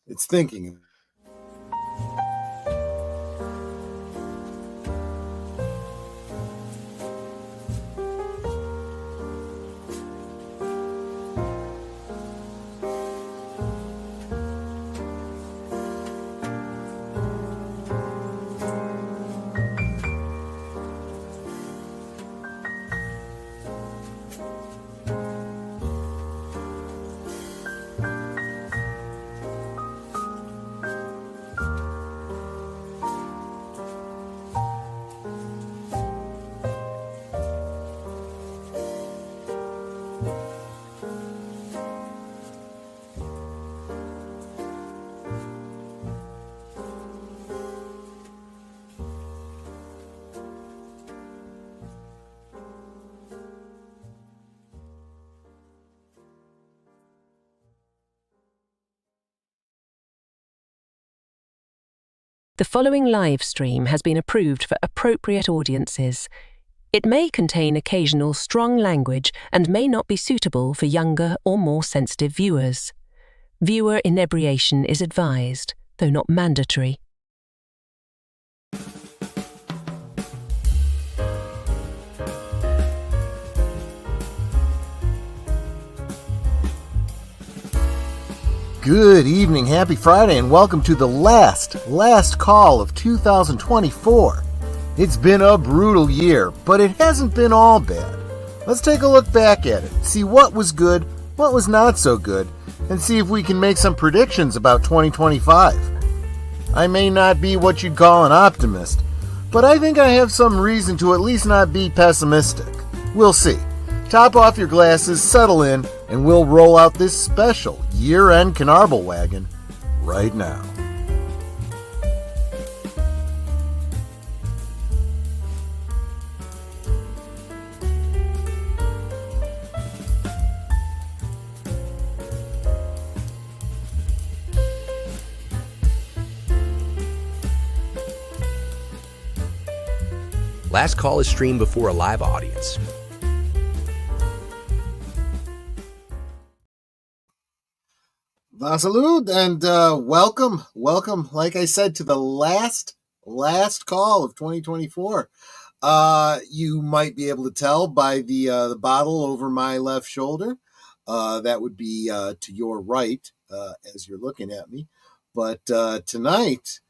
It's thinking. The following live stream has been approved for appropriate audiences. It may contain occasional strong language and may not be suitable for younger or more sensitive viewers. Viewer inebriation is advised, though not mandatory. Good evening, happy Friday, and welcome to the last call of 2024. It's been a brutal year, but it hasn't been all bad. Let's take a look back at it, see what was good, what was not so good, and see if we can make some predictions about 2025. I may not be what you'd call an optimist, but I think I have some reason to at least not be pessimistic. We'll see. Top off your glasses, settle in, and we'll roll out this special year-end Canarble Wagon right now. Last call is streamed before a live audience. Salud, and welcome, like I said, to the last call of 2024. You might be able to tell by the bottle over my left shoulder. That would be to your right as you're looking at me. But tonight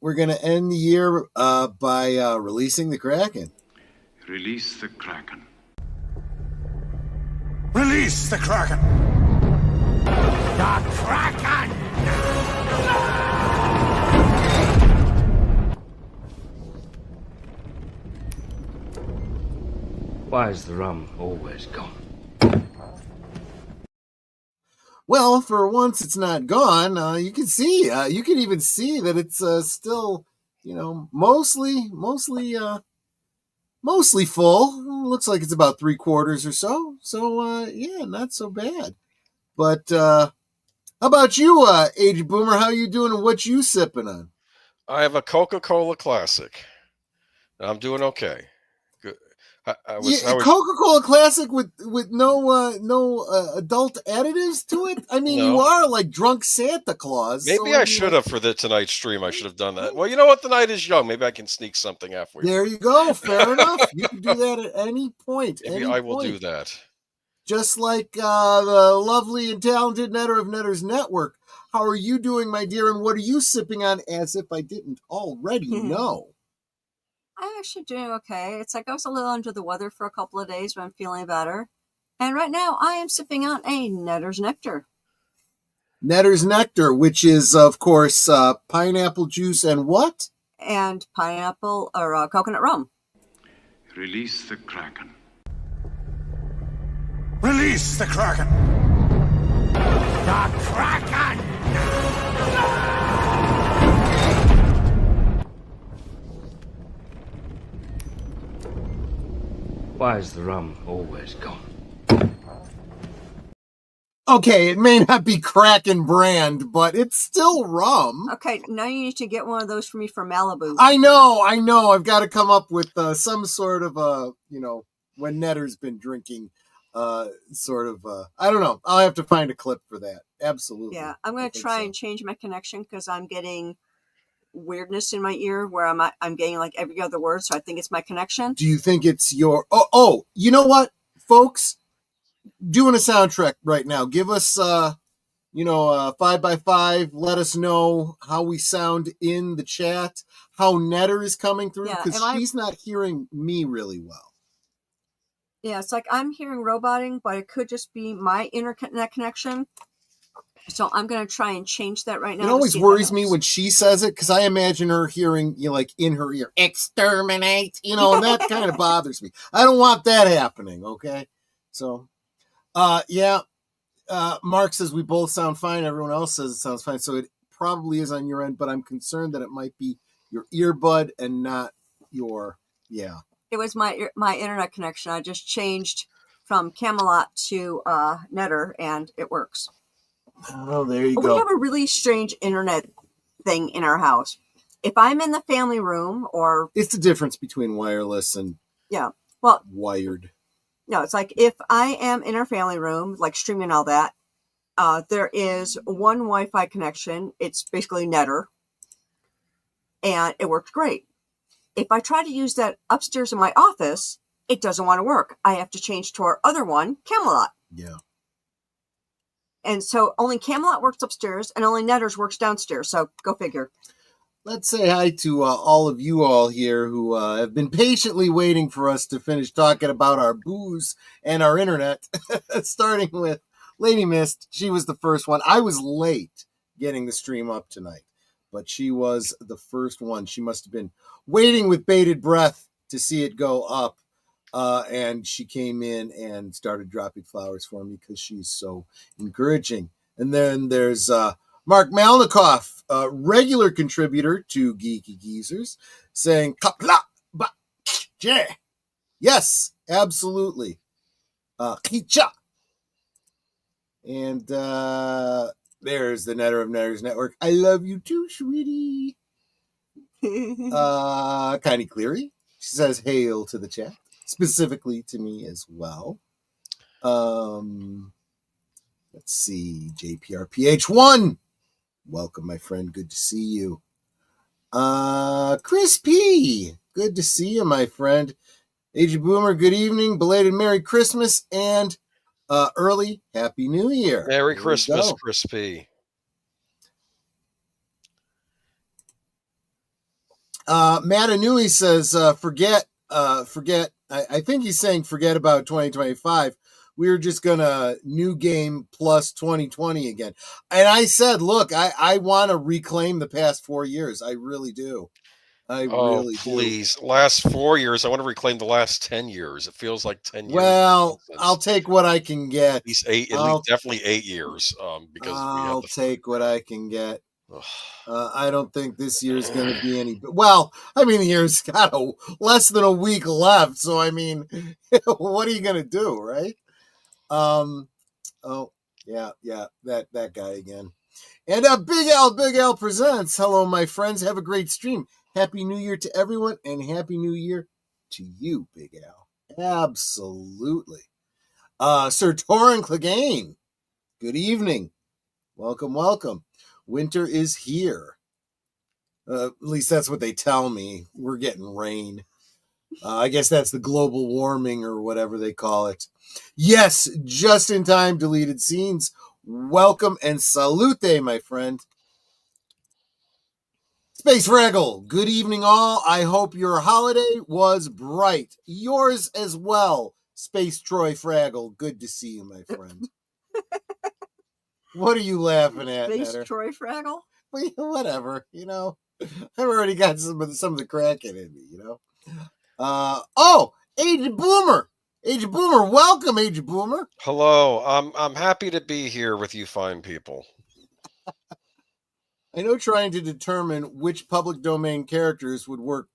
we're going to end the year by releasing the Kraken. Release the Kraken. Release the Kraken! The Kraken! Why is the rum always gone? Well, for once it's not gone. You can see, you can even see that it's still, mostly full. Looks like it's about 3/4 or so. So, yeah, not so bad. But how about you, Age Boomer? How you doing and what you sipping on? I have a Coca-Cola Classic. I'm doing okay. Good. Coca-Cola Classic with no adult additives to it. I mean, No. You are like drunk Santa Claus. Maybe I should have for tonight's stream. I should have done that. Well, you know what? The night is young. Maybe I can sneak something halfway. There you go. Fair enough. You can do that at any point. Maybe I will do that. Just like the lovely and talented Netter of Netters Network. How are you doing, my dear, and what are you sipping on, as if I didn't already know? I'm actually doing okay. It's like I was a little under the weather for a couple of days, but I'm feeling better. And right now I am sipping on a Netter's Nectar. Netter's Nectar, which is, of course, pineapple juice and what? And pineapple or coconut rum. Release the Kraken. Release the Kraken! The Kraken! Why is the rum always gone? Okay, it may not be Kraken brand, but it's still rum. Okay, now you need to get one of those for me for Malibu. I know. I've got to come up with some sort of when Netter's been drinking, I don't know. I'll have to find a clip for that. absolutely. Yeah, I'm going to try and change my connection because I'm getting weirdness in my ear where I'm getting like every other word, so I think it's my connection. Do you think it's your? Oh, you know what, folks? Doing a soundtrack right now. Give us 5x5. Let us know how we sound in the chat, how Netter is coming through, because she's not hearing me really well. Yeah, it's like I'm hearing roboting, but it could just be my internet connection. So I'm going to try and change that right now. It always worries me when she says it, because I imagine her hearing, like in her ear, exterminate, and that kind of bothers me. I don't want that happening, okay? So, Mark says we both sound fine. Everyone else says it sounds fine. So it probably is on your end, but I'm concerned that it might be your earbud and not your, It was my internet connection. I just changed from Camelot to Netter, and it works. Oh, there you go. We have a really strange internet thing in our house. If I'm in the family room or... It's the difference between wireless and wired. No, it's like if I am in our family room, like streaming all that, there is one Wi-Fi connection. It's basically Netter, and it works great. If I try to use that upstairs in my office, it doesn't want to work. I have to change to our other one, Camelot. Yeah. And so only Camelot works upstairs and only Netters works downstairs. So go figure. Let's say hi to all of you all here who have been patiently waiting for us to finish talking about our booze and our internet. Starting with Lady Mist. She was the first one. I was late getting the stream up tonight, but she was the first one. She must have been waiting with bated breath to see it go up. And she came in and started dropping flowers for me because she's so encouraging. And then there's Mark Malnikoff, a regular contributor to Geeky Geezers, saying, Kapla, ba, yeah. Yes, absolutely. Kicha. And there's the Netter of Netters Network. I love you too, sweetie. Connie Cleary. She says, hail to the chat. Specifically to me as well. Let's see. JPRPH1. Welcome, my friend. Good to see you. Chris P. Good to see you, my friend. Aged Boomer, good evening. Belated Merry Christmas and early Happy New Year. Merry Christmas, Chris P. Matt Anui says, forget. I think he's saying forget about 2025. We're just gonna new game plus 2020 again. And I said, look, I want to reclaim the past 4 years. I really do. I really please. Do. Last 4 years. I want to reclaim the last 10 years. It feels like 10 years. Well, I'll take what I can get. At least definitely 8 years. Because I'll take what I can get. I don't think this year's going to be any. Well, I mean, the year's got less than a week left, so I mean, what are you going to do, right? Oh, yeah, that guy again. And Big Al presents. Hello, my friends. Have a great stream. Happy New Year to everyone, and Happy New Year to you, Big Al. Absolutely. Sir Torrin Clegane. Good evening. Welcome. Winter is here. At least that's what they tell me. We're getting rain. I guess that's the global warming or whatever they call it. Yes, just in time deleted scenes. Welcome and salute, my friend. Space Fraggle, good evening all. I hope your holiday was bright. Yours as well, Space Troy Fraggle. Good to see you, my friend. What are you laughing at, Space Netter? Troy Fraggle? Whatever, I've already got some of the Kraken in me, Aged Boomer. Aged Boomer, welcome, Aged Boomer. Hello. I'm happy to be here with you fine people. I know trying to determine which public domain characters would work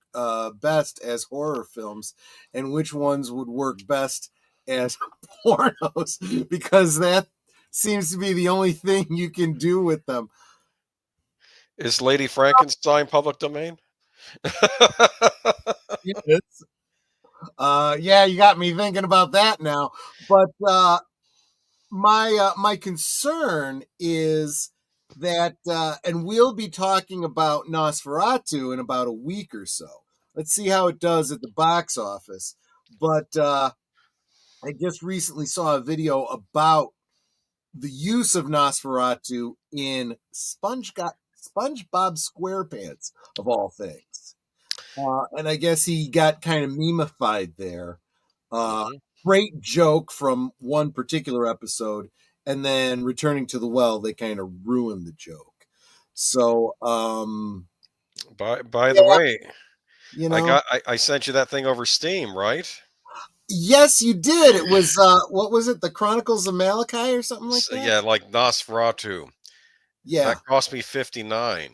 best as horror films and which ones would work best as pornos, because that seems to be the only thing you can do with them. Is Lady Frankenstein public domain? Yeah, you got me thinking about that now. But my concern is that, and we'll be talking about Nosferatu in about a week or so. Let's see how it does at the box office. But I just recently saw a video about the use of Nosferatu in SpongeBob SquarePants, of all things. And I guess he got kind of memeified there. Great joke from one particular episode, and then returning to the well, they kind of ruined the joke. So, By the way, you know, I sent you that thing over Steam, right? yes, you did. It was what was it? The Chronicles of Malachi or something like that? Yeah, like Nosferatu. Yeah. That cost me 59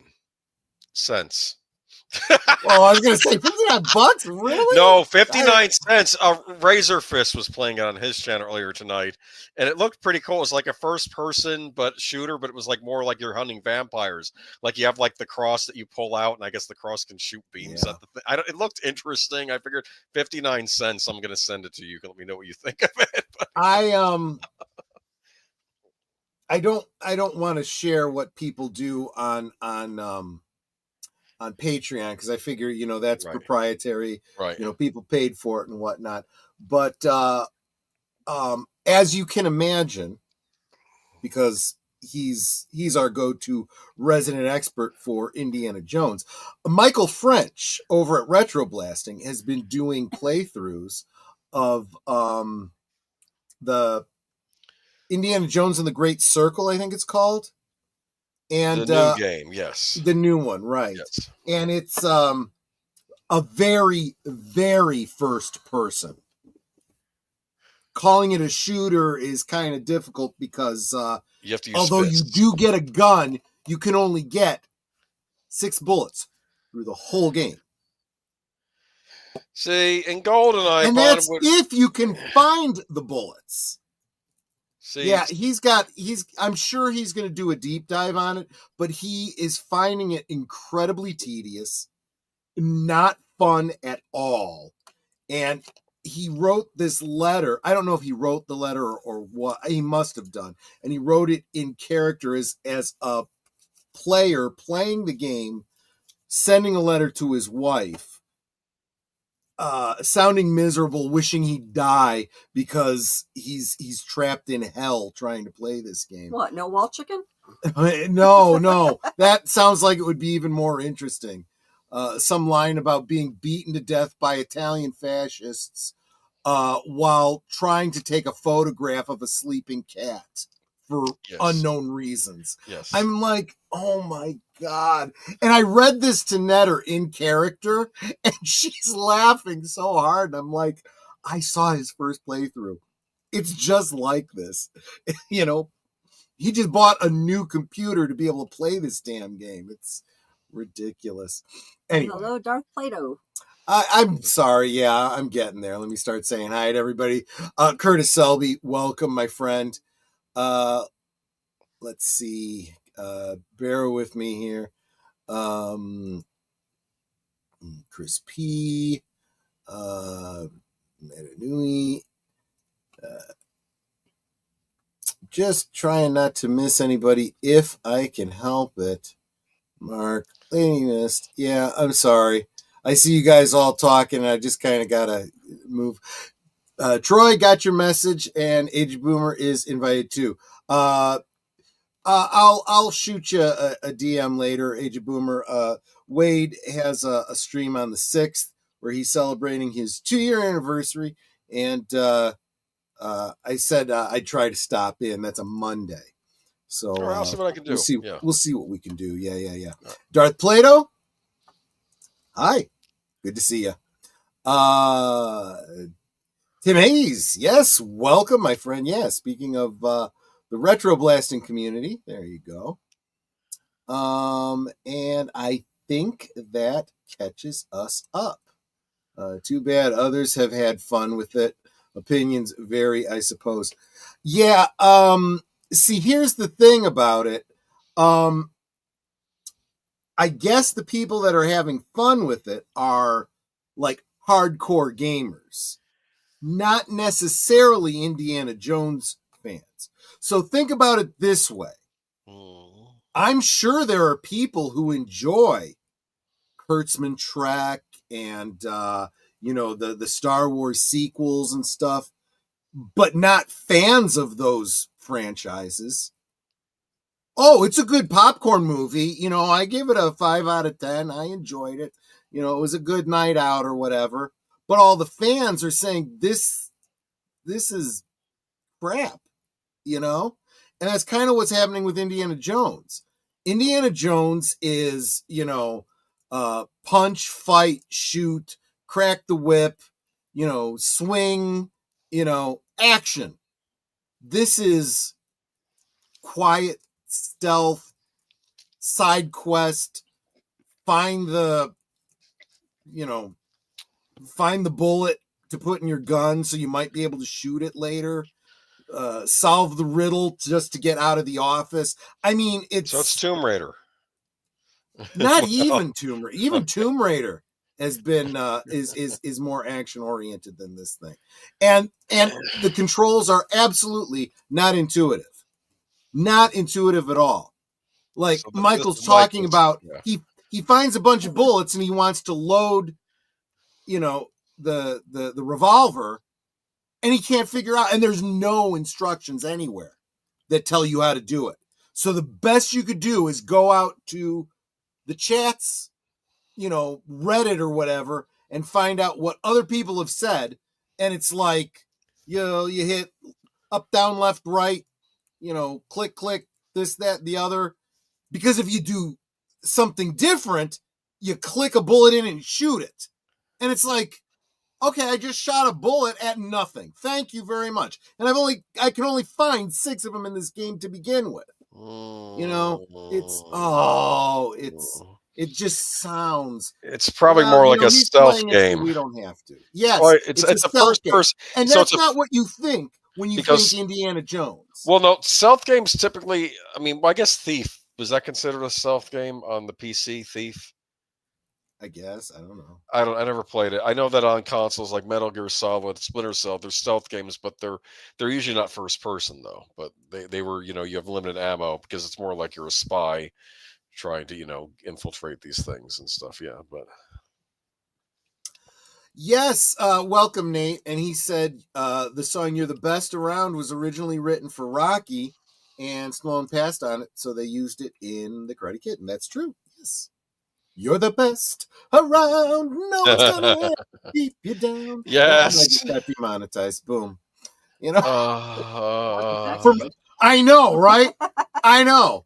cents. Oh, I was gonna say $59. Really? No, 59 cents. Razor Fist was playing it on his channel earlier tonight, and it looked pretty cool. It was like a first-person but shooter, but it was like more like you're hunting vampires. Like you have like the cross that you pull out, and I guess the cross can shoot beams at the thing. It looked interesting. I figured 59 cents. I'm gonna send it to you. You can let me know what you think of it. I don't want to share what people do on Patreon, because I figure, that's proprietary. Right. People paid for it and whatnot. But as you can imagine, because he's our go-to resident expert for Indiana Jones, Michael French over at Retro Blasting has been doing playthroughs of the Indiana Jones and the Great Circle, I think it's called. And the new game, yes. The new one, right. Yes. And it's a very, very first person. Calling it a shooter is kind of difficult because you have to use although fists. you do get a gun, you can only get 6 bullets through the whole game. See, in GoldenEye, and that's if you can find the bullets. See, yeah, I'm sure he's going to do a deep dive on it, but he is finding it incredibly tedious, not fun at all. And he wrote this letter. I don't know if he wrote the letter or what. He must have done. And he wrote it in character as a player playing the game, sending a letter to his wife, sounding miserable, wishing he'd die because he's trapped in hell trying to play this game. What, no wall chicken? No. That sounds like it would be even more interesting. Some line about being beaten to death by Italian fascists while trying to take a photograph of a sleeping cat for unknown reasons. Yes. I'm like, oh my God. And I read this to Netter in character, and she's laughing so hard. And I'm like, I saw his first playthrough. It's just like this. He just bought a new computer to be able to play this damn game. It's ridiculous. Anyway. Hello, Darth Plato. I'm sorry. Yeah, I'm getting there. Let me start saying hi to everybody. Curtis Selby, welcome, my friend. Let's see. Bear with me here. Chris P. Metanui. Just trying not to miss anybody if I can help it. Mark, Lady Mist. Yeah, I'm sorry. I see you guys all talking, and I just kind of got to move. Troy, got your message, and Age Boomer is invited too. I'll shoot you a DM later, Age of Boomer. Wade has a stream on the 6th where he's celebrating his 2-year anniversary, and I said I'd try to stop in. That's a Monday. So I'll see what I can do. We'll see what we can do. Yeah. Darth Plato, hi, good to see you. Tim Hayes, yes, welcome, my friend. Yeah, speaking of the retro blasting community, there you go. And I think that catches us up. Too bad others have had fun with it. Opinions vary, I suppose. Yeah. See, here's the thing about it. I guess the people that are having fun with it are like hardcore gamers, not necessarily Indiana Jones fans. So think about it this way. I'm sure there are people who enjoy Kurtzman Trek and the Star Wars sequels and stuff, but not fans of those franchises. Oh, it's a good popcorn movie. I give it a 5 out of 10. I enjoyed it. It was a good night out or whatever. But all the fans are saying this is crap, And that's kind of what's happening with Indiana Jones. Indiana Jones is, punch, fight, shoot, crack the whip, swing, action. This is quiet, stealth, side quest, find the bullet to put in your gun so you might be able to shoot it later. Solve the riddle just to get out of the office. I mean, it's Tomb Raider. Not even Tomb Raider. Even Tomb Raider has been is more action oriented than this thing, and the controls are absolutely not intuitive at all. Like so Michael's talking about, he finds a bunch of bullets and he wants to load, the revolver. And he can't figure out, and there's no instructions anywhere that tell you how to do it. So the best you could do is go out to the chats, Reddit or whatever, and find out what other people have said. And it's like, you hit up, down, left, right, click, click, this, that, the other. Because if you do something different, you click a bullet in and shoot it. And it's like, okay, I just shot a bullet at nothing. Thank you very much. And I can only find 6 of them in this game to begin with. It just sounds. It's probably more like a stealth game. We don't have to. Yes, it's a first person, and so that's not what you think when you think Indiana Jones. Well, no, stealth games typically. I mean, I guess Thief, was that considered a stealth game on the PC? Thief. I guess. I don't know. I never played it. I know that on consoles like Metal Gear Solid, Splinter Cell, they're stealth games, but they're usually not first person though. But they were, you have limited ammo because it's more like you're a spy trying to, infiltrate these things and stuff. Yeah, but yes, welcome Nate. And he said the song "You're the Best Around" was originally written for Rocky, and Stallone passed on it, so they used it in The Karate Kid, and that's true. Yes. You're the best around. No one's gonna keep you down. Yes. That demonetized. Boom. I know, right? I know.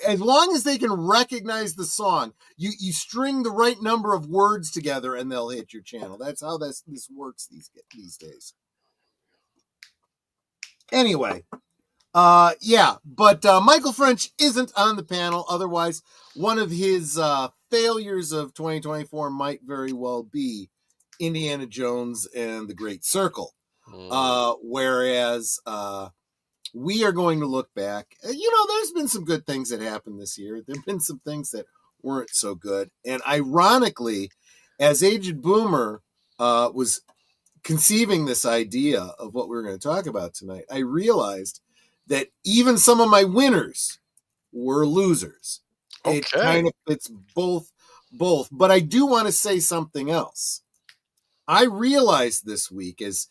As long as they can recognize the song, you string the right number of words together, and they'll hit your channel. That's how this works these days. Anyway. But Michael French isn't on the panel. Otherwise, one of his failures of 2024 might very well be Indiana Jones and the Great Circle. Whereas we are going to look back. There's been some good things that happened this year. There have been some things that weren't so good. And ironically, as Aged Boomer was conceiving this idea of what we were going to talk about tonight, I realized that even some of my winners were losers. Okay. It kind of fits both. But I do want to say something else. I realized this week as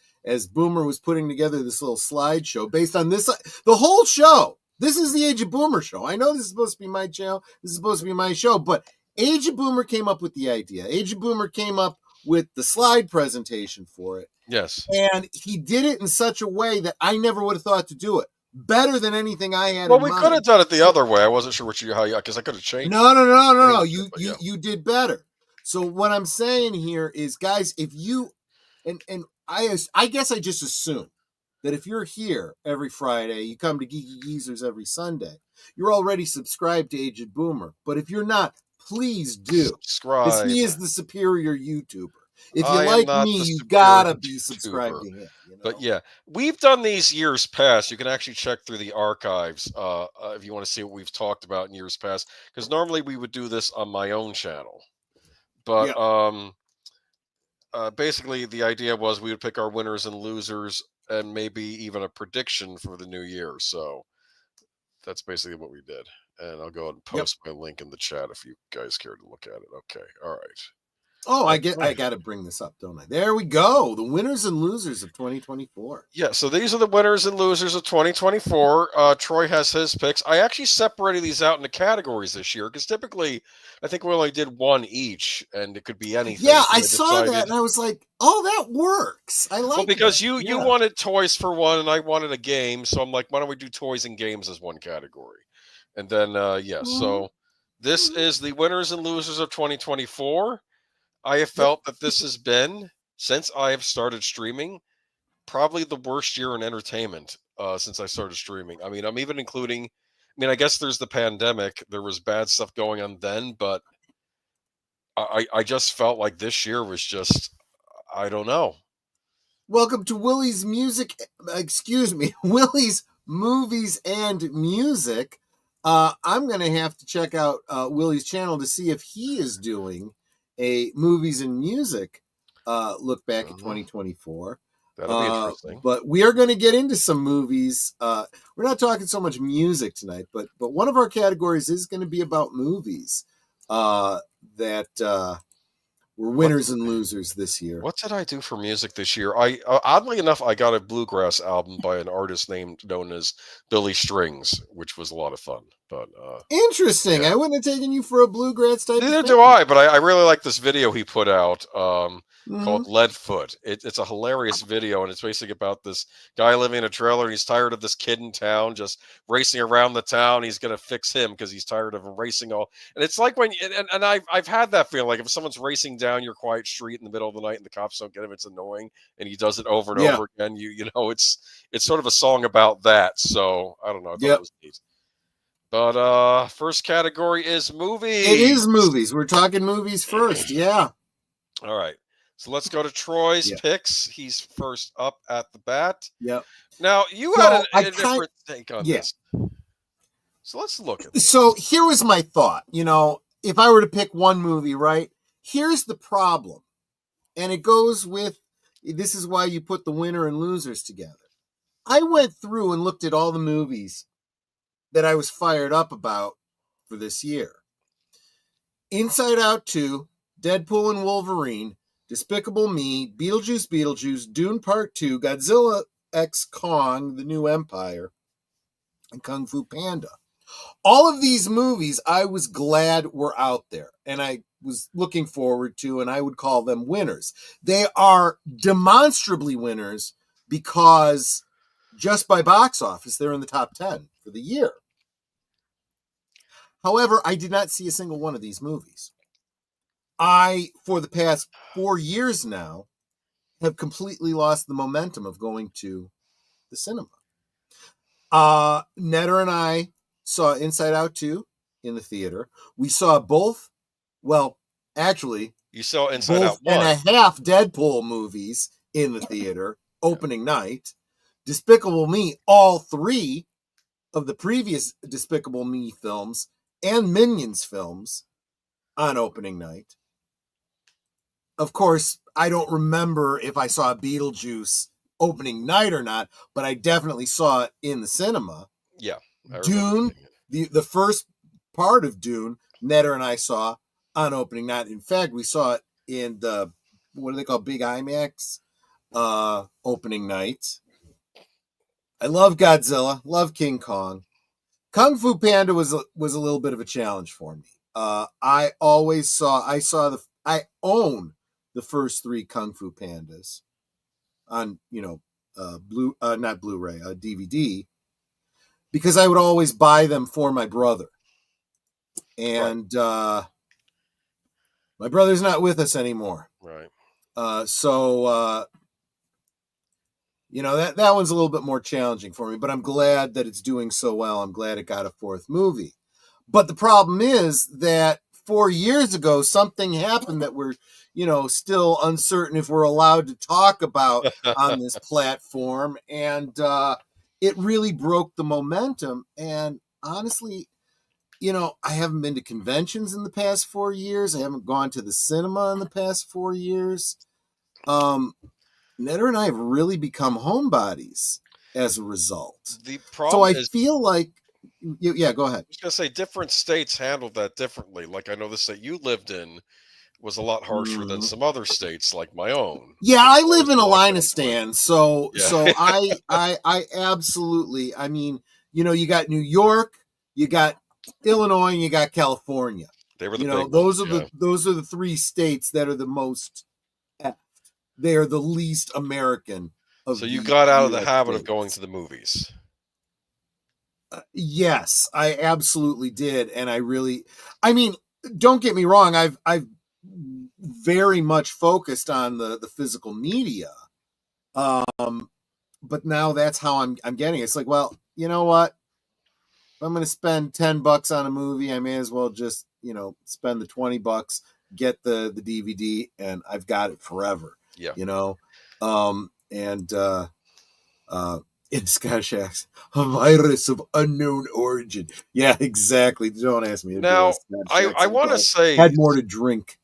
Boomer was putting together this little slideshow based on the whole show. This is the Age of Boomer show. I know this is supposed to be my channel. This is supposed to be my show, but Age of Boomer came up with the idea. Age of Boomer came up with the slide presentation for it. Yes. And he did it in such a way that I never would have thought to do it. Better than anything I had. Well, we could have done it the other way. I wasn't sure because I could have changed. No. You did better. So what I'm saying here is, guys, if you and I guess I just assume that if you're here every Friday, you come to Geeky Geezers every Sunday, you're already subscribed to Aged Boomer. But if you're not, please do. Subscribe. Because he is the superior YouTuber. If you like me, you gotta be subscribed to him. But yeah, we've done these years past. You can actually check through the archives if you want to see what we've talked about in years past. Because normally we would do this on my own channel, but basically the idea was we would pick our winners and losers and maybe even a prediction for the new year. So that's basically what we did. And I'll go ahead and Yep. post my link in the chat if you guys care to look at it. Okay. All right. Oh, I Okay. got to bring this up, don't I? There we go. The winners and losers of 2024. Yeah, so these are the winners and losers of 2024. Troy has his picks. I actually separated these out into categories this year because typically I think we only did one each, and it could be anything. Yeah, So I saw that, and I was like, "Oh, that works." I like. Well, because that. you wanted toys for one, and I wanted a game, so I'm like, why don't we do toys and games as one category? And then so this is the winners and losers of 2024. I have felt that this has been, since I have started streaming, probably the worst year in entertainment since I started streaming. I mean, I'm even including, I guess there's the pandemic. There was bad stuff going on then, but I just felt like this year was just, I don't know. Welcome to Willie's Music. Excuse me, Willie's Movies and Music. I'm going to have to check out Willie's channel to see if he is doing a movies and music look back at 2024. That'll be interesting. But we are going to get into some movies. We're not talking so much music tonight, but one of our categories is going to be about movies that were winners and losers this year. What did I do for music this year? I oddly enough, I got a bluegrass album by an artist known as Billy Strings, which was a lot of fun. But interesting. Yeah. I wouldn't have taken you for a bluegrass type. Neither do I, but I really like this video he put out called Leadfoot. It's a hilarious video, and it's basically about this guy living in a trailer, and he's tired of this kid in town just racing around the town. He's going to fix him because he's tired of him racing all. And it's like when, and I've had that feeling, like if someone's racing down your quiet street in the middle of the night and the cops don't get him, it's annoying, and he does it over and over again. You know, it's sort of a song about that. So I don't know. I thought it was neat. But first category is movies. It is movies. We're talking movies first. Yeah. All right. So let's go to Troy's picks. He's first up at the bat. Yep. Now, you had a different take on this. So let's look at this. So here was my thought. You know, if I were to pick one movie, right? Here's the problem. And it goes with, this is why you put the winner and losers together. I went through and looked at all the movies that I was fired up about for this year. Inside Out 2, Deadpool and Wolverine, Despicable Me, Beetlejuice, Dune Part 2, Godzilla X Kong, The New Empire, and Kung Fu Panda. All of these movies I was glad were out there, and I was looking forward to, and I would call them winners. They are demonstrably winners because just by box office, they're in the top 10 for the year. However, I did not see a single one of these movies. I, for the past 4 years now, have completely lost the momentum of going to the cinema. Netter and I saw Inside Out 2 in the theater. We saw both, well, actually, you saw Inside Out 1 and a half Deadpool movies in the theater opening night. Despicable Me, all three of the previous Despicable Me films and Minions films on opening night. Of course, I don't remember if I saw Beetlejuice opening night or not, but I definitely saw it in the cinema. Yeah. Dune, the first part of Dune, Netter and I saw on opening night. In fact, we saw it in the, what do they call, Big IMAX opening night. I love Godzilla, love King Kong. Kung Fu Panda was a little bit of a challenge for me. I own the first three Kung Fu Pandas on, not Blu-ray, DVD, because I would always buy them for my brother. And my brother's not with us anymore. Right. That one's a little bit more challenging for me, but I'm glad that it's doing so well. I'm glad it got a fourth movie. But the problem is that 4 years ago, something happened that we're, still uncertain if we're allowed to talk about on this platform. And it really broke the momentum. And honestly, I haven't been to conventions in the past 4 years. I haven't gone to the cinema in the past 4 years. Netter and I have really become homebodies as a result. The So problem I is, feel like, yeah, go ahead. I was gonna say different states handled that differently. Like I know the state you lived in was a lot harsher than Mhm. some other states, like my own. Yeah, As I far live as in the lockdowns went. Alinistan, so Yeah, I absolutely. I mean, you got New York, you got Illinois, and you got California. they were the big ones. Yeah. Those are the three states that are the most effed. They are the least American So of you the got out of the U.S. habit of going states. to the movies. Yes, I absolutely did, and I mean, don't get me wrong. I've very much focused on the physical media, but now that's how I'm getting it. It's like, well, you know what? If I'm going to spend $10 on a movie, I may as well just spend the $20, get the DVD, and I've got it forever. Yeah. And in Scottish accent, a virus of unknown origin. Yeah, exactly. Don't ask me to do Now, a Scottish I accent, want to but say, had more to drink.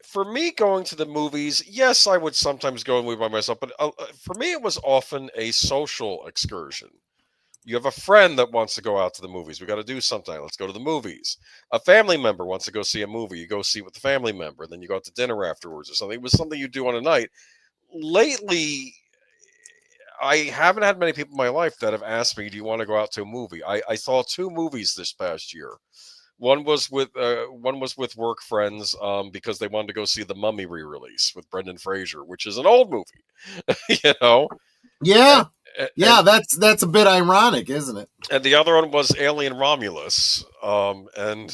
for me, going to the movies, yes, I would sometimes go and movie by myself, but for me, it was often a social excursion. You have a friend that wants to go out to the movies. We got to do something. Let's go to the movies. A family member wants to go see a movie. You go see with the family member. Then you go out to dinner afterwards or something. It was something you do on a night. Lately, I haven't had many people in my life that have asked me, "Do you want to go out to a movie?" I saw two movies this past year. One was with work friends because they wanted to go see the Mummy re-release with Brendan Fraser, which is an old movie, you know. Yeah, And, yeah, that's a bit ironic, isn't it? and the other one was Alien Romulus, and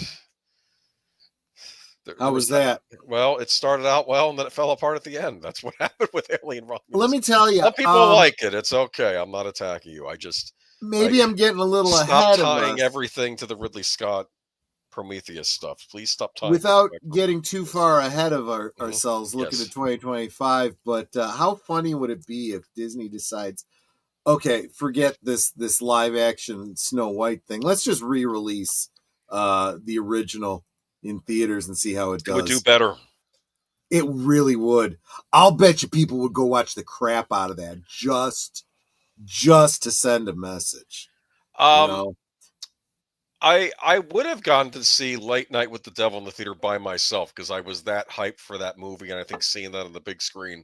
How was that? Well, it started out well and then it fell apart at the end. That's what happened with Alien Romulus. Let me tell you, Some people like it. It's okay. I'm not attacking you. I just maybe I'm getting a little stop ahead of tying us. everything to the Ridley Scott Prometheus stuff. Please stop tying. Without getting too far ahead of ourselves, looking Yes. at 2025. But how funny would it be if Disney decides, okay, forget this live action Snow White thing. Let's just re-release the original in theaters and see how it does. It would do better. It really would. I'll bet you people would go watch the crap out of that just to send a message. I would have gone to see Late Night with the Devil in the theater by myself because I was that hyped for that movie, and I think seeing that on the big screen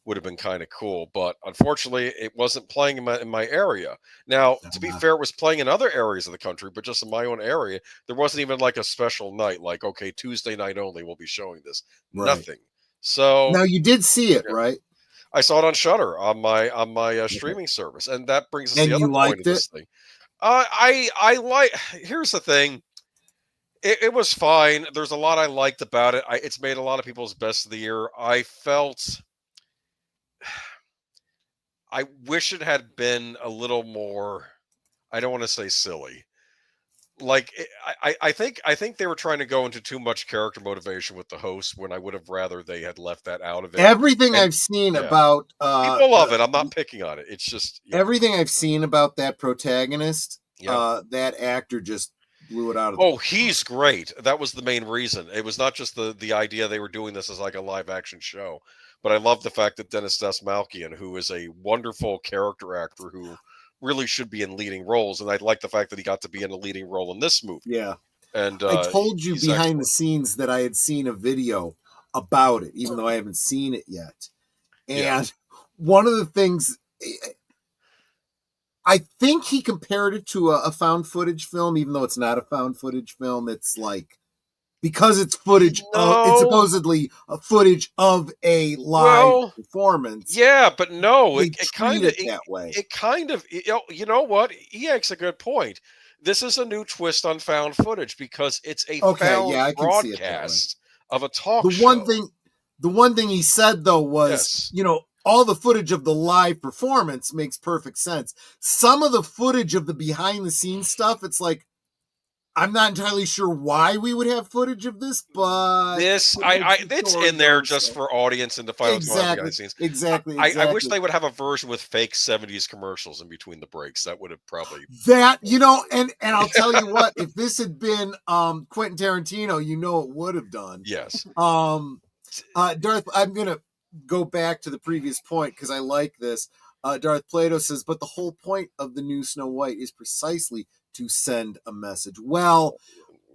would have been kind of cool. But unfortunately, it wasn't playing in my area. Now, to be fair, it was playing in other areas of the country, but just in my own area, there wasn't even like a special night, like okay, Tuesday night only, we'll be showing this. Right. Nothing. So now you did see it, yeah. right? I saw it on Shudder on my streaming service, and that brings us to the other point of this thing. I like. Here's the thing. It was fine. There's a lot I liked about it. It's made a lot of people's best of the year. I felt. I wish it had been a little more. I don't want to say silly. Like I think they were trying to go into too much character motivation with the host when I would have rather they had left that out of it. Everything I've seen about people love it. I'm not picking on it. It's just everything I've seen about that protagonist. That actor just blew it out of the park. He's great. That was the main reason. It was not just the idea they were doing this as like a live action show, but I love the fact that Dennis Desmalkian, who is a wonderful character actor who really should be in leading roles, and I like the fact that he got to be in a leading role in this movie. Yeah, and I told you behind the scenes that I had seen a video about it, even though I haven't seen it yet. And one of the things, I think he compared it to a found footage film, even though it's not a found footage film. It's like, because it's footage it's supposedly a footage of a live performance. Yeah, but no, it kind of that way. It kind of, you know what? He makes a good point. This is a new twist on found footage because it's a found broadcast of a talk show. The one thing he said though was, all the footage of the live performance makes perfect sense. Some of the footage of the behind the scenes stuff, it's like, I'm not entirely sure why we would have footage of this, but it's in there just for audience and to find out behind the scenes. Exactly. I wish they would have a version with fake 70s commercials in between the breaks. That would have probably and I'll tell you what, if this had been Quentin Tarantino, it would have done. Yes. Darth, I'm gonna go back to the previous point because I like this. Darth Plato says, but the whole point of the new Snow White is precisely to send a message. Well,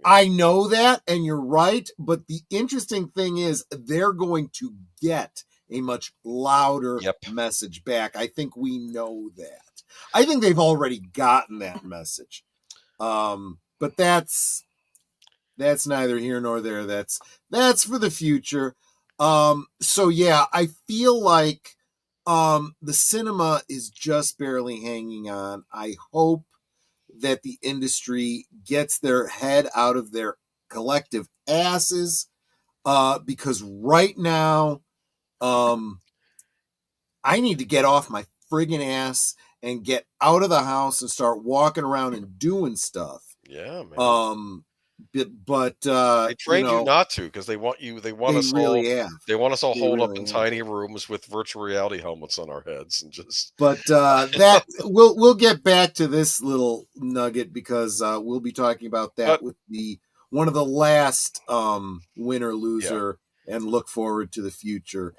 I know that, and you're right, but the interesting thing is they're going to get a much louder message back. I think we know that. I think they've already gotten that message. But that's neither here nor there. That's for the future. So yeah, I feel like the cinema is just barely hanging on. I hope that the industry gets their head out of their collective asses, because right now, I need to get off my friggin' ass and get out of the house and start walking around and doing stuff. Yeah, man. But they trained you not to because they want you. They want us really all. have. They want us all holed up really in have. tiny rooms with virtual reality helmets on our heads and just. But that we'll get back to this little nugget because we'll be talking about that with the one of the last winner loser and look forward to the future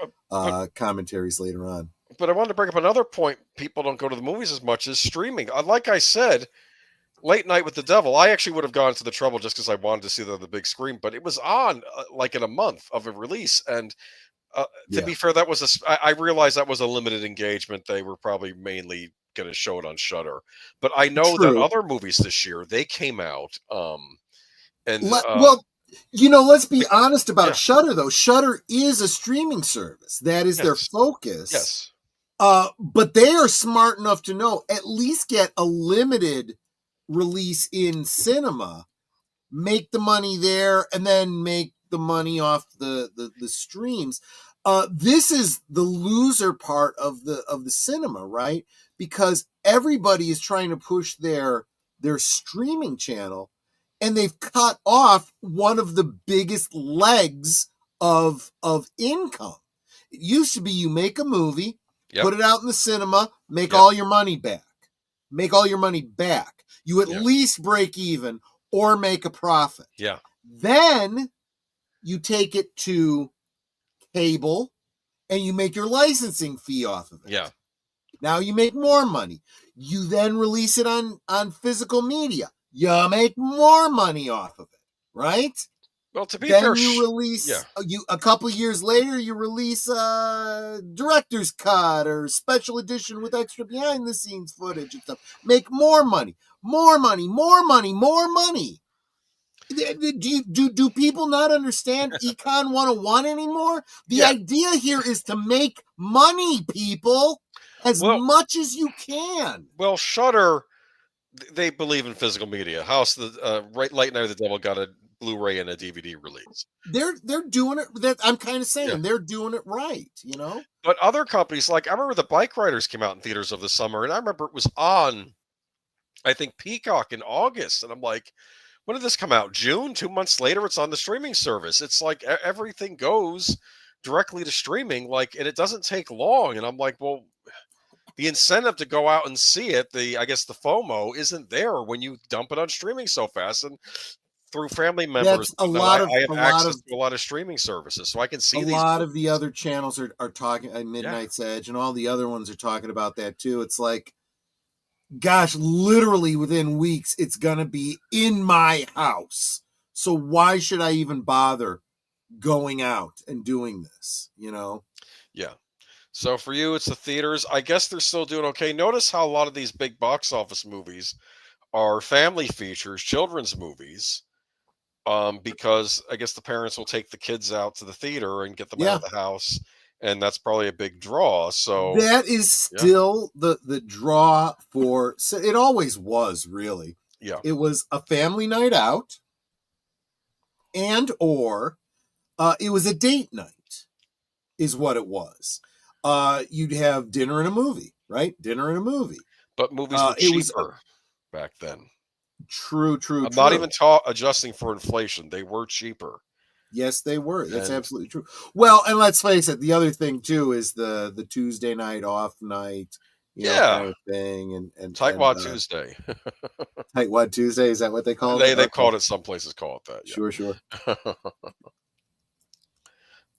commentaries later on. But I wanted to bring up another point. People don't go to the movies as much as streaming. Like I said. Late Night with the Devil, I actually would have gone to the trouble just because I wanted to see the big screen, but it was on like in a month of a release. And to be fair, that was I realized that was a limited engagement. They were probably mainly going to show it on Shudder. But I know that other movies this year, they came out. Well, let's be honest about Shudder, though. Shudder is a streaming service. That is their focus. Yes. But they are smart enough to know at least get a limited release in cinema, make the money there, and then make the money off the streams. This is the loser part of the cinema, right? Because everybody is trying to push their streaming channel, and they've cut off one of the biggest legs of income. It used to be you make a movie, put it out in the cinema, make all your money back. Make all your money back. You at least break even or make a profit. Yeah. Then you take it to cable and you make your licensing fee off of it. Yeah. Now you make more money. You then release it on physical media. You make more money off of it, right? Well, to be then fair, you release a couple years later. You release a director's cut or special edition with extra behind the scenes footage and stuff. Make more money, more money, more money, more money. Do people not understand Econ 101 anymore? The idea here is to make money, people, as much as you can. Well, Shudder, they believe in physical media. Late Night with the Devil got a Blu-ray and a DVD release. They're doing it. I'm kind of saying they're doing it right, But other companies, like I remember the Bike Riders came out in theaters over the summer, and I remember it was on, I think, Peacock in August, and I'm like, when did this come out? June? 2 months later, it's on the streaming service. It's like everything goes directly to streaming, and it doesn't take long. And I'm like, well, the incentive to go out and see it, I guess the FOMO isn't there when you dump it on streaming so fast. And through family members, I have access to a lot of streaming services, so I can see a lot of the other channels are talking. Midnight's Edge and all the other ones are talking about that too. It's like, gosh, literally within weeks, it's gonna be in my house. So why should I even bother going out and doing this? Yeah. So for you, it's the theaters. I guess they're still doing okay. Notice how a lot of these big box office movies are family features, children's movies. Because I guess the parents will take the kids out to the theater and get them out of the house, and that's probably a big draw. So that is still the draw for. So it always was, really. Yeah, it was a family night out, or it was a date night, is what it was. You'd have dinner and a movie, right? Dinner and a movie. But movies were cheaper back then. True. I'm not even adjusting for inflation. They were cheaper. Yes, they were. That's absolutely true. Well, and let's face it, the other thing too is the Tuesday night off night, kind of thing, and Tightwad Tuesday. Tightwad Tuesday, is that what they call it? They called it. Some places call it that. Yeah. Sure.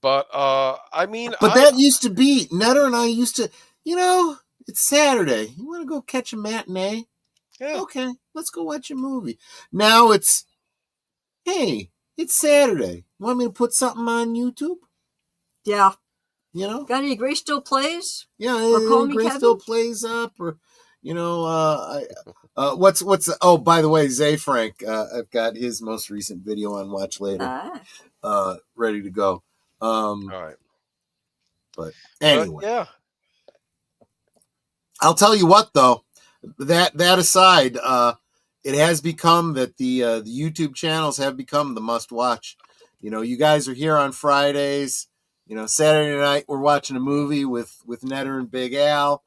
But I mean, But that used to be Netter and I used to. It's Saturday. You want to go catch a matinee? Yeah. Okay, let's go watch a movie. Now it's, hey, it's Saturday. Want me to put something on YouTube? Yeah. Got any Grace Still Plays? Yeah, Or Call Me Grace Kevin? Still Plays up, or what's oh, by the way, Zay Frank, I've got his most recent video on Watch Later, ready to go. All right. But anyway, yeah. I'll tell you what, though, that aside, it has become that the YouTube channels have become the must watch. You guys are here on Fridays. Saturday night we're watching a movie with Netter and Big Al.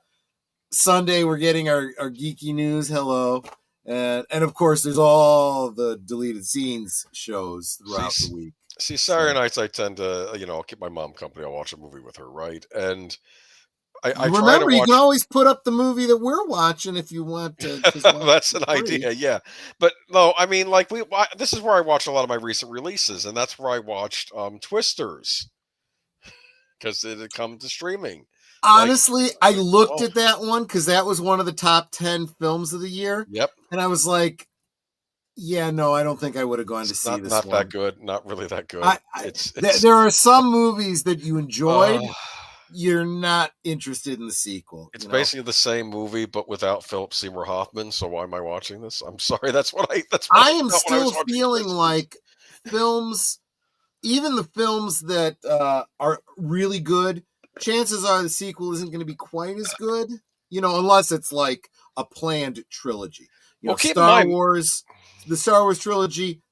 Sunday we're getting our geeky news. Hello. And of course there's all the deleted scenes shows throughout the week. See, Saturday nights I tend to, I'll keep my mom company. I'll watch a movie with her, right? And I remember try to watch... you can always put up the movie that we're watching if you want to. That's an idea, yeah. But no, I mean, like this is where I watch a lot of my recent releases, and that's where I watched Twisters because it comes to streaming. Honestly, I looked at that one because that was one of the top 10 films of the year. Yep. And I was like, yeah, no, I don't think I would have gone to see this one. Not that good. Not really that good. There are some movies that you enjoyed. You're not interested in the sequel. It's basically the same movie, but without Philip Seymour Hoffman. So why am I watching this? I'm sorry. I am still feeling like films, even the films that are really good, chances are the sequel isn't going to be quite as good, unless it's like a planned trilogy. Star Wars, the Star Wars trilogy,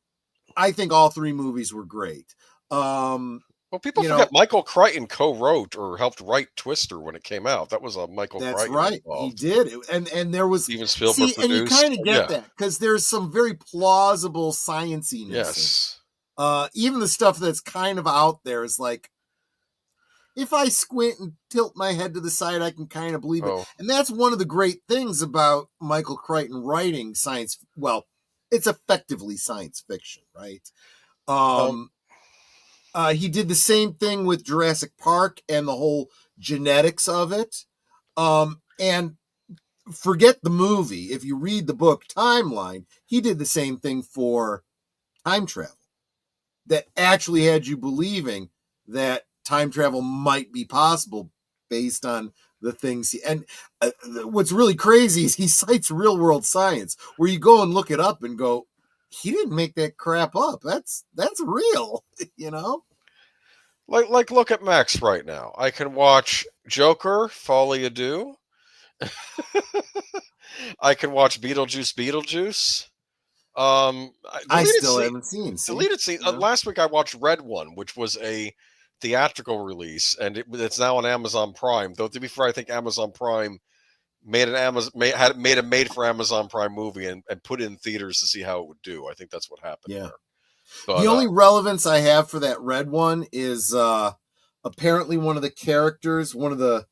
I think all three movies were great. Well, people forget Michael Crichton co-wrote or helped write Twister when it came out. That was a Michael Crichton. That's right. Involved. He did. And there was Steven Spielberg produced. And you kind of get that because there's some very plausible science-iness. Yes. Even the stuff that's kind of out there is like, if I squint and tilt my head to the side, I can kind of believe it. And that's one of the great things about Michael Crichton writing science. Well, it's effectively science fiction, right? He did the same thing with Jurassic Park and the whole genetics of it. And forget the movie. If you read the book Timeline, he did the same thing for time travel. That actually had you believing that time travel might be possible based on the things what's really crazy is he cites real world science where you go and look it up and go, he didn't make that crap up. That's real, Like look at Max right now. I can watch Joker, Folly Ado. I can watch Beetlejuice. I still haven't seen. Deleted scene. Last week I watched Red One, which was a theatrical release, and it's now on Amazon Prime. Though to be fair, I think Amazon Prime made a made for Amazon Prime movie and put it in theaters to see how it would do. I think that's what happened. Yeah. There. But, the only relevance I have for that Red One is apparently one of the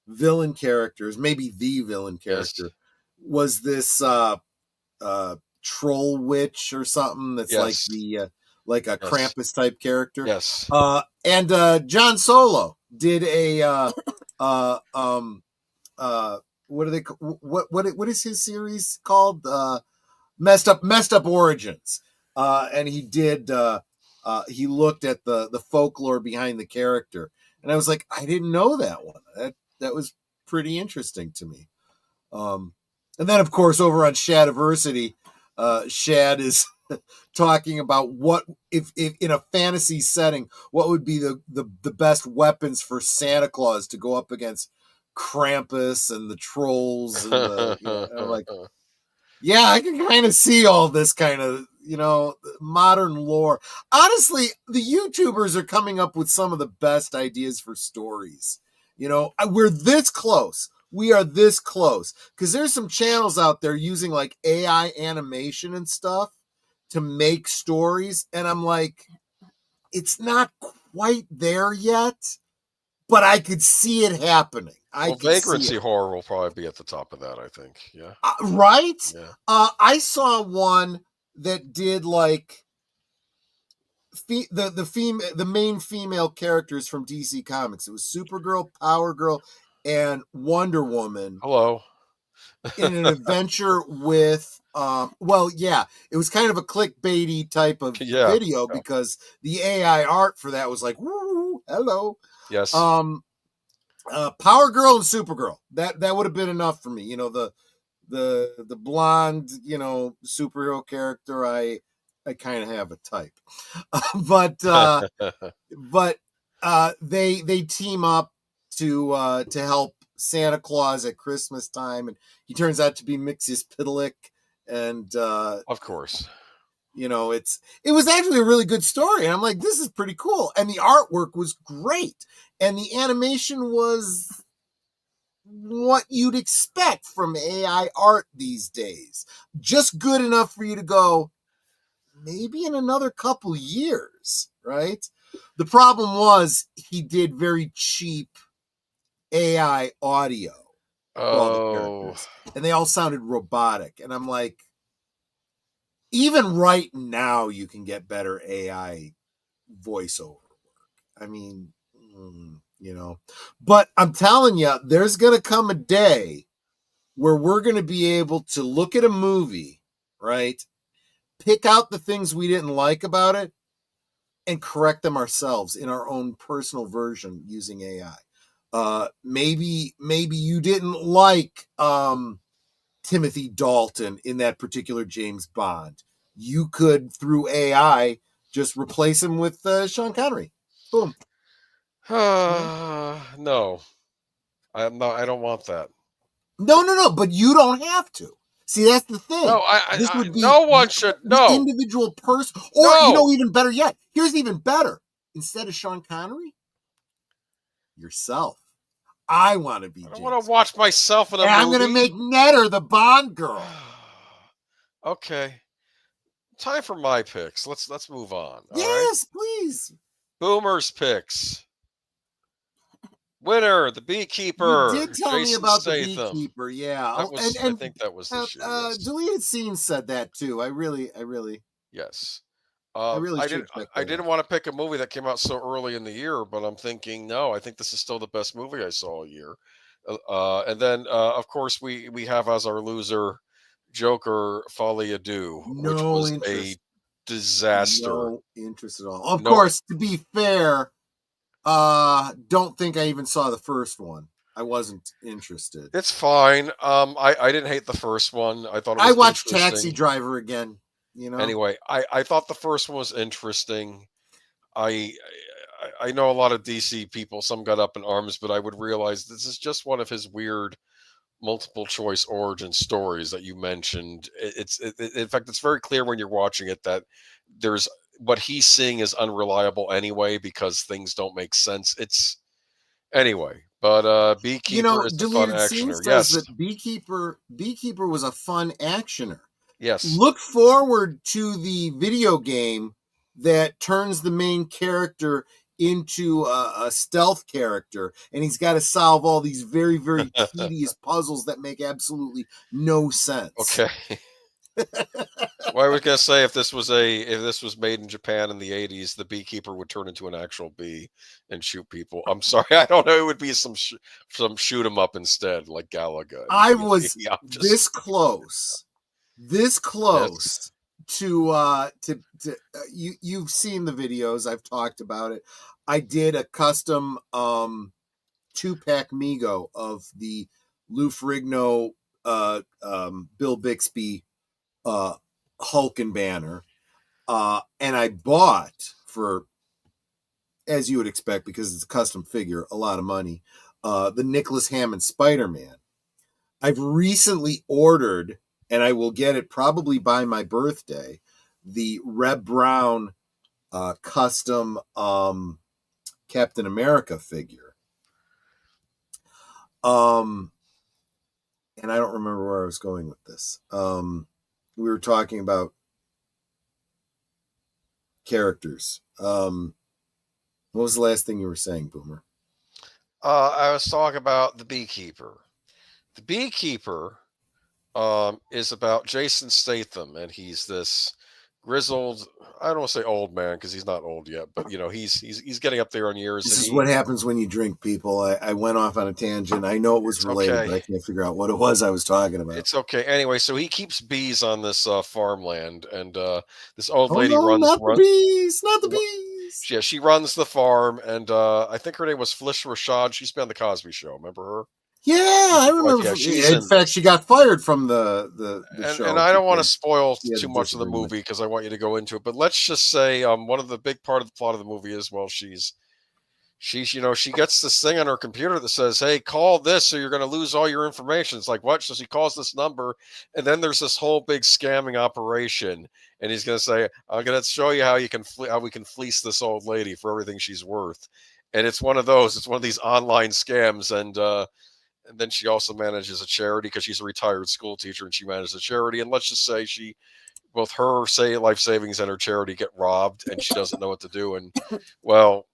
villain characters, maybe the villain character, was this troll witch or something that's like a Krampus type character. Yes. And John Solo did a what is his series called? Messed Up Origins. And he did he looked at the folklore behind the character. And I was like, I didn't know that one. That was pretty interesting to me. And then of course over on Shadiversity, Shad is talking about what if in a fantasy setting, what would be the best weapons for Santa Claus to go up against Krampus and the trolls and I'm like, yeah, I can kind of see all this kind of, modern lore. Honestly, the YouTubers are coming up with some of the best ideas for stories. We're this close. We are this close because there's some channels out there using like AI animation and stuff to make stories. And I'm like, it's not quite there yet, but I could see it happening. Vagrancy horror will probably be at the top of that, I think. Yeah. Right? Yeah. I saw one that did like the main female characters from DC Comics. It was Supergirl, Power Girl, and Wonder Woman Hello. in an adventure with it was kind of a clickbaity type of Yeah. video because the AI art for that was like, woo, hello. Yes. Power Girl and Supergirl. That would have been enough for me. You know, the blonde, you know, superhero character. I kind of have a type. but they team up to help Santa Claus at Christmas time, and he turns out to be Mxyzptlk, and of course, you know, it was actually a really good story, and I'm like, this is pretty cool, and the artwork was great, and the animation was what you'd expect from AI art these days, just good enough for you to go, maybe in another couple years, right? The problem was he did very cheap AI audio for all the characters, and they all sounded robotic. And I'm like, even right now, you can get better AI voiceover work. I mean, you know, but I'm telling you, there's going to come a day where we're going to be able to look at a movie, right? Pick out the things we didn't like about it and correct them ourselves in our own personal version using AI. Maybe you didn't like Timothy Dalton in that particular James Bond. You could, through AI, just replace him with Sean Connery. Boom. No, I'm not. I don't want that. No. But you don't have to. See, that's the thing. No, this would be no one should. The No individual person, or you know, even better yet. Here's even better. Instead of Sean Connery, yourself. I want to be. I want to watch myself in a movie. I'm going to make Netter the Bond girl. Okay. Time for my picks. Let's move on. Yes, please. Boomer's picks. Winner, the Beekeeper. You did tell me about the Beekeeper, yeah. That was, I think that was this year. Yes. Deleted Scenes said that too. I really. Yes. I didn't want to pick a movie that came out so early in the year, but I'm thinking, no, I think this is still the best movie I saw all year. And then, of course, we have as our loser Joker Folie à Deux, which was a disaster. No interest at all. Of course, to be fair, don't think I even saw the first one. I wasn't interested. It's fine. I didn't hate the first one. I thought it was I watched Taxi Driver again. You know. Anyway, I thought the first one was interesting. I know a lot of DC people. Some got up in arms, but I would realize this is just one of his weird multiple choice origin stories that you mentioned. In fact, it's very clear when you're watching it that there's what he's seeing is unreliable anyway because things don't make sense. It's anyway. But Beekeeper is a fun actioner. Yes, that Beekeeper was a fun actioner. Yes. Look forward to the video game that turns the main character into a stealth character, and he's got to solve all these very, very tedious puzzles that make absolutely no sense. Okay. Well, I was gonna say if this was made in Japan in the 80s, the Beekeeper would turn into an actual bee and shoot people. I'm sorry, I don't know. It would be some shoot 'em up instead, like Galaga. I was this close yes. to you've seen the videos. I've talked about it. I did a custom 2-pack Mego of the Lou Ferrigno Bill Bixby Hulk and Banner, and I bought, for, as you would expect because it's a custom figure, a lot of money, the Nicholas Hammond Spider-Man. I've recently ordered, and I will get it probably by my birthday, the Reb Brown custom Captain America figure. And I don't remember where I was going with this. We were talking about characters. What was the last thing you were saying, Boomer? I was talking about the Beekeeper. The Beekeeper is about Jason Statham, and he's this grizzled. I don't want to say old man because he's not old yet, but he's getting up there on years. This and is what happens when you drink, people. I went off on a tangent. I know it was related, okay. but I can't figure out what it was I was talking about. It's okay. Anyway, so he keeps bees on this farmland, and this old Oh lady no, not the bees, not the bees. Yeah, she runs the farm, and I think her name was Felicia Rashad. She's been on the Cosby Show. Remember her? Yeah, I remember. Yeah, she's in fact, she got fired from the show. And I don't want to spoil she had too a much of the disagreement. movie because I want you to go into it. But let's just say one of the big part of the plot of the movie is, well, she's she gets this thing on her computer that says, hey, call this or you're going to lose all your information. It's like, what? So she calls this number, and then there's this whole big scamming operation, and he's going to say, I'm going to show you how we can fleece this old lady for everything she's worth. And it's one of these online scams. And then she also manages a charity because she's a retired school teacher, and she manages a charity. And let's just say both her life savings and her charity get robbed, and she doesn't know what to do. And well,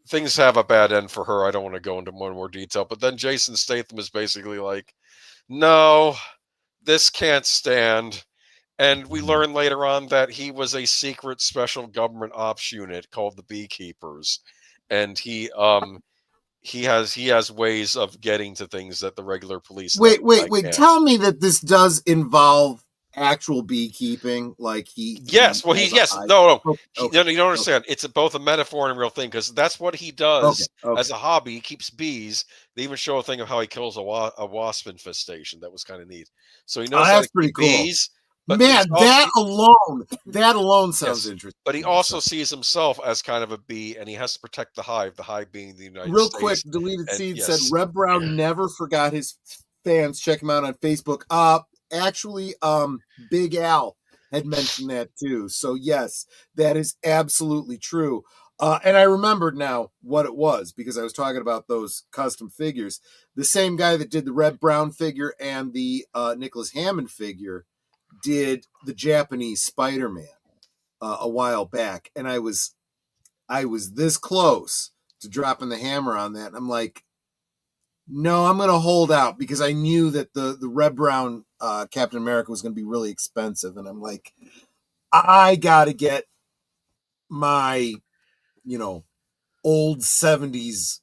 things have a bad end for her. I don't want to go into more detail, but then Jason Statham is basically like, no, this can't stand. And we learn later on that he was a secret special government ops unit called the Beekeepers. And he has ways of getting to things that the regular police. Wait. Can't. Tell me that this does involve actual beekeeping, like Yes. No. Okay. You don't understand. It's both a metaphor and a real thing because that's what he does as a hobby. He keeps bees. They even show a thing of how he kills a wasp infestation. That was kind of neat. So he knows how to keep bees. But man, that alone sounds interesting. But he also sees himself as kind of a bee, and he has to protect the hive being the United States. Real quick, Deleted Seed said Reb Brown never forgot his fans. Check him out on Facebook. Actually, Big Al had mentioned that too. So yes, that is absolutely true. And I remembered now what it was because I was talking about those custom figures. The same guy that did the Reb Brown figure and the Nicholas Hammond figure did the Japanese Spider-Man a while back, and I was this close to dropping the hammer on that. And I'm like, no, I'm going to hold out because I knew that the Reb Brown Captain America was going to be really expensive, and I'm like, I got to get my old 70s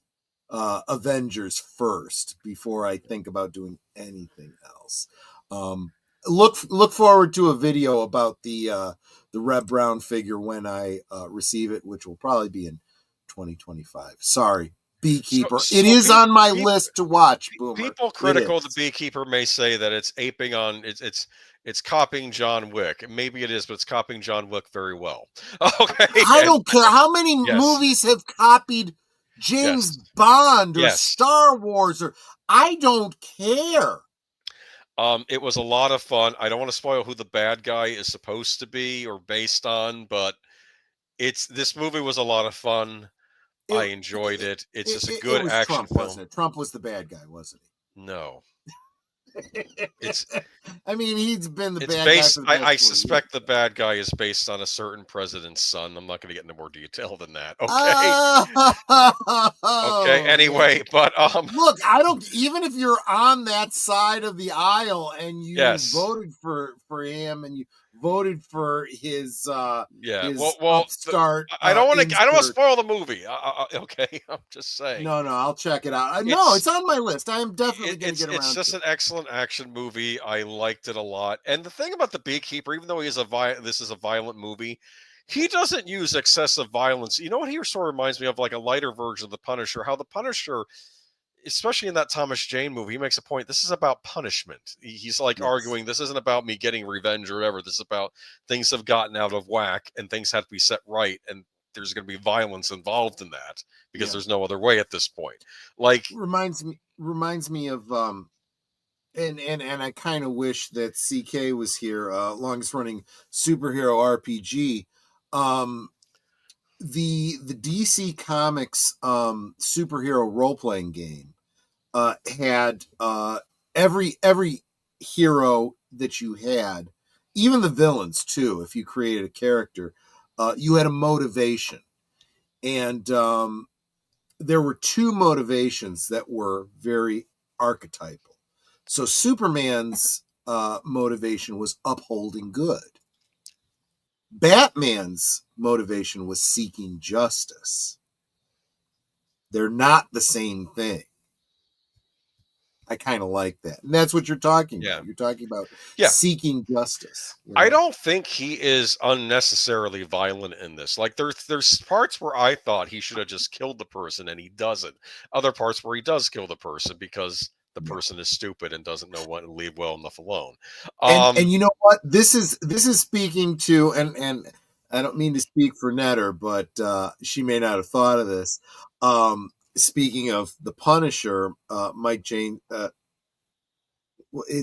Avengers first before I think about doing anything else. Look forward to a video about the Reb Brown figure when I receive it, which will probably be in 2025. Sorry, Beekeeper. It is on my list to watch. Boomer. People critical of the Beekeeper may say that it's aping on it's copying John Wick. Maybe it is, but it's copying John Wick very well. Okay. I don't care how many movies have copied James Bond or Star Wars I don't care. It was a lot of fun. I don't want to spoil who the bad guy is supposed to be or based on, but this movie was a lot of fun. I enjoyed it. It's just a good action Trump, film. Wasn't it? Trump was the bad guy, wasn't he? No. I mean, he's been the bad guy. I suspect the bad guy is based on a certain president's son. I'm not going to get into more detail than that. Okay. Okay. Anyway, but look, I don't. Even if you're on that side of the aisle and you voted for him and you voted for his his upstart, I don't want to spoil the movie. Okay, I'm just saying. No, I'll check it out. No, it's on my list. I am definitely going to get around. It's just an excellent action movie. I liked it a lot. And the thing about the Beekeeper, even though this is a violent movie, he doesn't use excessive violence. You know what he sort of reminds me of, like a lighter version of the Punisher. How the Punisher, especially in that Thomas Jane movie, he makes a point. This is about punishment. He's like arguing, this isn't about me getting revenge or whatever. This is about things have gotten out of whack and things have to be set right. And there's going to be violence involved in that because there's no other way at this point. Like reminds me of, and I kind of wish that CK was here, longest running superhero RPG. The DC Comics superhero role-playing game had every hero that you had, even the villains too, if you created a character, you had a motivation. And there were two motivations that were very archetypal. So Superman's motivation was upholding good. Batman's motivation was seeking justice. They're not the same thing. I kind of like that. And that's what you're talking about. You're talking about seeking justice. You know? I don't think he is unnecessarily violent in this. Like there's parts where I thought he should have just killed the person and he doesn't. Other parts where he does kill the person because the person is stupid and doesn't know when to leave well enough alone. And you know what? This is speaking to, and I don't mean to speak for Netter, but she may not have thought of this. Speaking of the Punisher, Mike Jane,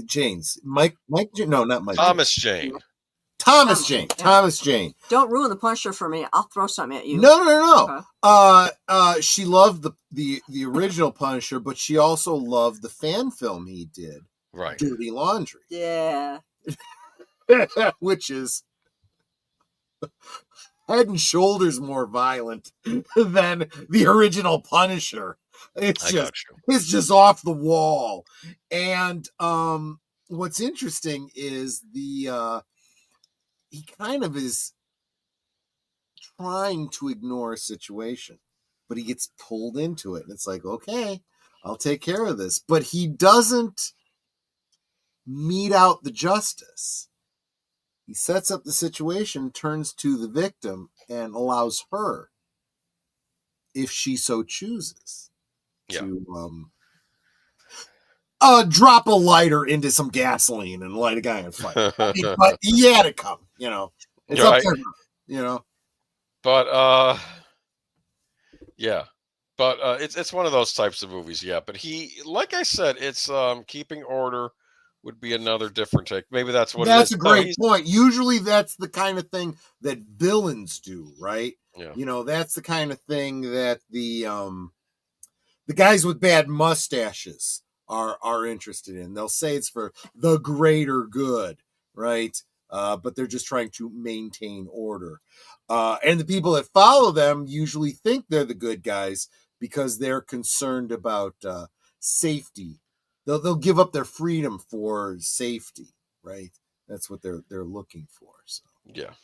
James, Mike, no, not Mike. Thomas Jane. Thomas Jane. Thomas Jane. Don't ruin the Punisher for me. I'll throw something at you. No. Okay. She loved the original Punisher, but she also loved the fan film he did, right? Dirty Laundry. Yeah. Which is head and shoulders more violent than the original Punisher. It's just off the wall. And what's interesting is he kind of is trying to ignore a situation, but he gets pulled into it. And it's like, okay, I'll take care of this. But he doesn't mete out the justice. He sets up the situation, turns to the victim, and allows her, if she so chooses, to drop a lighter into some gasoline and light a guy on fire. But he had it come, you know. It's up to her, you know. But it's one of those types of movies, But he, like I said, it's Keeping Order would be another different take. Maybe that's what that's it is. A great point. Usually that's the kind of thing that villains do, right? Yeah. You know, that's the kind of thing that the guys with bad mustaches are interested in. They'll say it's for the greater good, right? But they're just trying to maintain order. And the people that follow them usually think they're the good guys because they're concerned about safety. They'll give up their freedom for safety, right? That's what they're looking for. So yeah.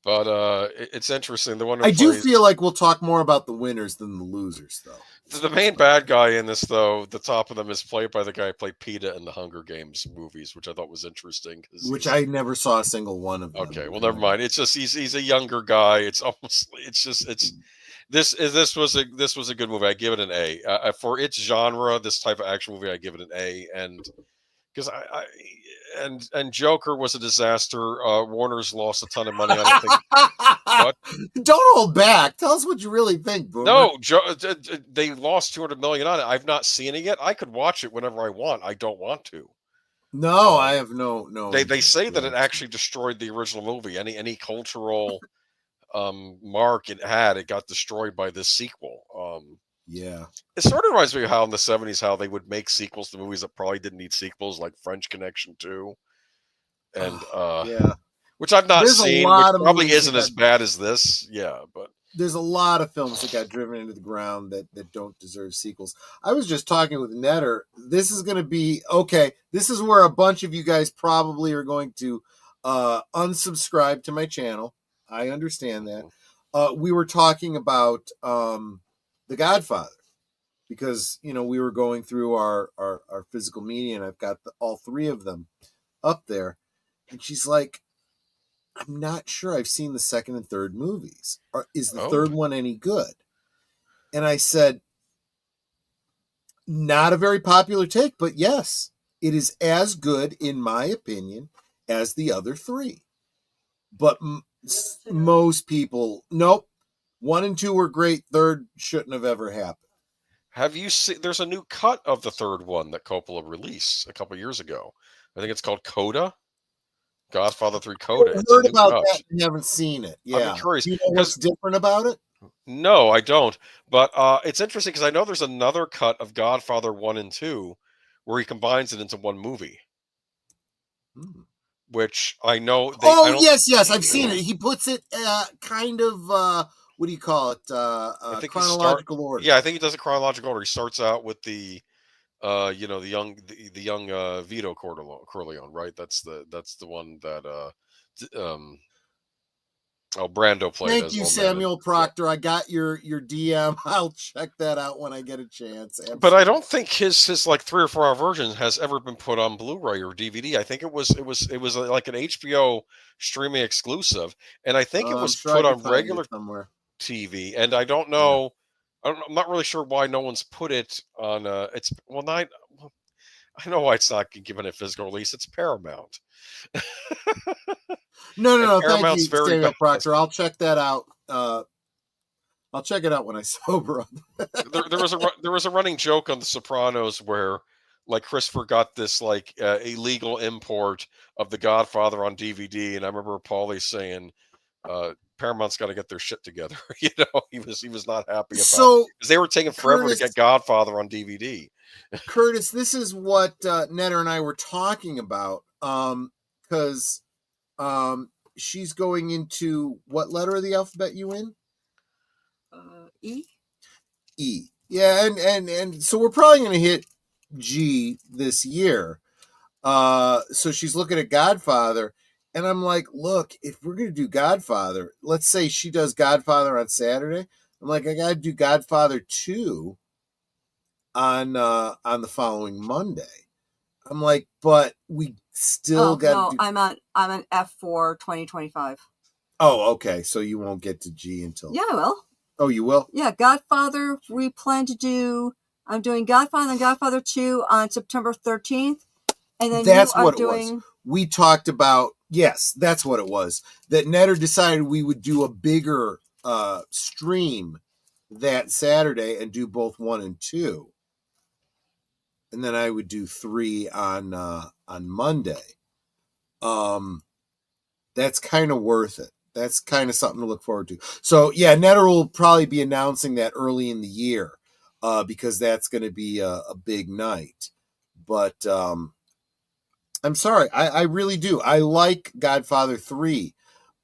But it's interesting. The one I do feel like we'll talk more about the winners than the losers, though. The main bad guy in this, though, the top of them is played by the guy who played Peeta in the Hunger Games movies, which I thought was interesting. Which I never saw a single one of them. Okay, well, never mind. It's just he's a younger guy. This was a good movie. I give it an A. For its genre, this type of action movie, I give it an A. And because and Joker was a disaster. Warner's lost a ton of money on it. What? Don't hold back. Tell us what you really think, Boomer. No, they lost $200 million on it. I've not seen it yet. I could watch it whenever I want. I don't want to. No, I have no. They say that it actually destroyed the original movie. Any cultural mark it had, it got destroyed by this sequel. Yeah. It sort of reminds me of how in the 70s, how they would make sequels to movies that probably didn't need sequels, like French Connection 2. And yeah. Which I've not seen, which probably isn't as bad as this. Yeah, but there's a lot of films that got driven into the ground that don't deserve sequels. I was just talking with Netter. This is going to be, okay, this is where a bunch of you guys probably are going to unsubscribe to my channel. I understand that. We were talking about The Godfather because, you know, we were going through our physical media and I've got all three of them up there. And she's like, I'm not sure I've seen the second and third movies. Is the third one any good? And I said, not a very popular take, but yes, it is as good, in my opinion, as the other three. But most people, nope. 1 and 2 were great. Third shouldn't have ever happened. Have you seen? There's a new cut of the third one that Coppola released a couple years ago. I think it's called Coda. Godfather 3 Coda. I've heard about that and haven't seen it. Yeah. I'm curious. Do you know what's different about it? No, I don't. But it's interesting because I know there's another cut of Godfather 1 and 2 where he combines it into one movie. Which I know. Yes. I've seen it. He puts it kind of, what do you call it? Chronological order. Yeah, I think he does a chronological order. He starts out with the young Vito Corleone, right? That's the one that Oh, Brando played Thank as you, old Samuel man. Proctor. I got your DM. I'll check that out when I get a chance. But I Absolutely. don't think his like 3 or 4 hour version has ever been put on Blu-ray or DVD. I think it was like an HBO streaming exclusive, and I think it I'm was sure I put could on find it regular somewhere. TV. And I don't Yeah. know. I'm not really sure why no one's put it on. It's well, not. I know why it's not given a physical release. It's Paramount. And No. Thank Paramount's you, very Samuel bad. Proctor. I'll check that out. I'll check it out when I sober up. There was a running joke on The Sopranos where like Christopher got this like illegal import of The Godfather on DVD, and I remember Paulie saying, Paramount's got to get their shit together. He was not happy about So, because they were taking forever to Curtis, get Godfather on DVD. Curtis, this is what Netter and I were talking about. Because she's going into what letter of the alphabet you in? E. E. Yeah, and so we're probably going to hit G this year. So she's looking at Godfather, and I'm like, look, if we're going to do Godfather, let's say she does Godfather on Saturday. I'm like, I got to do Godfather 2 on the following Monday. I'm like, but we still got to do. I'm on F for 2025. Oh, okay. So you won't get to G until. Yeah, I will. Oh, you will? Yeah, Godfather. We plan to do. I'm doing Godfather and Godfather 2 on September 13th, and then That's you are what it doing. was. We talked about. Yes, that's what it was. That Netter decided we would do a bigger stream that Saturday and do both 1 and 2. And then I would do 3 on Monday. That's kind of worth it. That's kind of something to look forward to. So yeah, Netter will probably be announcing that early in the year, because that's going to be a big night. But I'm sorry, I really do. I like Godfather 3.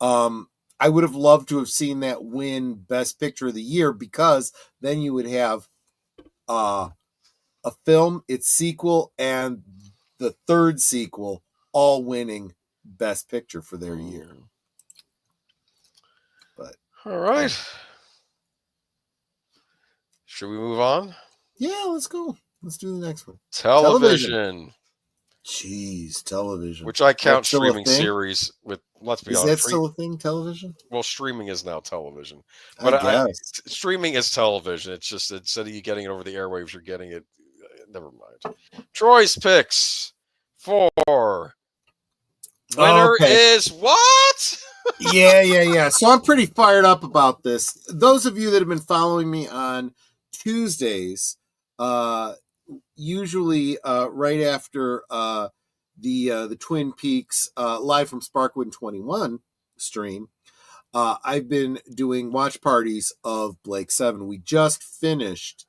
I would have loved to have seen that win Best Picture of the Year, because then you would have a film, its sequel, and the third sequel all winning Best Picture for their year. But All right. Should we move on? yeah, let's go. Let's do the next one. Television. Jeez, television. Which I count That's still a streaming thing? series with, let's be Is honest. that still a thing, television? Well, streaming is now television. I But guess. streaming is television. It's just instead of you getting it over the airwaves, you're getting it. Never mind. Troy's picks for winner is what? Yeah. So I'm pretty fired up about this. Those of you that have been following me on Tuesdays, usually right after the Twin Peaks live from Sparkwood 21 stream, I've been doing watch parties of Blake 7. We just finished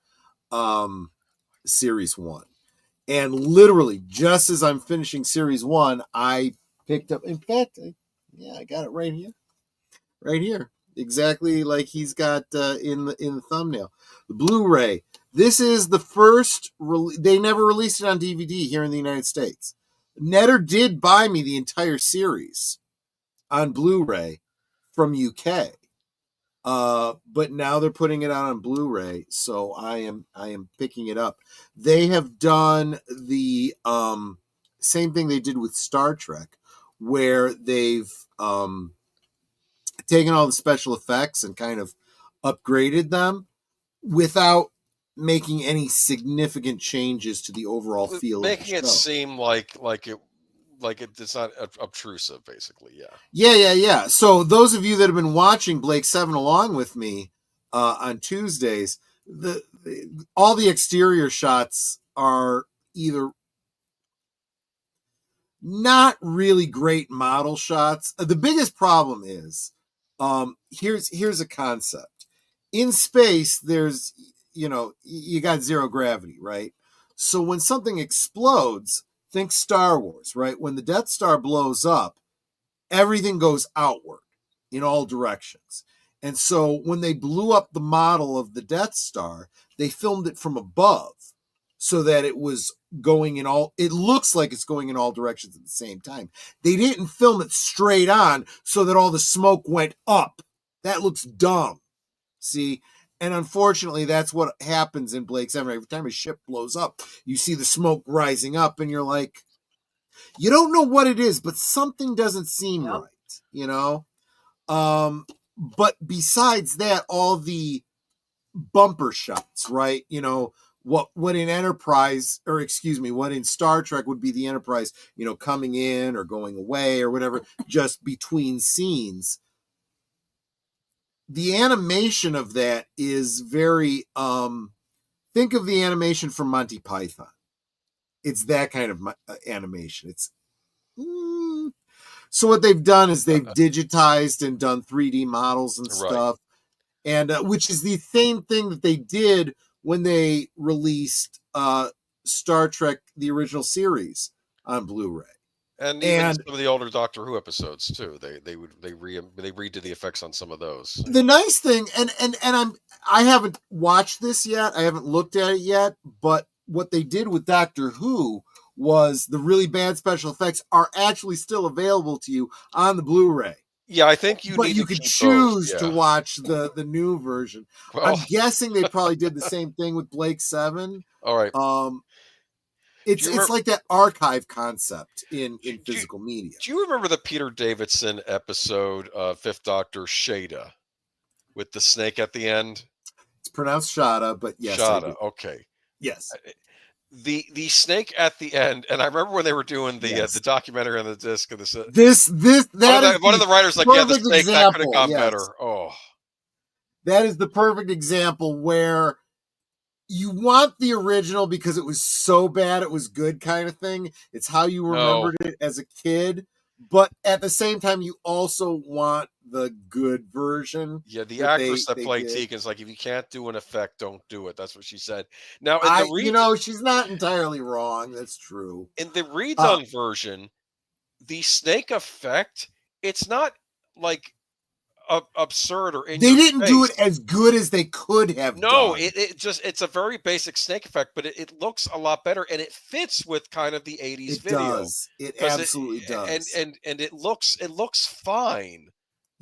Series 1. And literally, just as I'm finishing Series 1, I picked up, in fact, I got it right here. Right here. Exactly like he's got in the thumbnail. The Blu-ray. This is the first, they never released it on DVD here in the United States. Netter did buy me the entire series on Blu-ray from UK. But now they're putting it out on Blu-ray, so I am picking it up. They have done the same thing they did with Star Trek, where they've taken all the special effects and kind of upgraded them without making any significant changes to the overall feel Making of the show. it seem like it's not obtrusive, basically. Yeah. So those of you that have been watching Blake 7 along with me on Tuesdays, all the exterior shots are either not really great model shots. The biggest problem is, here's a concept. In space, there's, you got zero gravity, right? So when something explodes, think Star Wars, right? When the Death Star blows up, everything goes outward in all directions. And so when they blew up the model of the Death Star, they filmed it from above. so that it was going in all, it looks like it's going in all directions at the same time. They didn't film it straight on so that all the smoke went up. That looks dumb. See? And unfortunately, that's what happens in Blake 7. Every time a ship blows up, you see the smoke rising up, and you're like, you don't know what it is, but something doesn't seem right, you know? But besides that, all the bumper shots, right? You know, what in Enterprise, or excuse me, what in Star Trek would be the Enterprise, you know, coming in or going away or whatever, just between scenes. The animation of that is very, think of the animation from Monty Python. It's that kind of animation. It's, so what they've done is they've digitized and done 3D models and stuff. And which is the same thing that they did when they released Star Trek, the original series, on Blu-ray. And even some of the older Doctor Who episodes too. They redid the effects on some of those. The nice thing, and I haven't watched this yet. I haven't looked at it yet. But what they did with Doctor Who was the really bad special effects are actually still available to you on the Blu-ray. Yeah, I think you could choose to watch the new version. Well, I'm guessing they probably did the same thing with Blake 7. All right. It's like that archive concept in physical media. Do you remember the Peter Davidson episode of Fifth Doctor Shada with the snake at the end? It's pronounced Shada, but yes. Shada, okay. Yes. The snake at the end, and I remember when they were doing the documentary on the disc of this. One of the writers like, yeah, the snake that could have gone better. Oh, that is the perfect example where you want the original because it was so bad it was good kind of thing. It's how you remembered it as a kid, but at the same time, you also want the good version. Yeah, the actress that played Tegan's like, if you can't do an effect, don't do it. That's what she said. Now, she's not entirely wrong. That's true. In the redone version, the snake effect, it's not like absurd or in they didn't do it as good as they could have done. It's a very basic snake effect, but it looks a lot better, and it fits with kind of the 80s video. It absolutely does. And it looks fine.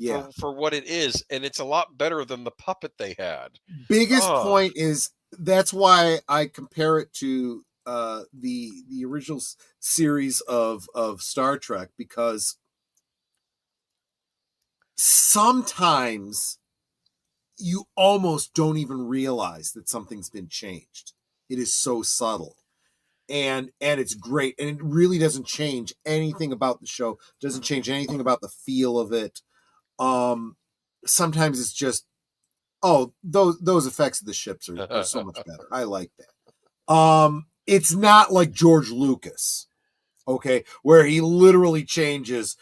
Yeah, for what it is, and it's a lot better than the puppet they had. Biggest point is that's why I compare it to the original series of Star Trek, because sometimes you almost don't even realize that something's been changed. It is so subtle. And it's great, and it really doesn't change anything about the show. Doesn't change anything about the feel of it. Sometimes it's just, those effects of the ships are so much better. I like that. It's not like George Lucas, okay, where he literally changes,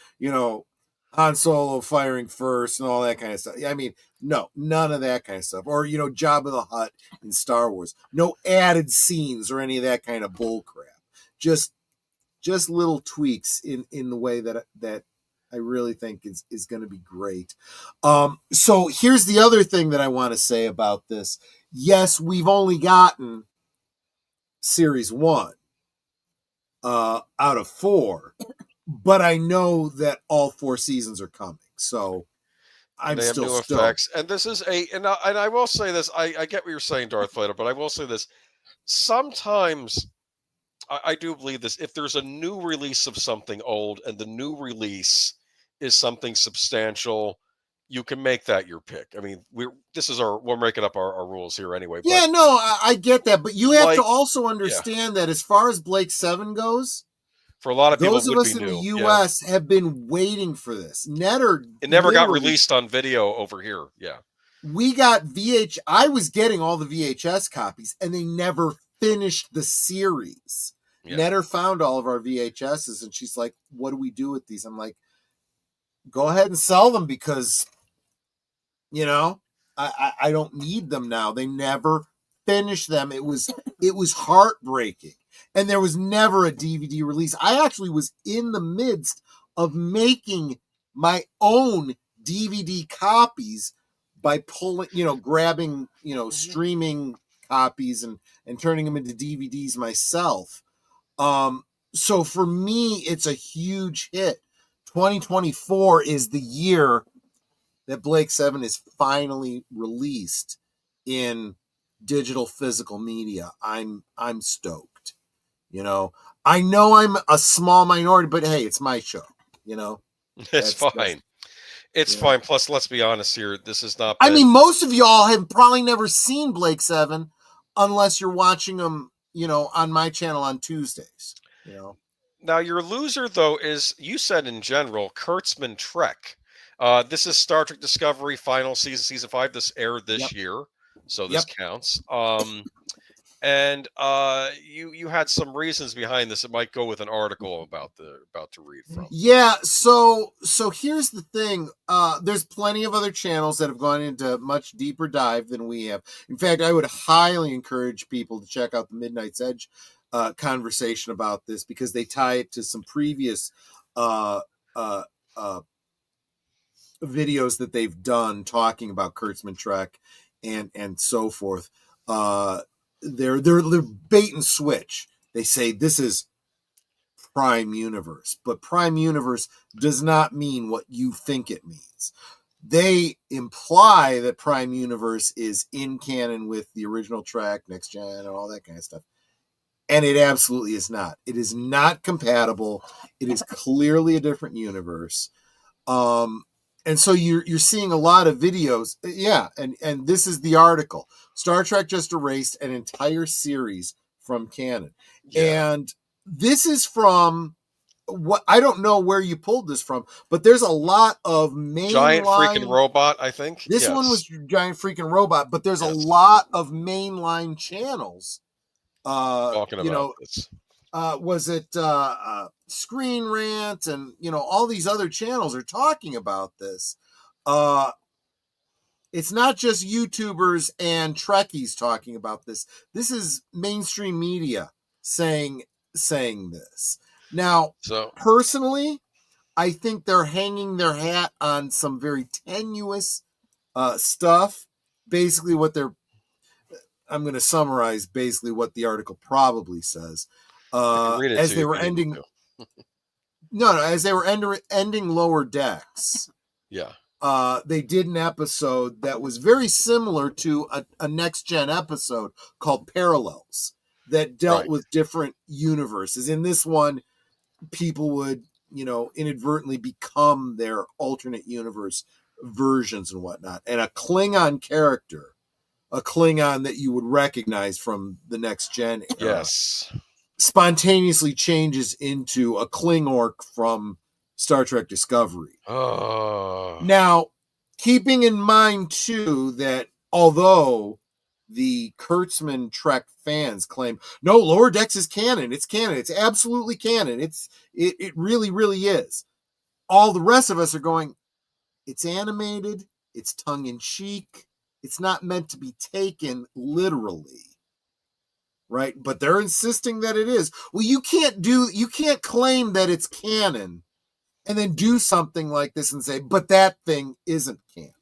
Han Solo firing first and all that kind of stuff. I mean, no, none of that kind of stuff. Or, Jabba the Hutt in Star Wars. No added scenes or any of that kind of bull crap. Just little tweaks in the way that I really think is going to be great. So here's the other thing that I want to say about this. Yes, we've only gotten series 1 out of 4, but I know that all 4 seasons are coming. So I'm still new effects. And this is and I will say this. I get what you're saying, Darth Vader, but I will say this. Sometimes I do believe this. If there's a new release of something old and the new release is something substantial, you can make that your pick. I mean, we're making up our rules here anyway. Yeah, but, no, I get that, but you have to also understand that as far as Blake 7 goes, for a lot of people, those of us in the U.S. have been waiting for this. It never got released on video over here. Yeah, we got I was getting all the VHS copies, and they never finished the series. Yeah. Netter found all of our VHSs, and she's like, "What do we do with these?" I'm like, "Go ahead and sell them because, I don't need them now." They never finished them. It was heartbreaking, and there was never a DVD release. I actually was in the midst of making my own DVD copies by grabbing, streaming copies and turning them into DVDs myself. So for me, it's a huge hit. 2024 is the year that Blake 7 is finally released in digital physical media. I'm stoked. I know I'm a small minority, but hey, it's my show. It's fine. It's fine. Plus, let's be honest here. This is not. I mean, most of y'all have probably never seen Blake 7 unless you're watching them, on my channel on Tuesdays. Now, your loser, though, is, you said in general, Kurtzman Trek. This is Star Trek Discovery final season 5. This aired this year, so this counts. And you had some reasons behind this. It might go with an article about to read from. Yeah, so here's the thing. There's plenty of other channels that have gone into much deeper dive than we have. In fact, I would highly encourage people to check out the Midnight's Edge conversation about this, because they tie it to some previous videos that they've done talking about Kurtzman Trek and so forth. They're bait and switch. They say this is Prime Universe, but Prime Universe does not mean what you think it means. They imply that Prime Universe is in canon with the original Trek, Next Gen, and all that kind of stuff. And it absolutely is not. It is not compatible. It is clearly a different universe. And so you're seeing a lot of videos. Yeah, and this is the article. Star Trek just erased an entire series from canon. Yeah. And this is from what, I don't know where you pulled this from, but there's a lot of Giant Freaking Robot, I think. This one was Giant Freaking Robot, but there's a lot of mainline channels talking about this. Was it Screen Rant and all these other channels are talking about this. It's not just YouTubers and Trekkies talking about this. This is mainstream media saying this. Now, personally, I think they're hanging their hat on some very tenuous stuff. Basically, I'm going to summarize basically what the article probably says. As they were ending, as they were ending Lower Decks. Yeah. They did an episode that was very similar to a Next Gen episode called Parallels that dealt with different universes. In this one, people would, inadvertently become their alternate universe versions and whatnot. And a Klingon character, a Klingon that you would recognize from the Next Gen era, spontaneously changes into a Klingork from Star Trek Discovery. Now, keeping in mind, too, that although the Kurtzman Trek fans claim, no, Lower Decks is canon. It's canon. It's absolutely canon. It really, really is. All the rest of us are going, it's animated. It's tongue-in-cheek. It's not meant to be taken literally. Right? But they're insisting that it is. Well, you can't claim that it's canon and then do something like this and say, but that thing isn't canon.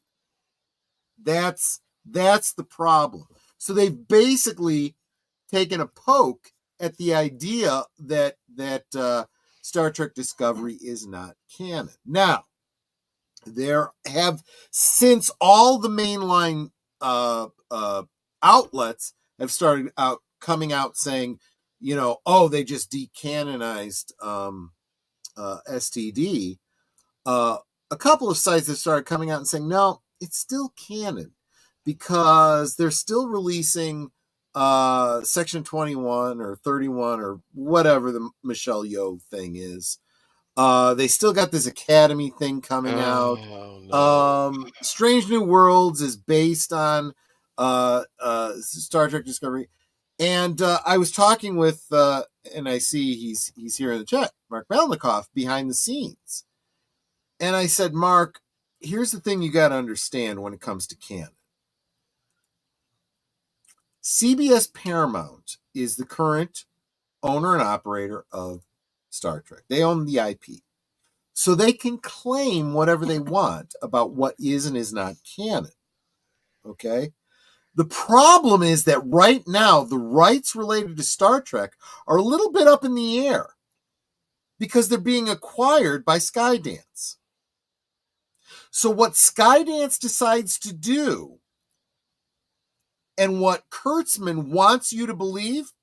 That's the problem. So they've basically taken a poke at the idea that Star Trek Discovery is not canon. Now, there have, since all the mainline outlets have started coming out saying, they just decanonized STD, a couple of sites have started coming out and saying, no, it's still canon, because they're still releasing Section 21 or 31 or whatever the Michelle Yeoh thing is. They still got this Academy thing coming out. No. Strange New Worlds is based on Star Trek Discovery. And I was talking with, and I see he's here in the chat, Mark Melnikoff, behind the scenes. And I said, Mark, here's the thing you got to understand when it comes to canon. CBS Paramount is the current owner and operator of Star Trek. They own the IP. So they can claim whatever they want about what is and is not canon. Okay? The problem is that right now, the rights related to Star Trek are a little bit up in the air because they're being acquired by Skydance. So what Skydance decides to do and what Kurtzman wants you to believe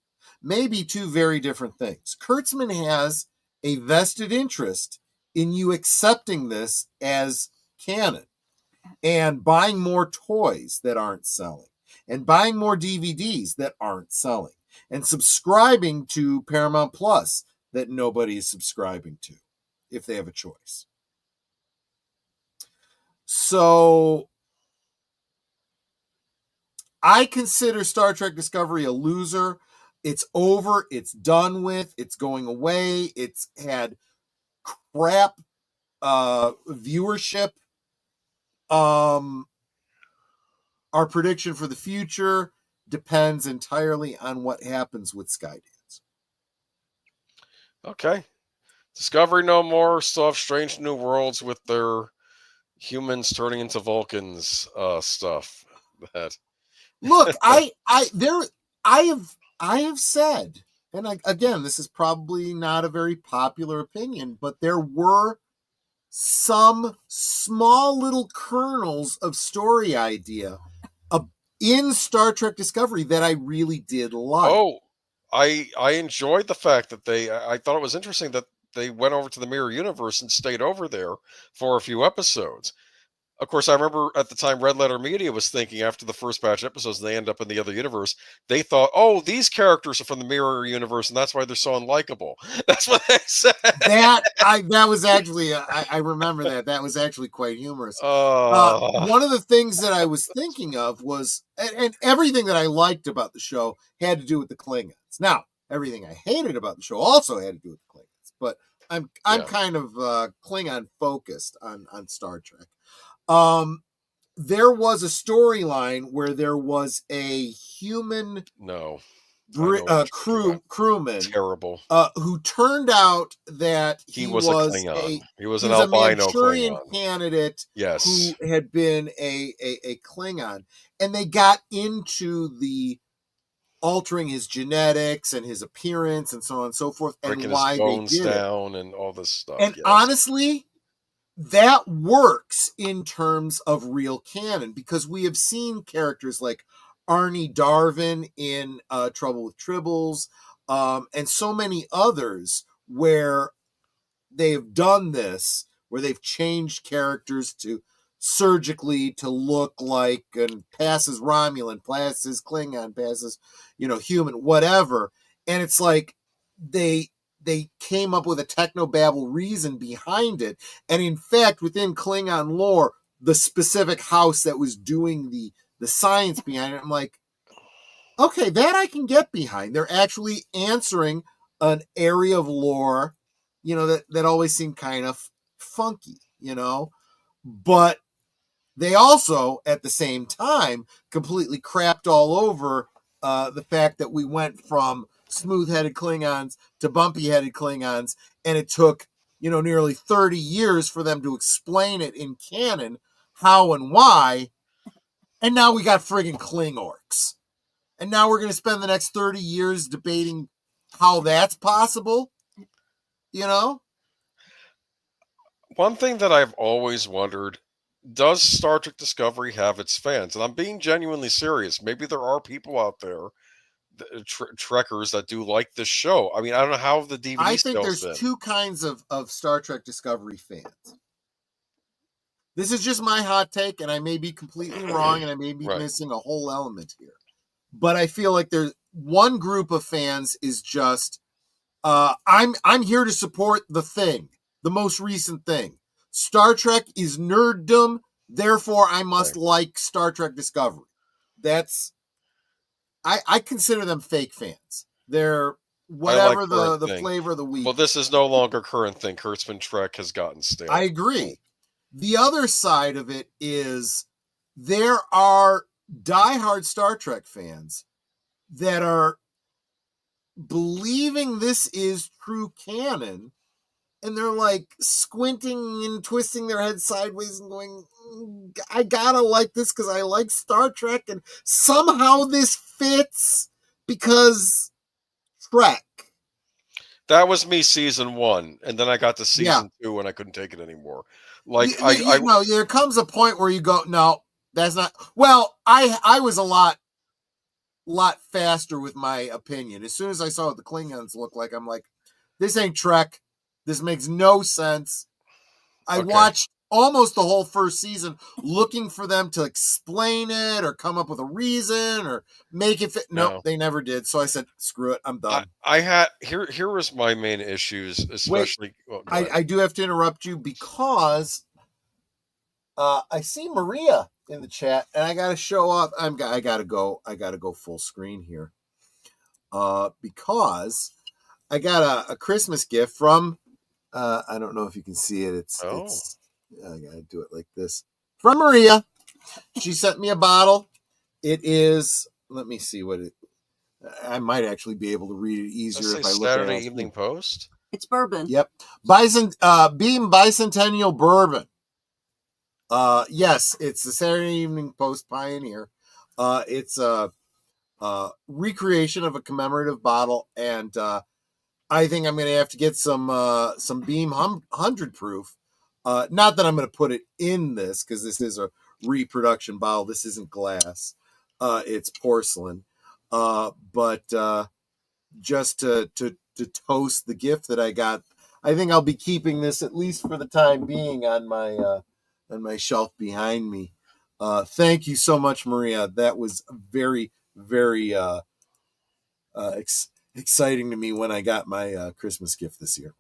may be two very different things. Kurtzman has a vested interest in you accepting this as canon and buying more toys that aren't selling and buying more DVDs that aren't selling and subscribing to Paramount Plus that nobody is subscribing to if they have a choice. So I consider Star Trek Discovery a loser. It's over. It's done with. It's going away. It's had crap viewership. Our prediction for the future depends entirely on what happens with Skydance. Okay. Discovery no more. Still have Strange New Worlds with their humans turning into Vulcans stuff. Look, I have said, and again, this is probably not a very popular opinion, but there were some small little kernels of story idea in Star Trek Discovery that I really did like. Oh, I enjoyed the fact that I thought it was interesting that they went over to the Mirror Universe and stayed over there for a few episodes. Of course, I remember at the time Red Letter Media was thinking after the first batch of episodes, they end up in the other universe. They thought, oh, these characters are from the Mirror Universe, and that's why they're so unlikable. That's what they said. That was actually, I remember that. That was actually quite humorous. One of the things that I was thinking of was, and everything that I liked about the show had to do with the Klingons. Now, everything I hated about the show also had to do with the Klingons, but I'm kind of Klingon focused on Star Trek. There was a storyline where there was a human crewman terrible who turned out that he was a Klingon. He was an albino Manchurian Klingon candidate who had been a Klingon, and they got into the altering his genetics and his appearance and so on and so forth, breaking and why his bones they did down and all this stuff. And honestly, that works in terms of real canon because we have seen characters like Arnie Darvin in Trouble with Tribbles, and so many others where they've done this, where they've changed characters to surgically to look like and passes Romulan, passes Klingon, passes, human, whatever. And it's like they came up with a technobabble reason behind it. And in fact, within Klingon lore, the specific house that was doing the science behind it, I'm like, okay, that I can get behind. They're actually answering an area of lore, that always seemed kind of funky, but they also, at the same time, completely crapped all over the fact that we went from smooth-headed Klingons to bumpy-headed Klingons, and it took, nearly 30 years for them to explain it in canon, how and why, and now we got friggin' Klingorks. And now we're going to spend the next 30 years debating how that's possible, One thing that I've always wondered, does Star Trek Discovery have its fans? And I'm being genuinely serious. Maybe there are people out there, Trekkers, that do like this show. I mean, I don't know how the DVD I think sales there's two kinds of Star Trek Discovery fans. This is just my hot take, and I may be completely wrong, and I may be missing a whole element here. But I feel like there's one group of fans is just, I'm here to support the thing, the most recent thing. Star Trek is nerddom, therefore I must like Star Trek Discovery. I consider them fake fans. They're whatever the flavor of the week. Well, this is no longer current thing. Kurtzman Trek has gotten stale. I agree. The other side of it is there are diehard Star Trek fans that are believing this is true canon and they're like squinting and twisting their head sideways and going, I gotta like this because I like Star Trek, and somehow this fits because Trek. That was me season 1, and then I got to season 2 and I couldn't take it anymore. Like There comes a point where you go, no, that's not. Well, I was a lot faster with my opinion. As soon as I saw what the Klingons look like, I'm like, this ain't Trek. This makes no sense. I watched almost the whole first season looking for them to explain it or come up with a reason or make it fit. Nope, they never did. So I said, screw it, I'm done. I had here was my main issues, especially. I do have to interrupt you because I see Maria in the chat, and I got to show up. I got to go full screen here because I got a Christmas gift from. I don't know if you can see it. It's I gotta do it like this. From Maria. She sent me a bottle. It is, let me see what it, I might actually be able to read it easier if I look at it. Saturday Evening Post? It's bourbon. Yep. Beam Bicentennial Bourbon. Yes, it's the Saturday Evening Post Pioneer. It's a recreation of a commemorative bottle, and I think I'm going to have to get some Beam 100 proof. Not that I'm going to put it in this because this is a reproduction bottle. This isn't glass. It's porcelain. But just to toast the gift that I got, I think I'll be keeping this at least for the time being on my shelf behind me. Thank you so much, Maria. That was very, very exciting to me when I got my Christmas gift this year.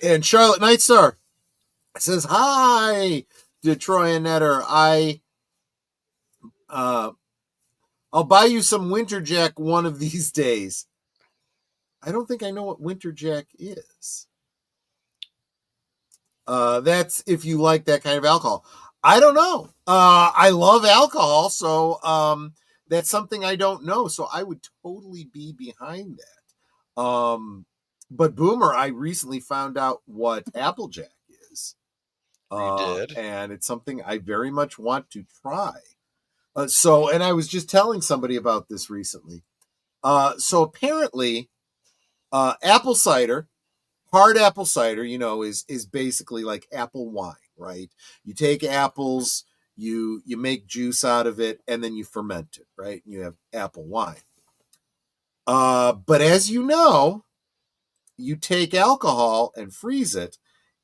And Charlotte Nightstar says, hi to Troy and Netter. I'll buy you some Winter Jack one of these days. I don't think I know what Winter Jack is. That's if you like that kind of alcohol. I don't know. I love alcohol, so that's something I don't know. So I would totally be behind that. But Boomer, I recently found out what Applejack is. You did? And it's something I very much want to try. And I was just telling somebody about this recently. So apparently, apple cider, hard apple cider, is basically like apple wine, right? You take apples, you make juice out of it, and then you ferment it, right? And you have apple wine. But as you know, you take alcohol and freeze it,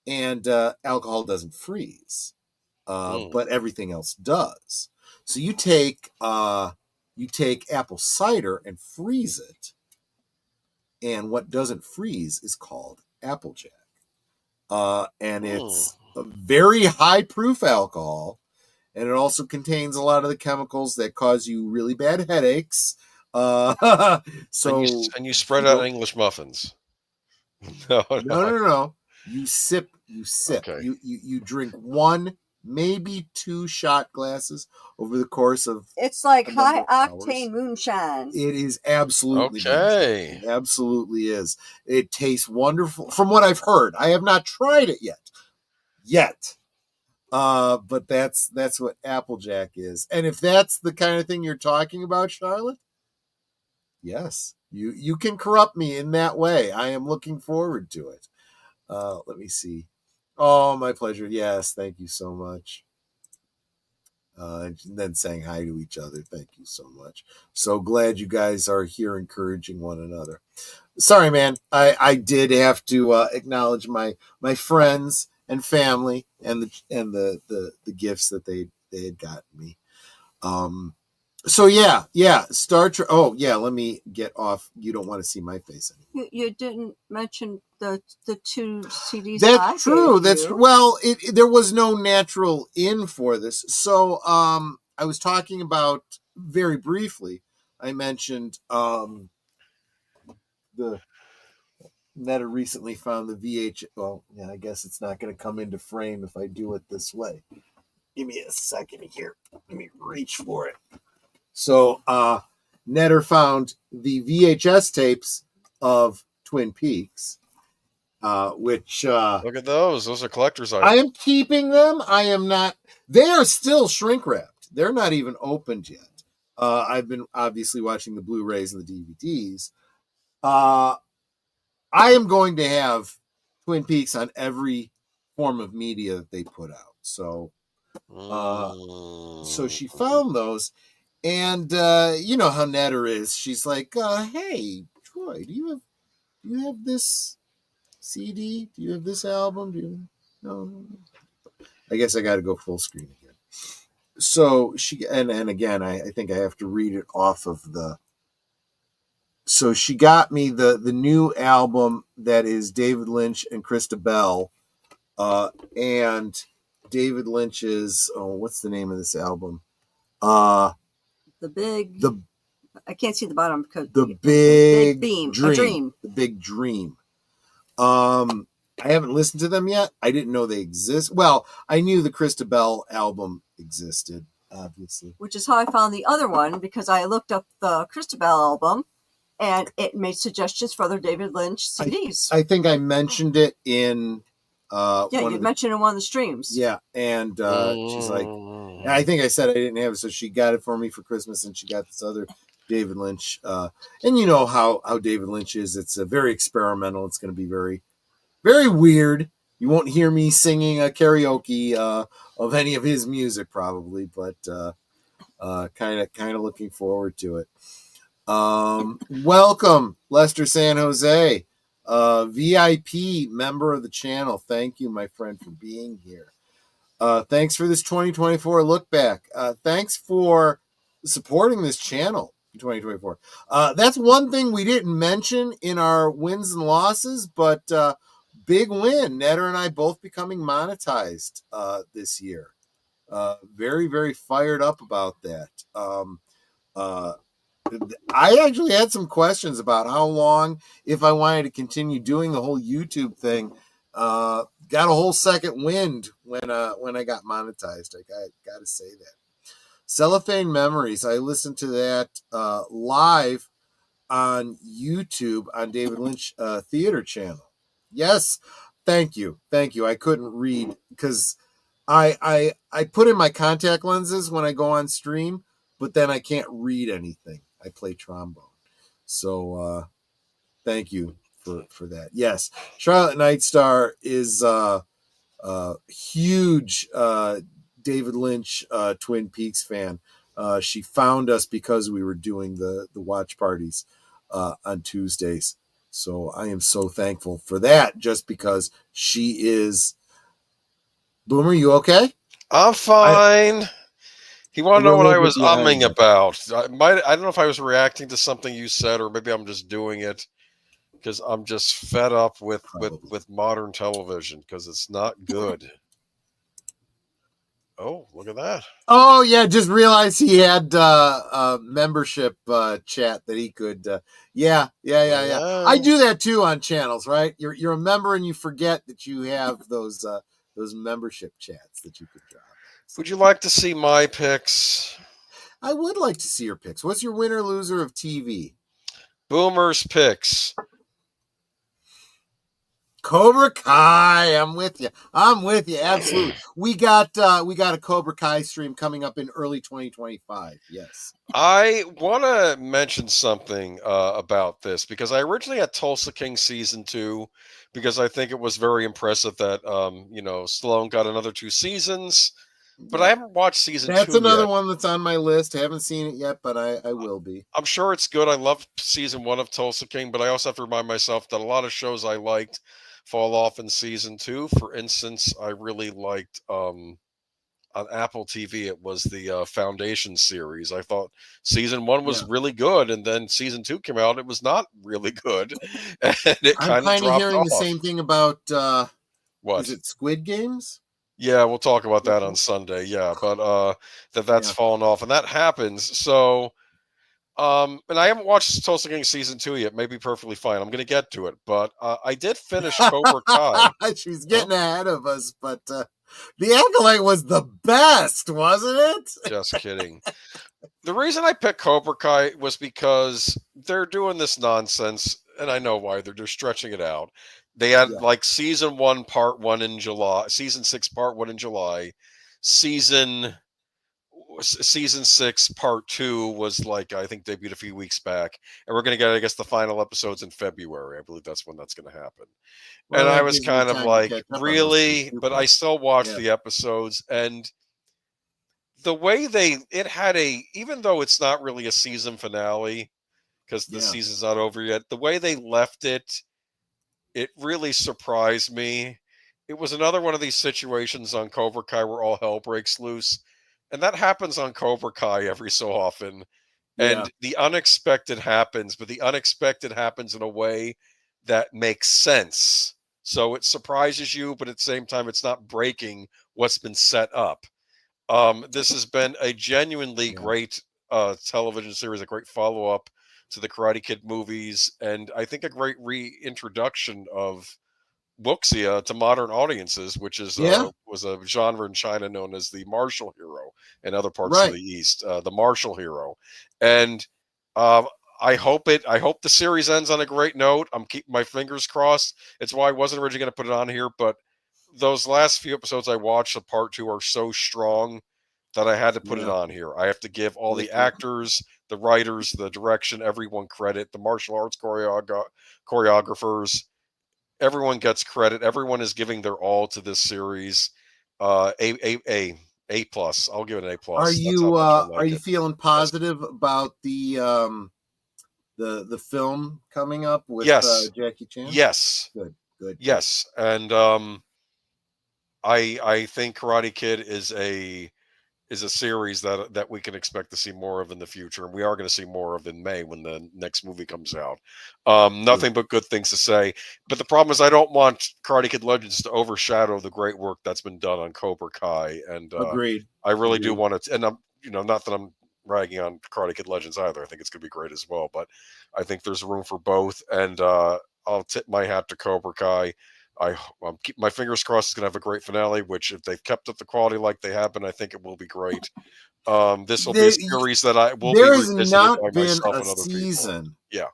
and alcohol doesn't freeze, but everything else does. So you take apple cider and freeze it, and what doesn't freeze is called Applejack. And it's a very high proof alcohol, and it also contains a lot of the chemicals that cause you really bad headaches. So and you spread out English muffins. No. You sip. Okay. You drink one, maybe 2 shot glasses over the course of. It's like high octane moonshine. It is absolutely okay. Moonshine. It absolutely is. It tastes wonderful from what I've heard. I have not tried it yet. But that's what Applejack is. And if that's the kind of thing you're talking about, Charlotte, yes, you can corrupt me in that way. I am looking forward to it. Let me see. Oh, my pleasure. Yes, thank you so much. And then saying hi to each other. Thank you so much. So glad you guys are here encouraging one another. Sorry, man. I did have to acknowledge my friends and family and the gifts that they had gotten me. So yeah, Star Trek. Oh yeah, let me get off. You don't want to see my face anymore. You didn't mention the 2 CDs. That's true. Well, there was no natural in for this. So I was talking about very briefly. I mentioned the Netta recently found the VH. Well, yeah, I guess it's not going to come into frame if I do it this way. Give me a second here. Let me reach for it. So Netter found the VHS tapes of Twin Peaks, which Look at those. Those are collector's I items. am keeping them. I am not. They are still shrink wrapped. They're not even opened yet. I've been obviously watching the Blu-rays and the DVDs. I am going to have Twin Peaks on every form of media that they put out. So she found those, and you know how Netter is. She's like, "Hey, Troy, do you have this CD? Do you have this album? Do you no? I guess I got to go full screen again." So she and again, I think I have to read it off of the. So she got me the new album that is David Lynch and Krista Bell, and David Lynch's what's the name of this album? I can't see the bottom because the big theme, dream. The Big Dream. I haven't listened to them yet. I didn't know they exist. Well, I knew the Krista Bell album existed, obviously. Which is how I found the other one, because I looked up the Krista Bell album and it made suggestions for other David Lynch CDs. I think I mentioned it in you mentioned in one of the streams. Yeah, and she's like, I think I said I didn't have it, so she got it for me for Christmas, and she got this other David Lynch. And you know how David Lynch is. It's very experimental. It's going to be very, very weird. You won't hear me singing a karaoke of any of his music probably, but kind of looking forward to it. Welcome, Lester San Jose, VIP member of the channel. Thank you, my friend, for being here. Thanks for this 2024 look back. Thanks for supporting this channel in 2024. That's one thing we didn't mention in our wins and losses, but big win. Netter and I both becoming monetized this year. Very, very fired up about that. I actually had some questions about how long, if I wanted to continue doing the whole YouTube thing. Got a whole second wind when I got monetized. I got to say that. Cellophane Memories. I listened to that live on YouTube on David Lynch Theater Channel. Yes, thank you. I couldn't read because I put in my contact lenses when I go on stream, but then I can't read anything. I play trombone. So thank you for that. Yes, Charlotte Nightstar is huge David Lynch Twin Peaks fan. She found us because we were doing the watch parties on Tuesdays. So I am so thankful for that, just because she is. Boomer, you okay? I'm fine. He wanted to know what I was umming about. I don't know if I was reacting to something you said, or maybe I'm just doing it because I'm just fed up with modern television because it's not good. Oh, look at that. Oh, yeah, just realized he had a membership chat that he could. Yeah. I do that too on channels, right? You're a member and you forget that you have those membership chats that you could drop. Would you like to see my picks? I would like to see your picks. What's your winner loser of TV? Boomer's picks. Cobra Kai. I'm with you. Absolutely. We got a Cobra Kai stream coming up in early 2025. Yes. I want to mention something about this because I originally had Tulsa King season 2 because I think it was very impressive that Stallone got another 2 seasons. But I haven't watched season 2 That's another yet. one that's on my list. I haven't seen it yet, but I will be. I'm sure it's good. I love season 1 of Tulsa King, but I also have to remind myself that a lot of shows I liked fall off in season 2. For instance, I really liked on Apple TV, it was the Foundation series. I thought season 1 was really good, and then season 2 came out. It was not really good, and it kind of dropped off. I'm hearing the same thing about what is it? Squid Games? Yeah, we'll talk about that on Sunday. Yeah, but that's fallen off, and that happens. So And I haven't watched Tulsa King season 2 yet. Maybe perfectly fine. I'm going to get to it, but I did finish Cobra Kai. She's getting ahead of us, but The Acolyte was the best, wasn't it? Just kidding. The reason I picked Cobra Kai was because they're doing this nonsense, and I know why. They're stretching it out. They had like season 1, part 1 in July, season 6, part 1 in July, season 6, part 2 was like, I think, debuted a few weeks back, and we're going to get, I guess, the final episodes in February. I believe that's when that's going to happen. Well, and that I was gives me kind of time to like, catch up on those really? two But I parts. still watched the episodes, and the way it had even though it's not really a season finale, because the season's not over yet, the way they left it, it really surprised me. It was another one of these situations on Cobra Kai where all hell breaks loose. And that happens on Cobra Kai every so often. And the unexpected happens, but the unexpected happens in a way that makes sense. So it surprises you, but at the same time, it's not breaking what's been set up. This has been a genuinely great television series, a great follow-up to the Karate Kid movies, and I think a great reintroduction of wuxia to modern audiences, which is was a genre in China known as the martial hero, in other parts of the East, the martial hero. And I hope the series ends on a great note. I'm keeping my fingers crossed. It's why I wasn't originally going to put it on here, but those last few episodes I watched of part 2 are so strong that I had to put it on here. I have to give all the actors, the writers, the direction, everyone credit, the martial arts choreographers, everyone gets credit. Everyone is giving their all to this series. A plus. I'll give it an A plus. Are That's you how much I like are you it. feeling positive about the film coming up with Jackie Chan? Yes. Good. Yes. And I think Karate Kid is a series that we can expect to see more of in the future, and we are going to see more of in May when the next movie comes out. Nothing but good things to say. But the problem is, I don't want Karate Kid Legends to overshadow the great work that's been done on Cobra Kai, and Agreed. I really do want it. And I'm, not that I'm ragging on Karate Kid Legends either. I think it's going to be great as well. But I think there's room for both, and I'll tip my hat to Cobra Kai. I'm keep my fingers crossed it's going to have a great finale, which if they've kept up the quality like they have been, I think it will be great. This will be a series that I will be revisited by myself and other season. People. Yeah.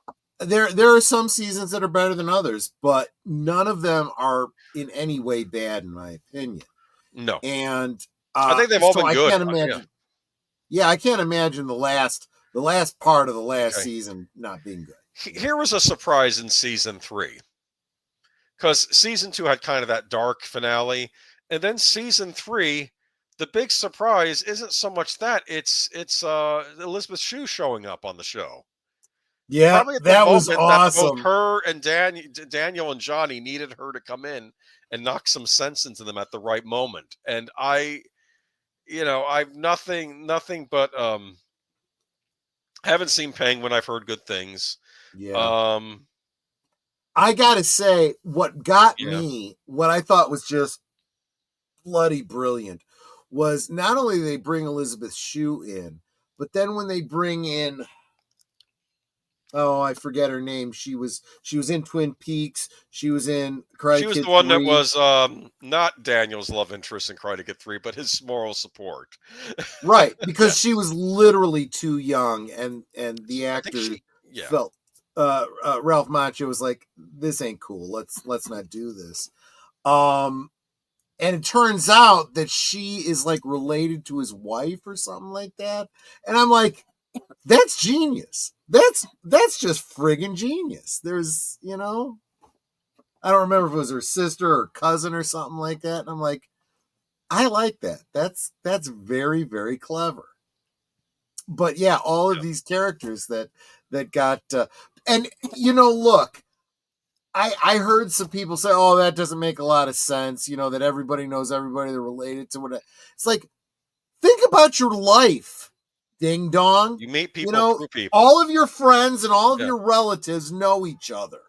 There are some seasons that are better than others, but none of them are in any way bad, in my opinion. No. And I think they've all been good. I can't imagine. I can't imagine the last part of the last season not being good. Here was a surprise in season 3. Because season 2 had kind of that dark finale, and then season 3, the big surprise isn't so much that it's Elizabeth Shue showing up on the show. Yeah, that was awesome. That both her and Daniel and Johnny needed her to come in and knock some sense into them at the right moment, and I've nothing but haven't seen Penguin. I've heard good things. Yeah. I gotta say, what got me, what I thought was just bloody brilliant, was not only they bring Elizabeth Shue in, but then when they bring in, I forget her name. She was in Twin Peaks. She was in Karate Kid 3. She was the one that was not Daniel's love interest in Karate Kid 3, but his moral support. Right, because she was literally too young, and the actor felt. Ralph Macchio was like, "This ain't cool. Let's not do this." And it turns out that she is like related to his wife or something like that. And I'm like, that's genius. That's just friggin' genius. There's, I don't remember if it was her sister or cousin or something like that. And I'm like, I like that. That's very, very clever. But yeah, all of these characters that got and look, I heard some people say, "Oh, that doesn't make a lot of sense." That everybody knows everybody, they're related to what. It's like, think about your life, ding dong. You meet people through people. All of your friends and all of your relatives know each other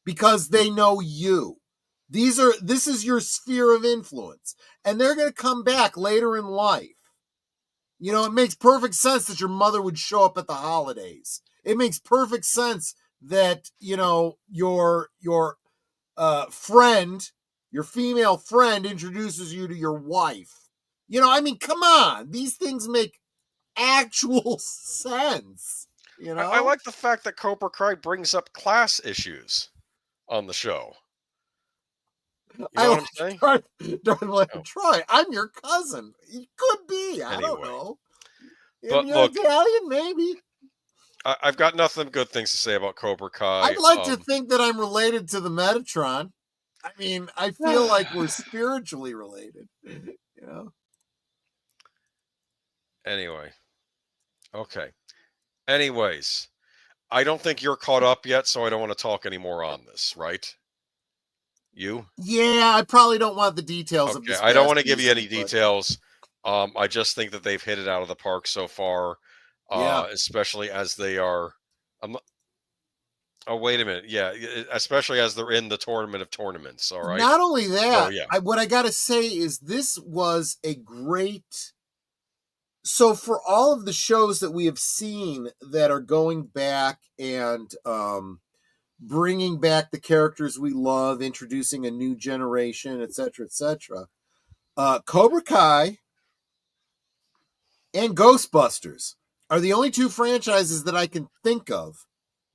because they know you. This is your sphere of influence, and they're going to come back later in life. It makes perfect sense that your mother would show up at the holidays It makes perfect sense that, your friend, your female friend introduces you to your wife. Come on. These things make actual sense. I like the fact that Cobra Kai brings up class issues on the show. You know what I'm saying? Darth Vader, Oh. Troy, I'm your cousin. He could be. I don't Anyway. know. But You're look, Italian, maybe. I've got nothing good things to say about Cobra Kai. I'd like to think that I'm related to the Metatron. I feel like we're spiritually related. Anyway. Okay. Anyways, I don't think you're caught up yet, so I don't want to talk anymore on this, right? You? Yeah, I probably don't want the details of this. I don't want to give you any details. I just think that they've hit it out of the park so far. Especially as they are. Oh, wait a minute. Yeah, especially as they're in the tournament of tournaments. All right. Not only that, what I got to say is this was a great. So for all of the shows that we have seen that are going back and bringing back the characters we love, introducing a new generation, etc., Cobra Kai and Ghostbusters are the only two franchises that I can think of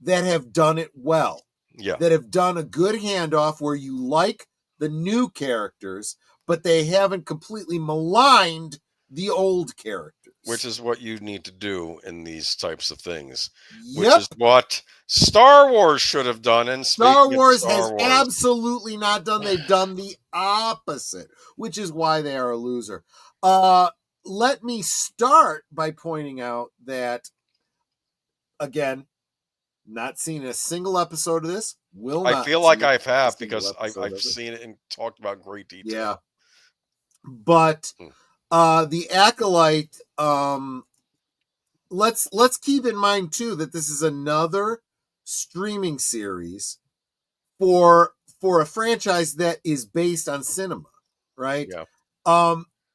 that have done it well. Yeah. That have done a good handoff where you like the new characters, but they haven't completely maligned the old characters. Which is what you need to do in these types of things. Yep. Which is what Star Wars should have done. And Star Wars has absolutely not done. They've done the opposite, which is why they are a loser. Let me start by pointing out that, again, not seen a single episode of this. I feel like I have because I've seen it and talked about great detail. Yeah. But the Acolyte, let's keep in mind too that this is another streaming series for a franchise that is based on cinema, right? Yeah.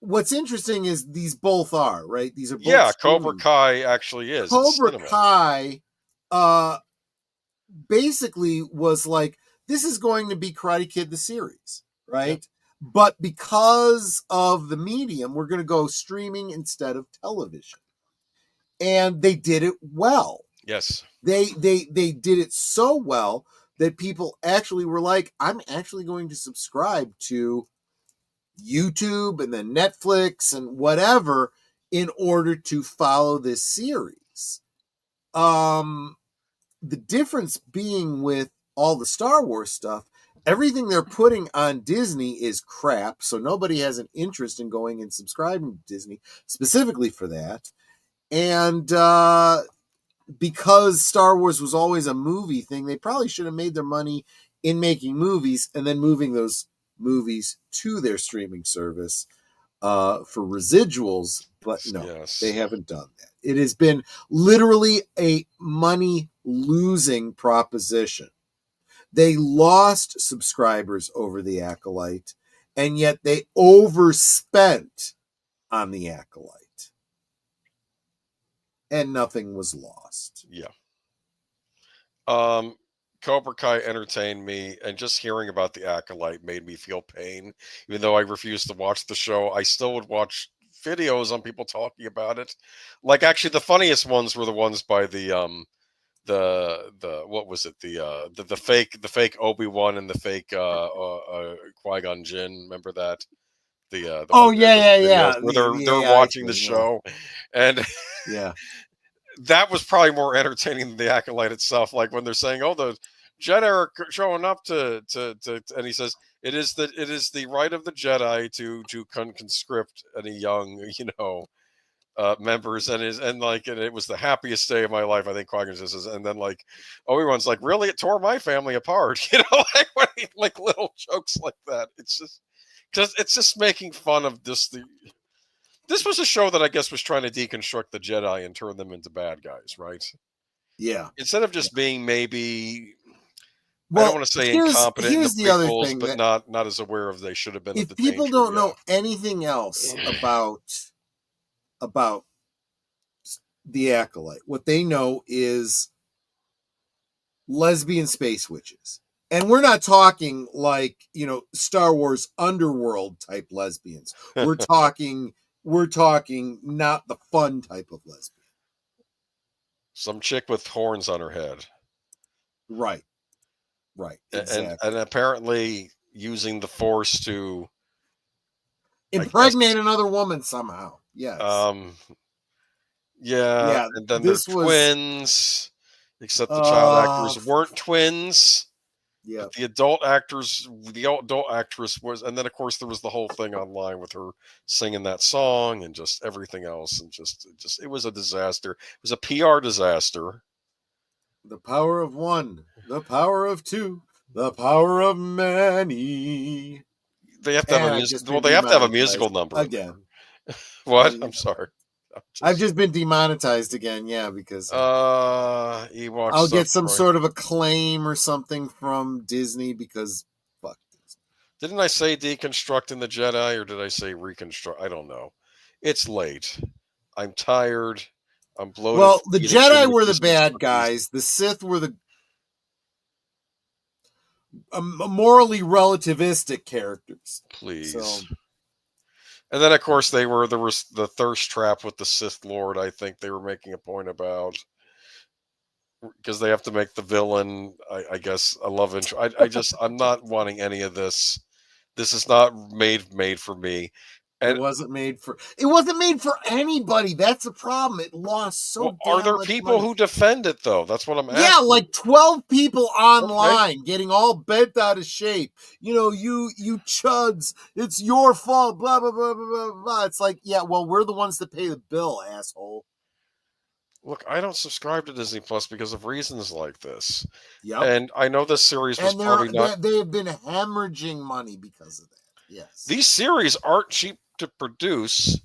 What's interesting is these both are, right? These are both Cobra Kai actually is. Cobra Kai basically was like, this is going to be Karate Kid the series, right? Yeah. But because of the medium, we're going to go streaming instead of television. And they did it well. Yes. They did it so well that people actually were like, I'm actually going to subscribe to YouTube and then Netflix and whatever in order to follow this series. The difference being with all the Star Wars stuff, everything they're putting on Disney is crap, so nobody has an interest in going and subscribing to Disney specifically for that. And because Star Wars was always a movie thing, they probably should have made their money in making movies and then moving those movies to their streaming service for residuals. But no, They haven't done that. It has been literally a money-losing proposition. They lost subscribers over the Acolyte, and yet they overspent on the Acolyte. And nothing was lost. Yeah. Cobra Kai entertained me, and just hearing about the Acolyte made me feel pain. Even though I refused to watch the show, I still would watch videos on people talking about it. Like, actually, the funniest ones were the ones by the what was it, the fake Obi-Wan and the fake Qui-Gon Jinn. Remember that? Where they're watching the show, and that was probably more entertaining than the Acolyte itself. Like when they're saying, "Oh, the Jedi are showing up to," and he says, "It is the right of the Jedi to conscript any young, members," and it was the happiest day of my life. I think Qui-Gon says, and then like Obi-Wan's like, "Really, it tore my family apart," like little jokes like that. It's just making fun of this. This was a show that I guess was trying to deconstruct the Jedi and turn them into bad guys, right? Yeah. Instead of just being maybe, well, I don't want to say incompetent in the prequels, but not as aware of they should have been. If people don't know anything else about the Acolyte, what they know is lesbian space witches. And we're not talking like, Star Wars underworld type lesbians. We're talking not the fun type of lesbian. Some chick with horns on her head. Right. Exactly. And apparently using the Force to impregnate another woman somehow. Yes. Yeah, and then they're twins, except the child actors weren't twins. Yeah. But the adult actress was, and then of course there was the whole thing online with her singing that song and just everything else, and just it was a disaster. It was a PR disaster. The power of one, the power of two, the power of many. They have to have a musical number again. What? I'm sorry. I've just been demonetized again, yeah, because Ewoks I'll get some sort of a claim or something from Disney because fuck Disney. Didn't I say deconstructing the Jedi, or did I say reconstruct? I don't know. It's late. I'm tired. I'm bloated. Well, the Jedi were the bad guys. The Sith were the morally relativistic characters. Please. So. And then, of course, there was the thirst trap with the Sith Lord. I think they were making a point about, because they have to make the villain, I guess, a love interest. I'm not wanting any of this. This is not made for me. And it wasn't made for anybody. That's the problem. It lost so damn are there much people money. who defend it, though? That's what I'm asking. Yeah, like 12 people online getting all bent out of shape. You chuds, it's your fault, blah, blah, blah, blah, blah, blah. It's like, yeah, well, we're the ones that pay the bill, asshole. Look, I don't subscribe to Disney Plus because of reasons like this. Yep. And I know this series was probably not... They have been hemorrhaging money because of that. Yes. These series aren't cheap to produce,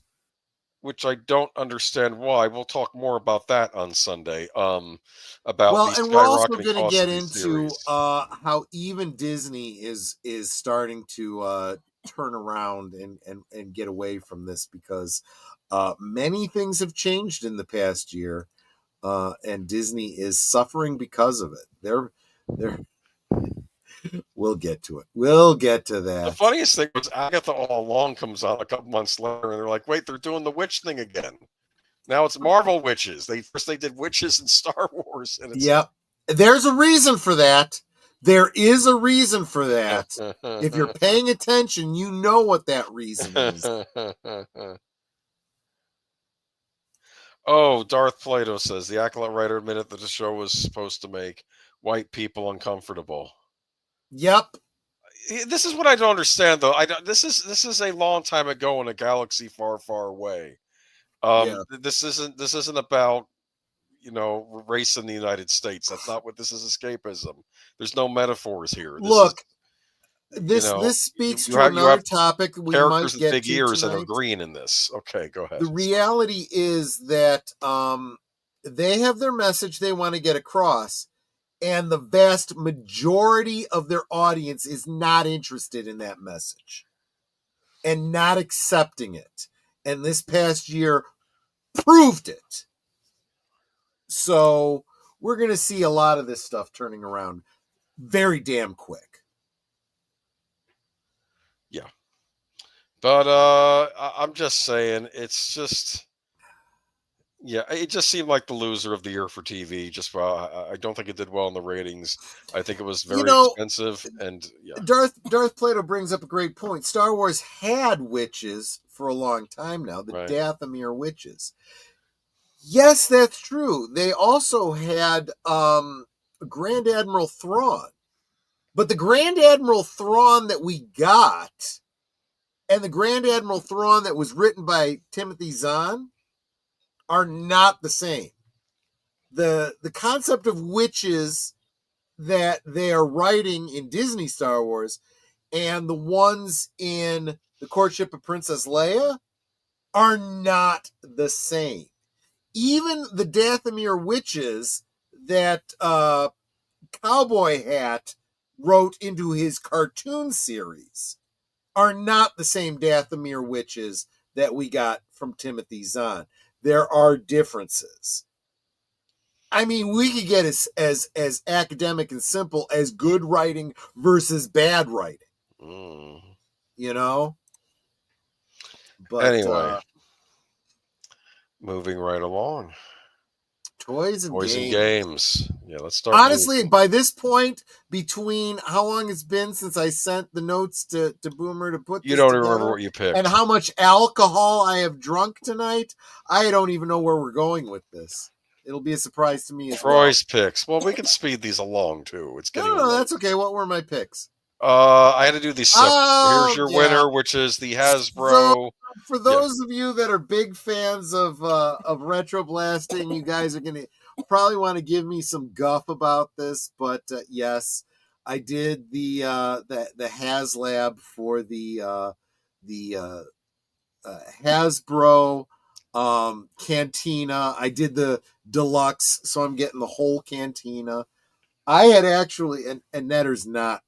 which I don't understand why. We'll talk more about that on Sunday. About these and we're also going to get into series. How even Disney is starting to turn around and get away from this, because many things have changed in the past year, and Disney is suffering because of it. They're We'll get to it. We'll get to that. The funniest thing was Agatha All Along comes out a couple months later, and they're like, wait, they're doing the witch thing again. Now it's Marvel witches. First they did witches in Star Wars. And it's... Yep. There's a reason for that. There is a reason for that. If you're paying attention, you know what that reason is. Oh, Darth Plato says, the Acolyte writer admitted that the show was supposed to make white people uncomfortable. Yep. This is what I don't understand, though. This is a long time ago in a galaxy far, far away. This isn't about race in the United States. That's not what this is. Escapism. There's no metaphors here. This speaks to another topic we might get to big ears tonight. that are green in this. Okay, go ahead. The reality is that they have their message they want to get across, and the vast majority of their audience is not interested in that message and not accepting it. And this past year proved it. So we're going to see a lot of this stuff turning around very damn quick. Yeah. But I'm just saying, it's just... Yeah, it just seemed like the loser of the year for TV. I don't think it did well in the ratings. I think it was very expensive, and yeah. Darth Plato brings up a great point. Star Wars had witches for a long time now, the Dathomir witches. Yes, that's true. They also had Grand Admiral Thrawn, but the Grand Admiral Thrawn that we got, and the Grand Admiral Thrawn that was written by Timothy Zahn, are not the same. The concept of witches that they are writing in Disney Star Wars and the ones in The Courtship of Princess Leia are not the same. Even the Dathomir witches that Cowboy Hat wrote into his cartoon series are not the same Dathomir witches that we got from Timothy Zahn. There are differences. I mean, we could get as academic and simple as good writing versus bad writing. You know? But Anyway, moving right along. Toys and games. Games. Yeah, let's start. Honestly, moving. by this point, between how long it's been since I sent the notes to Boomer to put You this don't together, remember what you picked. and how much alcohol I have drunk tonight, I don't even know where we're going with this. It'll be a surprise to me as Troy's picks. Well, we can speed these along too. It's getting No, that's okay. What were my picks? I had to do these separate. Oh, Here's your yeah. winner, which is the Hasbro. So, for those of you that are big fans of retro blasting, you guys are gonna probably want to give me some guff about this, but yes, I did the HasLab for the Hasbro Cantina. I did the deluxe, so I'm getting the whole Cantina. I had actually, and Netter's not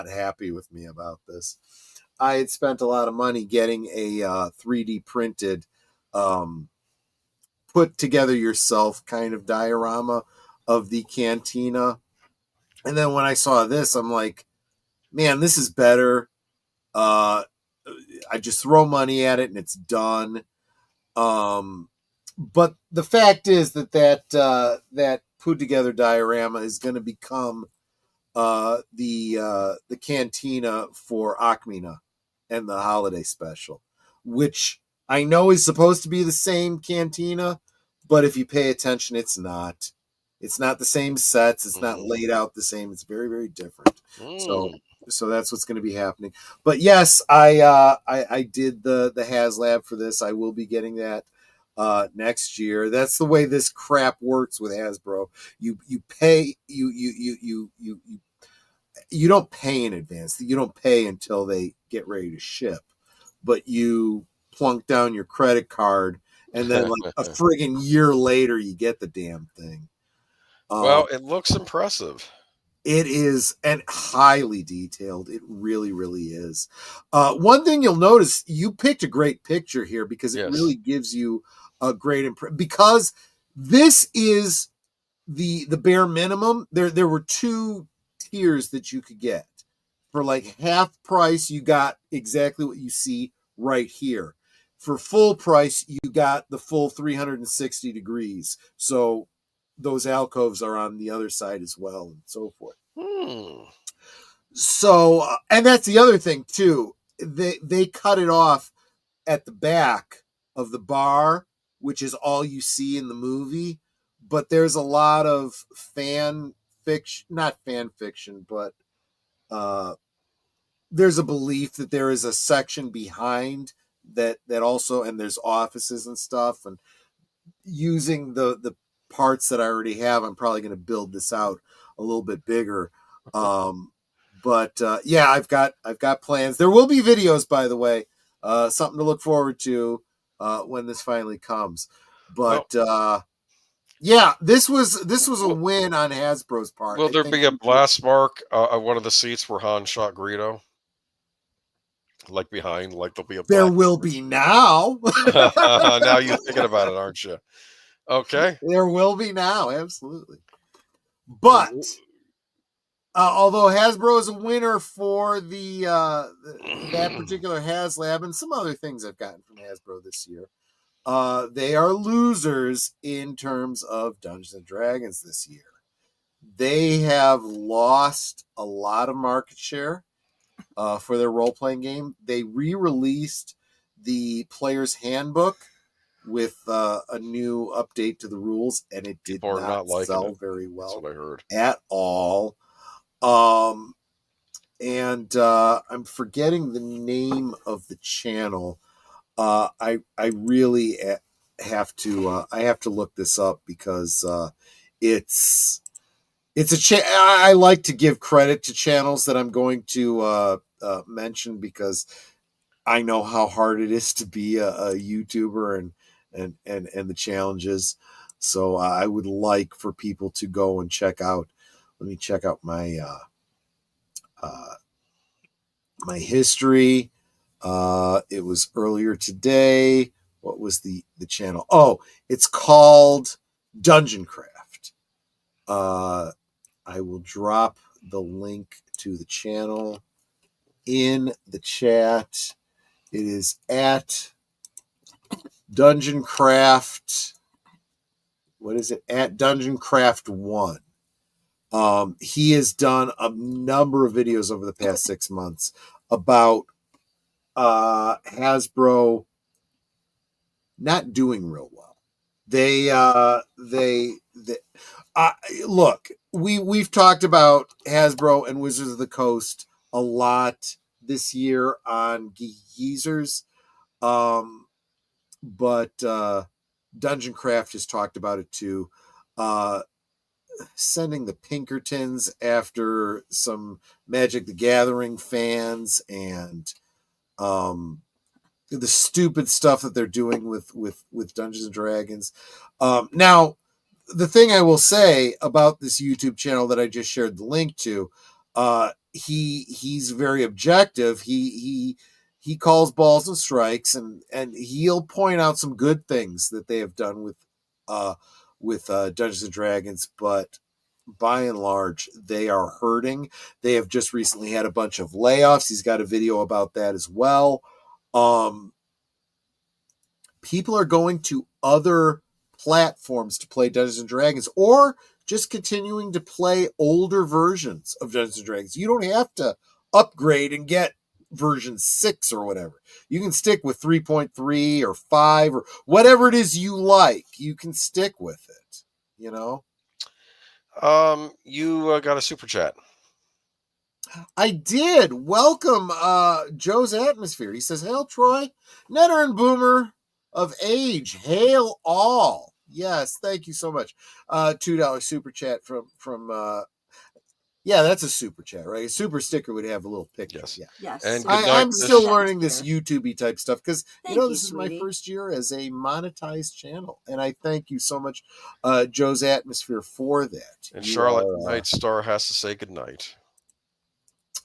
happy with me about this. I had spent a lot of money getting a 3D printed, put together yourself kind of diorama of the Cantina. And then when I saw this, I'm like, man, this is better. I just throw money at it and it's done. But the fact is that put together diorama is going to become the Cantina for Akmina and the holiday special, which I know is supposed to be the same Cantina, but if you pay attention, it's not. It's not the same sets. It's not laid out the same. It's very, very different. So that's what's going to be happening. But yes, I did the HasLab for this. I will be getting that next year. That's the way this crap works with Hasbro. You pay you don't pay in advance. You don't pay until they get ready to ship, but you plunk down your credit card, and then like a friggin' year later, you get the damn thing. Well, it looks impressive. It is, and highly detailed. It really, really is. One thing you'll notice, you picked a great picture here because it really gives you a great impression. Because this is the bare minimum. There were two tiers that you could get. For like half price, you got exactly what you see right here. For full price, you got the full 360 degrees. So those alcoves are on the other side as well, and so forth. So, and that's the other thing too. They cut it off at the back of the bar, which is all you see in the movie. But there's a lot of fan fiction, not fan fiction, but there's a belief that there is a section behind that also, and there's offices and stuff, and using the parts that I already have, I'm probably going to build this out a little bit bigger. But yeah, I've got plans. There will be videos, by the way, something to look forward to when this finally comes. But yeah, this was a win on Hasbro's part. Will there be a blast mark on one of the seats where Han shot Greedo? Like behind, like there'll be a. There will be now. Now you're thinking about it, aren't you? Okay. There will be now, absolutely. But although Hasbro is a winner for the that particular HasLab and some other things I've gotten from Hasbro this year, they are losers in terms of Dungeons and Dragons this year. They have lost a lot of market share for their role-playing game. They re-released the Player's Handbook with a new update to the rules, and it did not sell very well. That's what I heard. At all. And I'm forgetting the name of the channel. I really have to look this up because it's a I like to give credit to channels that I'm going to mention because I know how hard it is to be a YouTuber and the challenges. So I would like for people to go and check out. Let me check out my my history. It was earlier today. What was the channel? Oh, it's called Dungeon Craft. I will drop the link to the channel in the chat. It is at Dungeon Craft. What is it? At Dungeon Craft 1. He has done a number of videos over the past 6 months about Hasbro not doing real well. They look, we've talked about Hasbro and Wizards of the Coast a lot this year on Geezers. But Dungeon Craft has talked about it too. Sending the Pinkertons after some Magic the Gathering fans, and the stupid stuff that they're doing with Dungeons and Dragons. Now, the thing I will say about this YouTube channel that I just shared the link to, he's very objective. He calls balls and strikes, and he'll point out some good things that they have done with Dungeons and Dragons, but by and large, they are hurting. They have just recently had a bunch of layoffs. He's got a video about that as well. People are going to other platforms to play Dungeons and Dragons, or just continuing to play older versions of Dungeons and Dragons. You don't have to upgrade and get version 6 or whatever. You can stick with 3.3 or 5 or whatever it is you like. You can stick with it, you know? You got a super chat. I did. Welcome, Joe's Atmosphere. He says, "Hail Troy, Netter and Boomer of age. Hail all." Yes, thank you so much. $2 super chat from yeah, that's a super chat, right? A super sticker would have a little picture. Yes. Yeah. Yes. And I'm still learning this Here. YouTube-y type stuff because Thank you, this is my sweetie. first year as a monetized channel, and I thank you so much, Joe's Atmosphere, for that. And You Charlotte are, Nightstar has to say goodnight.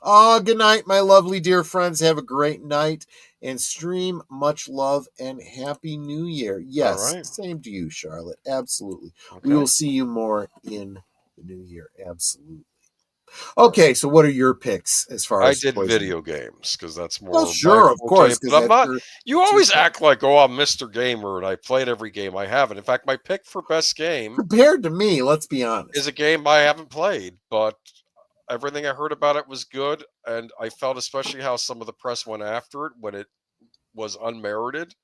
Good night, my lovely dear friends. Have a great night and stream. Much love and Happy New Year. Yes, All right. same to you, Charlotte. Absolutely. Okay. We will see you more in the new year. Absolutely. Okay, so what are your picks as far I as did poison? video games because that's more. Well, my sure, of forte, course. but I'm not. You always your- act like, oh, I'm Mr. Gamer, and I played every game I haven't. In fact, my pick for best game compared to me, let's be honest, is a game I haven't played, but everything I heard about it was good, and I felt especially how some of the press went after it when it was unmerited.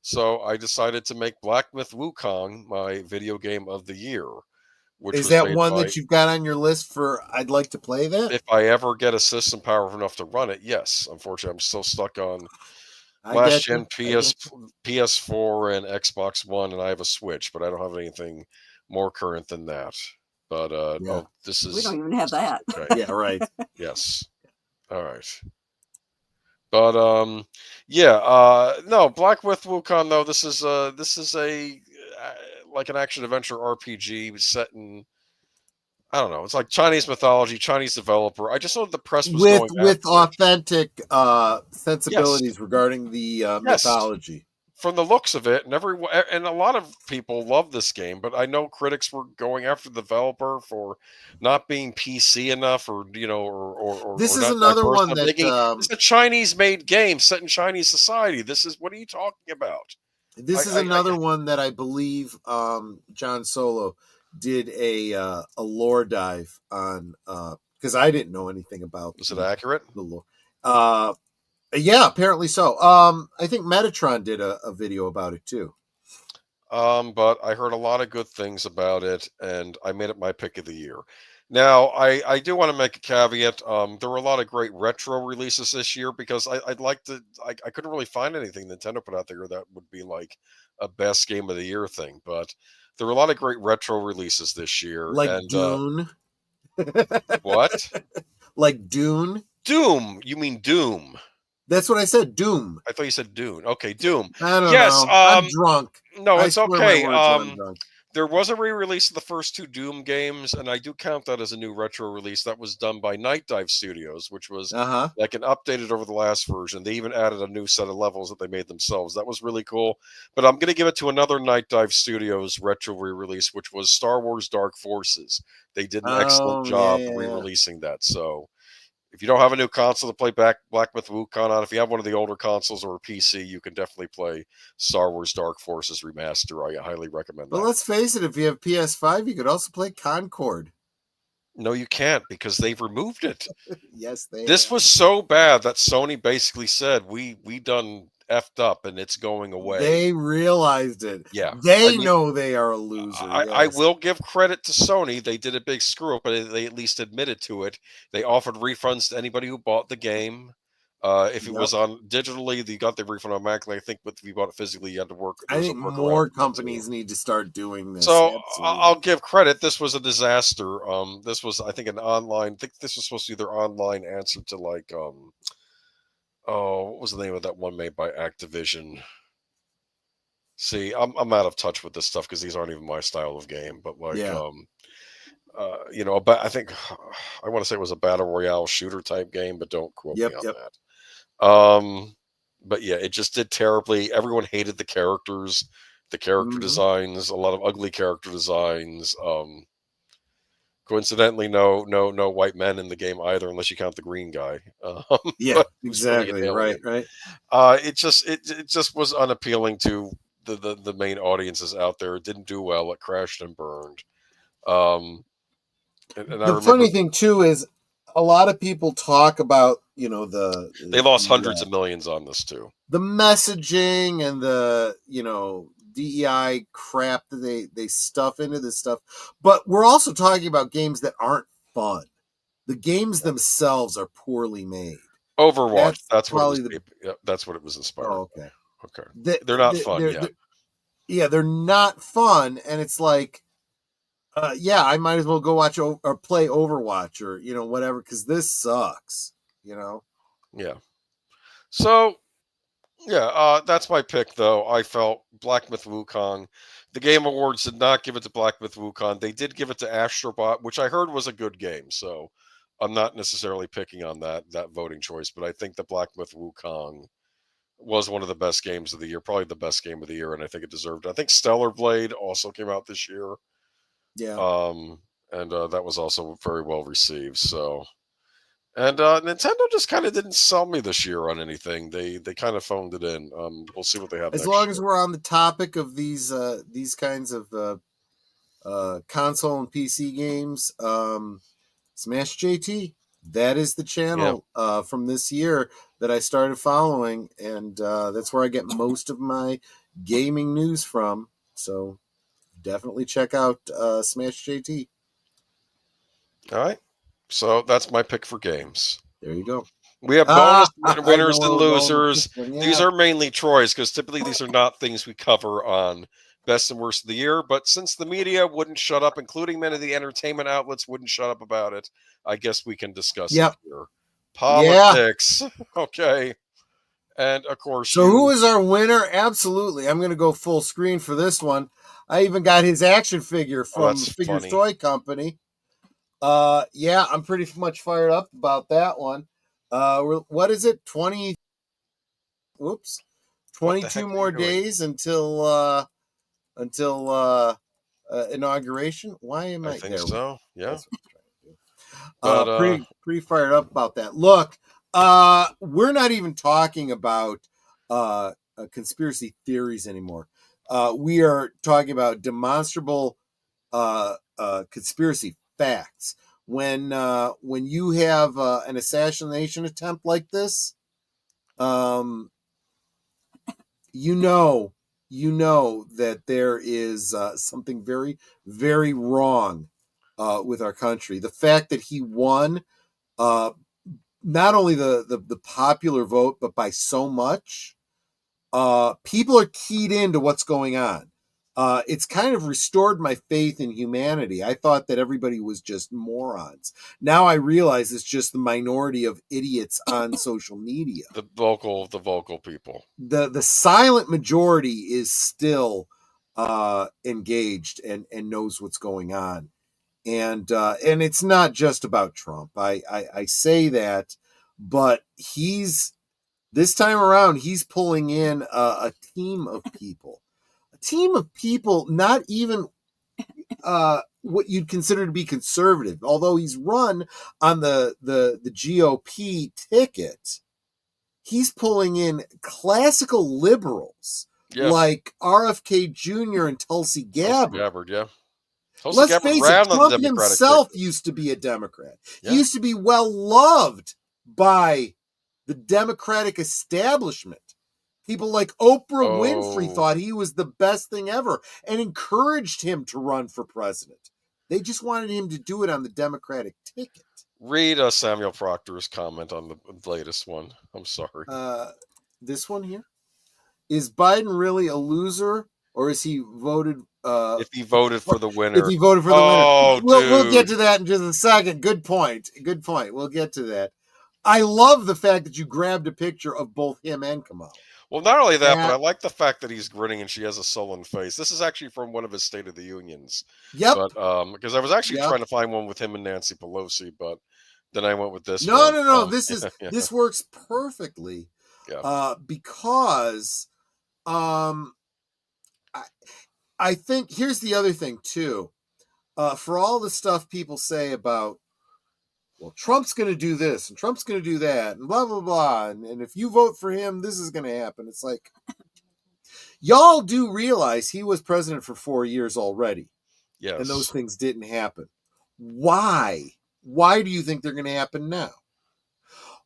So I decided to make Black Myth Wukong my video game of the year. Which is was that made one by, that you've got on your list for? I'd like to play that. if I ever get a system power enough to run it, yes. Unfortunately, I'm still stuck on I last get you. gen PS4 and Xbox One, and I have a Switch, but I don't have anything more current than that. But Yeah. oh, this is We don't even have that. okay. Yeah, right. Yes. All right. But no, Black Myth Wukong though. This is a like an action adventure RPG set in, I don't know. It's like Chinese mythology, Chinese developer. I just know the press was with going after it. authentic sensibilities regarding the mythology. From the looks of it, and a lot of people love this game, but I know critics were going after the developer for not being PC enough, or This or is not another diverse one enough, that making, it's a Chinese-made game set in Chinese society. What are you talking about? This is another one that I believe John Solo did a lore dive on, because I didn't know anything about. Was it accurate? The lore. Yeah, apparently so. I think Metatron did a video about it too. But I heard a lot of good things about it, and I made it my pick of the year. Now, I do want to make a caveat. There were a lot of great retro releases this year because I'd like to. I couldn't really find anything Nintendo put out there that would be like a best game of the year thing. But there were a lot of great retro releases this year, like Dune. What? Like Dune? Doom? You mean Doom? That's what I said. Doom. I thought you said Dune. Okay, Doom. I don't yes, know. I'm drunk. No, it's okay. There was a re-release of the first 2 Doom games, and I do count that as a new retro release. That was done by Night Dive Studios, which was like an updated over the last version. They even added a new set of levels that they made themselves. That was really cool. But I'm going to give it to another Night Dive Studios retro re-release, which was Star Wars Dark Forces. They did an excellent job re-releasing that. So if you don't have a new console to play Black Myth Wukong on, if you have one of the older consoles or a PC, you can definitely play Star Wars Dark Forces Remaster. I highly recommend that. But let's face it, if you have PS5, you could also play Concord. No, you can't, because they've removed it. Yes, This was so bad that Sony basically said, we done effed up and it's going away. They realized it. Yeah. They know they are a loser. I will give credit to Sony. They did a big screw up, but they at least admitted to it. They offered refunds to anybody who bought the game. If it was on digitally, you got the refund automatically. I think, but if you bought it physically, you had to work. I think more companies need to start doing this. So I'll give credit. This was a disaster. This was, I think, an online. I think this was supposed to be their online answer to like, what was the name of that one made by Activision? See, I'm out of touch with this stuff because these aren't even my style of game. But like, I think I want to say it was a battle royale shooter type game, but don't quote me on that. But yeah, it just did terribly. Everyone hated the characters, the character designs, a lot of ugly character designs. Coincidentally, no white men in the game either, unless you count the green guy. Exactly. Right. It just was unappealing to the main audiences out there. It didn't do well. It crashed and burned. The funny thing too is a lot of people talk about, they lost hundreds of millions on this too. The messaging and the, DEI crap that they stuff into this stuff. But we're also talking about games that aren't fun. The games themselves are poorly made. Overwatch, that's what it was inspired. Oh, okay. Okay. They're not fun, they're not fun, and it's like I might as well go watch or play Overwatch or whatever, because this sucks. Yeah. So that's my pick, though. I felt Black Myth Wukong. The Game Awards did not give it to Black Myth Wukong. They did give it to Astrobot, which I heard was a good game. So I'm not necessarily picking on that voting choice, but I think the Black Myth Wukong was one of the best games of the year, probably the best game of the year, and I think it deserved it. I think Stellar Blade also came out this year. Yeah. And that was also very well received. So, and Nintendo just kind of didn't sell me this year on anything. They kind of phoned it in. We'll see what they have. As long as we're on the topic of these kinds of console and PC games, Smash JT. That is the channel from this year that I started following, and that's where I get most of my gaming news from. So definitely check out Smash JT. All right. So that's my pick for games. There you go. We have bonus winners and losers. These are mainly Troy's, because typically these are not things we cover on Best and Worst of the Year. But since the media wouldn't shut up, including many of the entertainment outlets wouldn't shut up about it, I guess we can discuss it here. Politics. Okay. And of course. So who is our winner? Absolutely. I'm going to go full screen for this one. I even got his action figure from the Figures Toy Company. I'm pretty much fired up about that one. What is it? 22 more days until inauguration. Why am I think there? So, yeah. Pretty fired up about that. Look, we're not even talking about conspiracy theories anymore. We are talking about demonstrable conspiracy facts. When you have an assassination attempt like this, you know that there is something very, very wrong with our country. The fact that he won not only the popular vote, but by so much, people are keyed into what's going on. It's kind of restored my faith in humanity. I thought that everybody was just morons. Now I realize it's just the minority of idiots on social media. The vocal people. The silent majority is still engaged and knows what's going on. And it's not just about Trump. I say that, but this time around, he's pulling in a team of people. A team of people, not even what you'd consider to be conservative, although he's run on the GOP ticket. He's pulling in classical liberals like RFK Jr. and Tulsi Gabbard. Let's face it, Trump himself used to be a Democrat. He used to be well loved by the Democratic establishment. People like Oprah Winfrey thought he was the best thing ever and encouraged him to run for president. They just wanted him to do it on the Democratic ticket. Read Samuel Proctor's comment on the latest one. I'm sorry. This one here? Is Biden really a loser, or is he voted... if he voted for the winner. If he voted for the winner. We'll get to that in just a second. Good point. We'll get to that. I love the fact that you grabbed a picture of both him and Kamala. Well, not only that, but I like the fact that he's grinning and she has a sullen face. This is actually from one of his State of the Unions. Yep. But because I was actually trying to find one with him and Nancy Pelosi, but then I went with this. No. This works perfectly. Yeah. Because I think here's the other thing too. For all the stuff people say about, well, Trump's going to do this and Trump's going to do that and blah, blah, blah. And if you vote for him, this is going to happen. It's like, y'all do realize he was president for 4 years already. Yes. And those things didn't happen. Why? Why do you think they're going to happen now?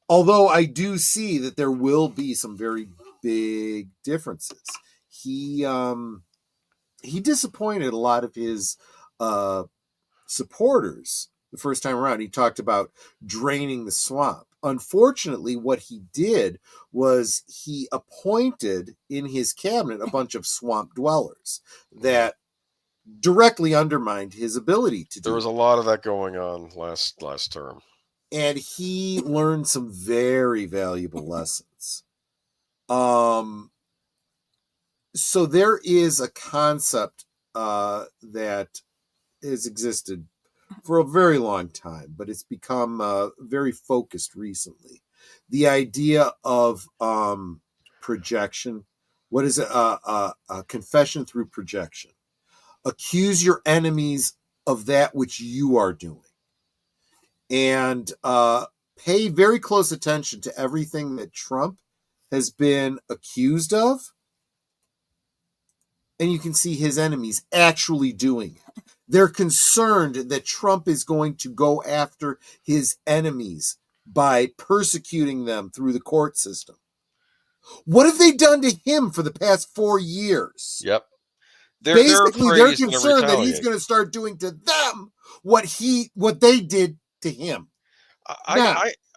Although I do see that there will be some very big differences. He disappointed a lot of his supporters the first time around. He talked about draining the swamp. Unfortunately, what he did was he appointed in his cabinet a bunch of swamp dwellers that directly undermined his ability to do. There was a lot of that going on last term. And he learned some very valuable lessons. So there is a concept that has existed for a very long time, but it's become very focused recently. The idea of projection. What is it? A confession through projection. Accuse your enemies of that which you are doing. And pay very close attention to everything that Trump has been accused of. And you can see his enemies actually doing it. They're concerned that Trump is going to go after his enemies by persecuting them through the court system. What have they done to him for the past 4 years? Yep. Basically, they're concerned that he's going to start doing to them what they did to him.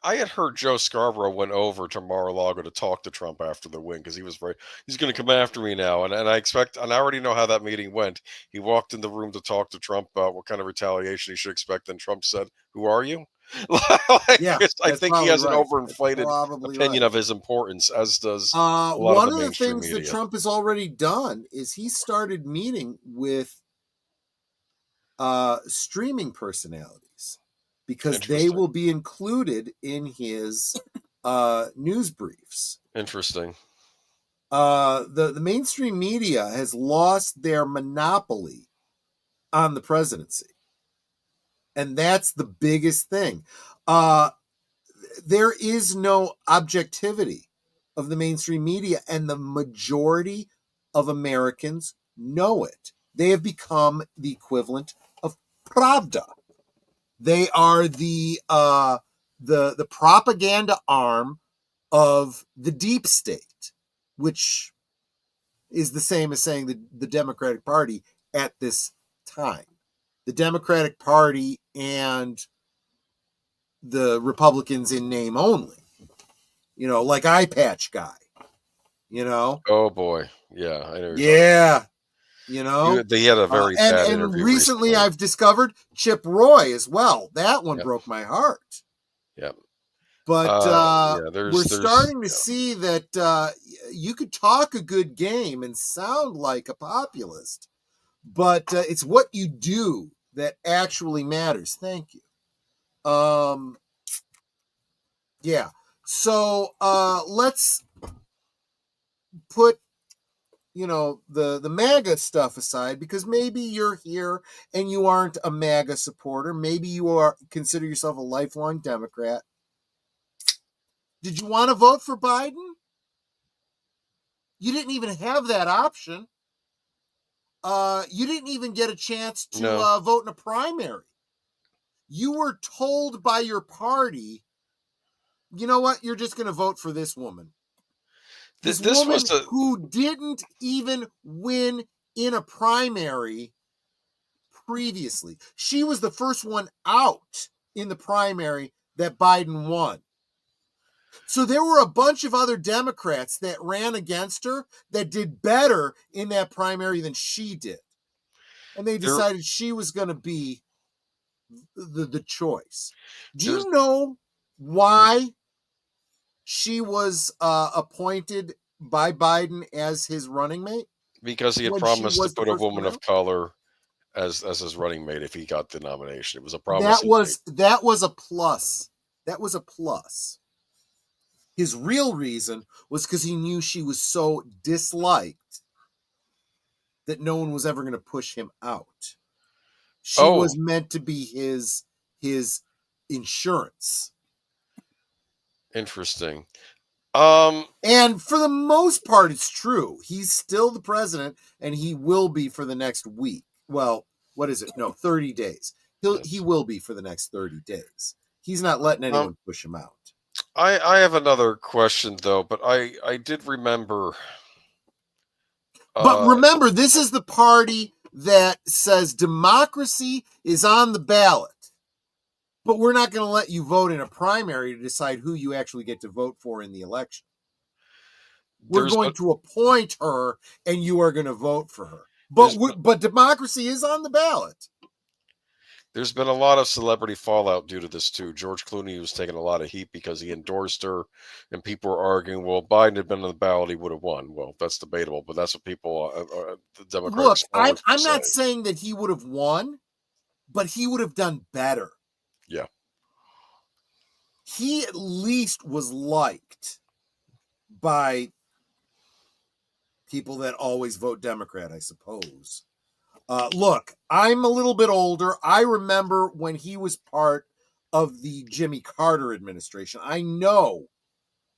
I had heard Joe Scarborough went over to Mar-a-Lago to talk to Trump after the win because he's going to come after me now, and I already know how that meeting went. He walked in the room to talk to Trump about what kind of retaliation he should expect, and Trump said, "Who are you?" I think he has an overinflated opinion of his importance, as does a lot one of the things media. that Trump has already done is he started meeting with streaming personalities, because they will be included in his news briefs. Interesting. The mainstream media has lost their monopoly on the presidency. And that's the biggest thing. There is no objectivity of the mainstream media, and the majority of Americans know it. They have become the equivalent of Pravda. They are the propaganda arm of the deep state, which is the same as saying the Democratic Party at this time. The Democratic Party and the Republicans in name only. Like Eye Patch Guy. Oh boy, yeah, I know. Yeah. They had a very bad and interview recently I've discovered Chip Roy as well. That one broke my heart. Yep. But there's we're starting to see that you could talk a good game and sound like a populist, but it's what you do that actually matters. Thank you. Yeah. So let's put the MAGA stuff aside, because maybe you're here and you aren't a MAGA supporter. Maybe you consider yourself a lifelong Democrat. Did you want to vote for Biden? You didn't even have that option. You didn't even get a chance to vote in a primary. You were told by your party, you know what? You're just going to vote for this woman. This woman who didn't even win in a primary previously. She was the first one out in the primary that Biden won. So there were a bunch of other Democrats that ran against her that did better in that primary than she did. And they decided she was going to be the choice. Do you know why she was appointed by Biden as his running mate? Because he had promised to put a woman of color as his running mate if he got the nomination. It was a promise. That was a plus. That was a plus. His real reason was because he knew she was so disliked that no one was ever going to push him out. She was meant to be his insurance. Interesting. And for the most part, it's true. He's still the president, and he will be for the next week. Well, what is it? No, 30 days. He will be for the next 30 days. He's not letting anyone push him out. I have another question, though, but I did remember. But remember, this is the party that says democracy is on the ballot. But we're not going to let you vote in a primary to decide who you actually get to vote for in the election. We're going to appoint her, and you are going to vote for her. But democracy is on the ballot. There's been a lot of celebrity fallout due to this, too. George Clooney was taking a lot of heat because he endorsed her, and people were arguing, well, if Biden had been on the ballot, he would have won. Well, that's debatable, but that's what people, the Democrats... Look, I'm not saying that he would have won, but he would have done better. Yeah. He at least was liked by people that always vote Democrat, I suppose. Look, I'm a little bit older. I remember when he was part of the Jimmy Carter administration. I know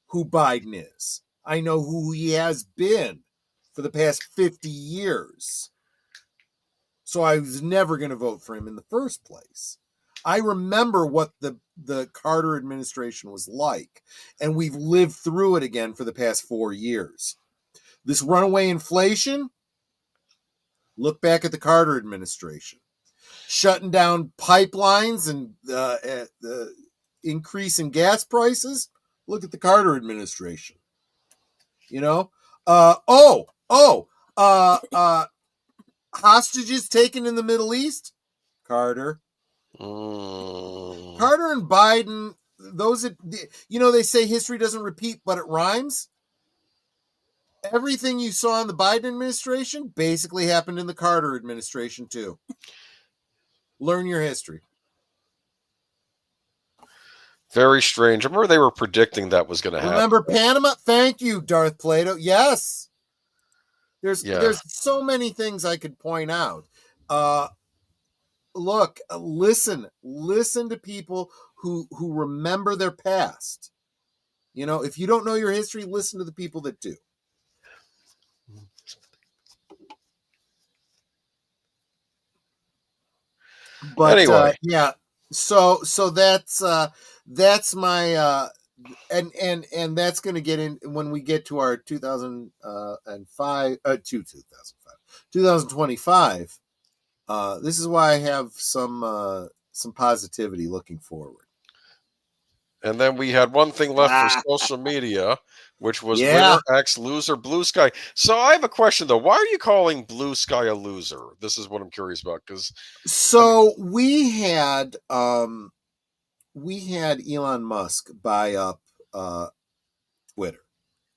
who Biden is. I know who he has been for the past 50 years. So I was never going to vote for him in the first place. I remember what the Carter administration was like, and we've lived through it again for the past 4 years. This runaway inflation, look back at the Carter administration. Shutting down pipelines and the increase in gas prices, look at the Carter administration. Hostages taken in the Middle East, Carter. Carter and Biden, they say history doesn't repeat, but it rhymes. Everything you saw in the Biden administration basically happened in the Carter administration, too. Learn your history. Very strange. I remember they were predicting that was going to happen. Remember Panama? Thank you, Darth Plato. Yes. There's so many things I could point out. Look, listen to people who remember their past. If you don't know your history, listen to the people that do. But anyway, so that's my and that's going to get in when we get to our 2025. This is why I have some positivity looking forward. And then we had one thing left for social media, which was winner X loser Blue Sky. So I have a question though. Why are you calling Blue Sky a loser? This is what I'm curious about. So we had we had Elon Musk buy up Twitter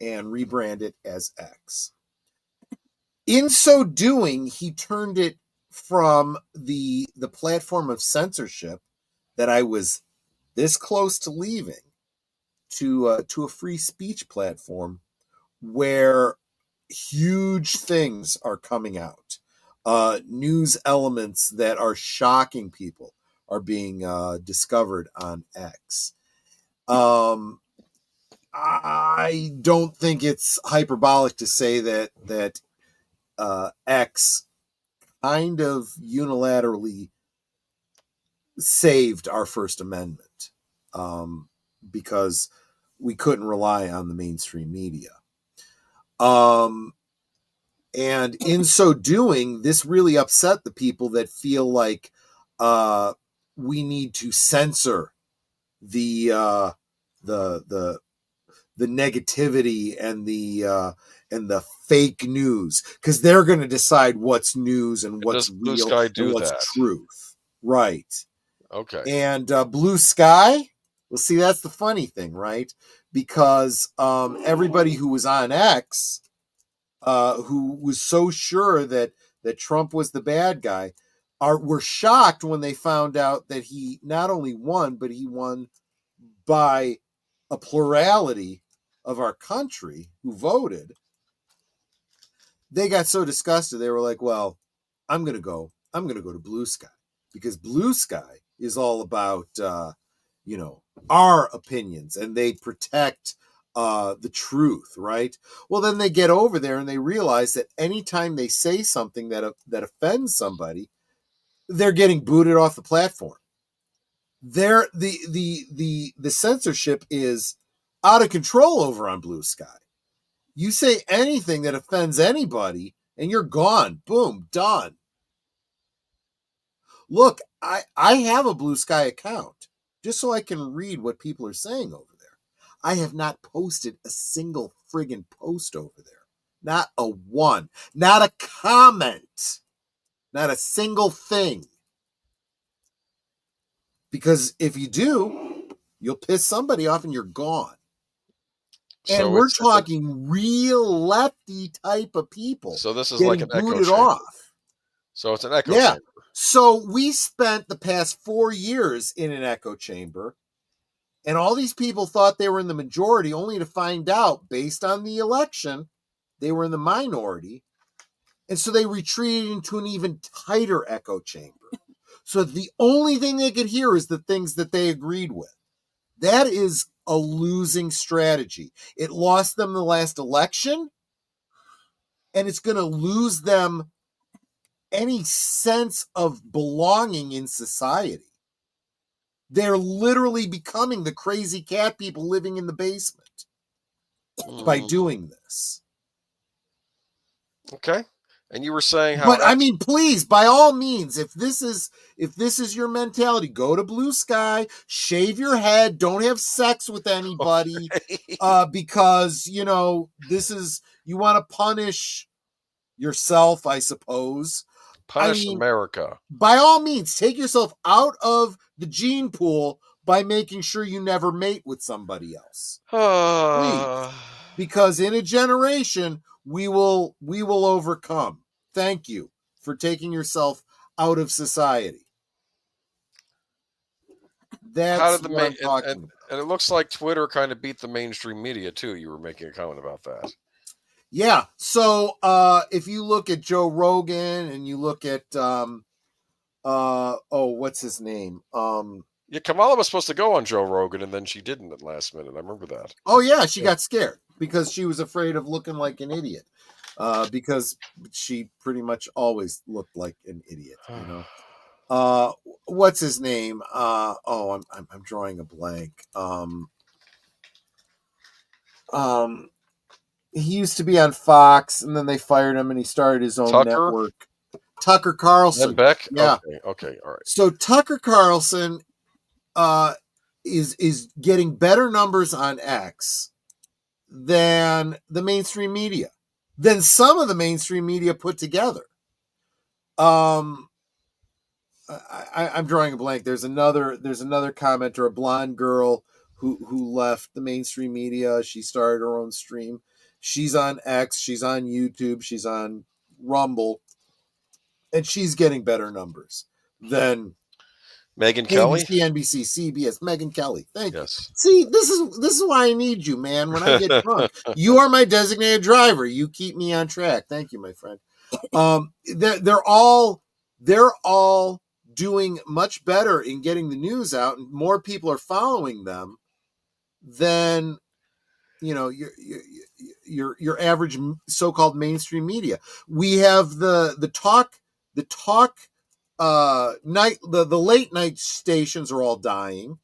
and rebrand it as X. In so doing, he turned it from the platform of censorship that I was this close to leaving to a free speech platform where huge things are coming out. News elements that are shocking people are being discovered on X. I don't think it's hyperbolic to say that X kind of unilaterally saved our First Amendment because we couldn't rely on the mainstream media. And in so doing, this really upset the people that feel like we need to censor the negativity and the fake news, because they're going to decide what's news and what's real and what's truth. Right. Okay. And Blue Sky, well, see, that's the funny thing, right? Because everybody who was on X, who was so sure that Trump was the bad guy, were shocked when they found out that he not only won, but he won by a plurality of our country who voted. They got so disgusted, they were like, well, I'm going to go to Blue Sky, because Blue Sky is all about, our opinions, and they protect the truth, right? Well, then they get over there and they realize that anytime they say something that offends somebody, they're getting booted off the platform. The censorship is out of control over on Blue Sky. You say anything that offends anybody and you're gone. Boom, done. Look, I have a Blue Sky account just so I can read what people are saying over there. I have not posted a single friggin' post over there. Not a one. Not a comment. Not a single thing. Because if you do, you'll piss somebody off and you're gone. And we're talking real lefty type of people. So this is like an echo chamber. Off. So it's an echo chamber. So we spent the past 4 years in an echo chamber, and all these people thought they were in the majority, only to find out, based on the election, they were in the minority. And so they retreated into an even tighter echo chamber. So the only thing they could hear is the things that they agreed with. That is a losing strategy. It lost them the last election, and it's going to lose them any sense of belonging in society. They're literally becoming the crazy cat people living in the basement by doing this. Okay. And you were saying how... But I mean, please, by all means, if this is your mentality, go to Blue Sky, shave your head, don't have sex with anybody, because, you want to punish yourself, I suppose. Punish America. By all means, take yourself out of the gene pool by making sure you never mate with somebody else. Please. Because in a generation, we will overcome. Thank you for taking yourself out of society. That's what I'm talking about. And it looks like Twitter kind of beat the mainstream media too. You were making a comment about that. Yeah. So if you look at Joe Rogan and you look at what's his name? Yeah, Kamala was supposed to go on Joe Rogan, and then she didn't at last minute. I remember that. Oh yeah, she got scared because she was afraid of looking like an idiot. Because she pretty much always looked like an idiot, what's his name? I'm drawing a blank. He used to be on Fox, and then they fired him, and he started his own network. Tucker Carlson. Ed Beck? Yeah. Okay, all right. So Tucker Carlson is getting better numbers on X than the mainstream media. Than some of the mainstream media put together. I'm drawing a blank. There's another commenter, a blonde girl who left the mainstream media. She started her own stream. She's on X, she's on YouTube, she's on Rumble, and she's getting better numbers than Megyn Kelly. ABC, NBC, CBS. Megyn Kelly. Thank you. Yes. See, this is why I need you, man. When I get drunk, you are my designated driver. You keep me on track. Thank you, my friend. They're all doing much better in getting the news out, and more people are following them than your average so-called mainstream media. We have the talk night, the late night stations are all dying.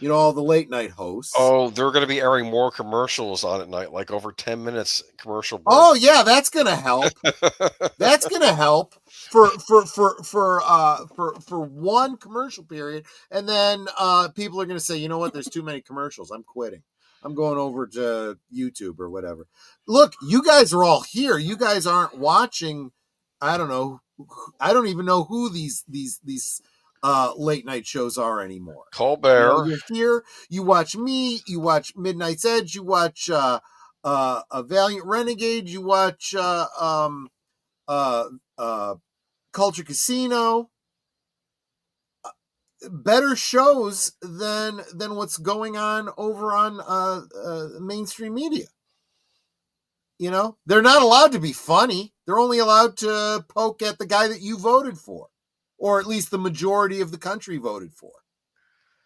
All the late night hosts. Oh, they're going to be airing more commercials on at night, like over 10 minutes commercial break. Oh yeah, that's going to help. That's going to help for one commercial period, and then people are going to say, you know what? There's too many commercials. I'm quitting. I'm going over to YouTube or whatever. Look, you guys are all here. You guys aren't watching. I don't know. I don't even know who these late night shows are anymore. Colbert. You're here. You watch me. You watch Midnight's Edge. You watch a Valiant Renegade. You watch Culture Casino. Better shows than what's going on over on mainstream media. They're not allowed to be funny. They're only allowed to poke at the guy that you voted for, or at least the majority of the country voted for.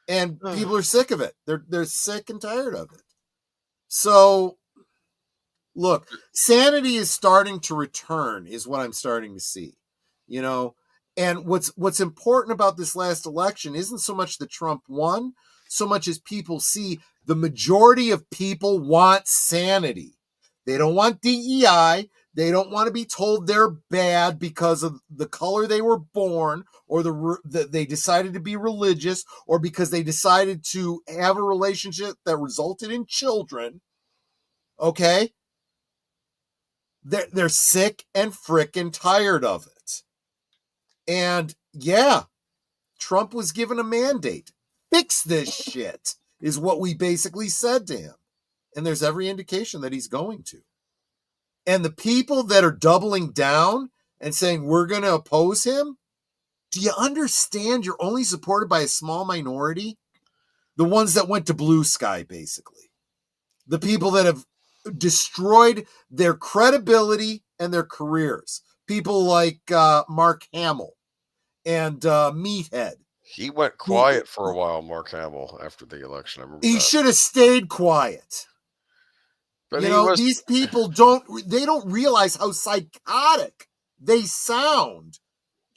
And people are sick of it. They're sick and tired of it. So, look, sanity is starting to return, is what I'm starting to see. And what's important about this last election isn't so much that Trump won, so much as people see the majority of people want sanity. They don't want DEI. They don't want to be told they're bad because of the color they were born, or they decided to be religious, or because they decided to have a relationship that resulted in children. Okay? They're sick and frickin' tired of it. And yeah, Trump was given a mandate. Fix this shit, is what we basically said to him. And there's every indication that he's going to. And the people that are doubling down and saying we're going to oppose him, do you understand you're only supported by a small minority? The ones that went to Blue Sky, basically. The people that have destroyed their credibility and their careers. People like Mark Hamill and Meathead. He went quiet for a while, Mark Hamill, after the election. I remember he should have stayed quiet. But these people don't realize how psychotic they sound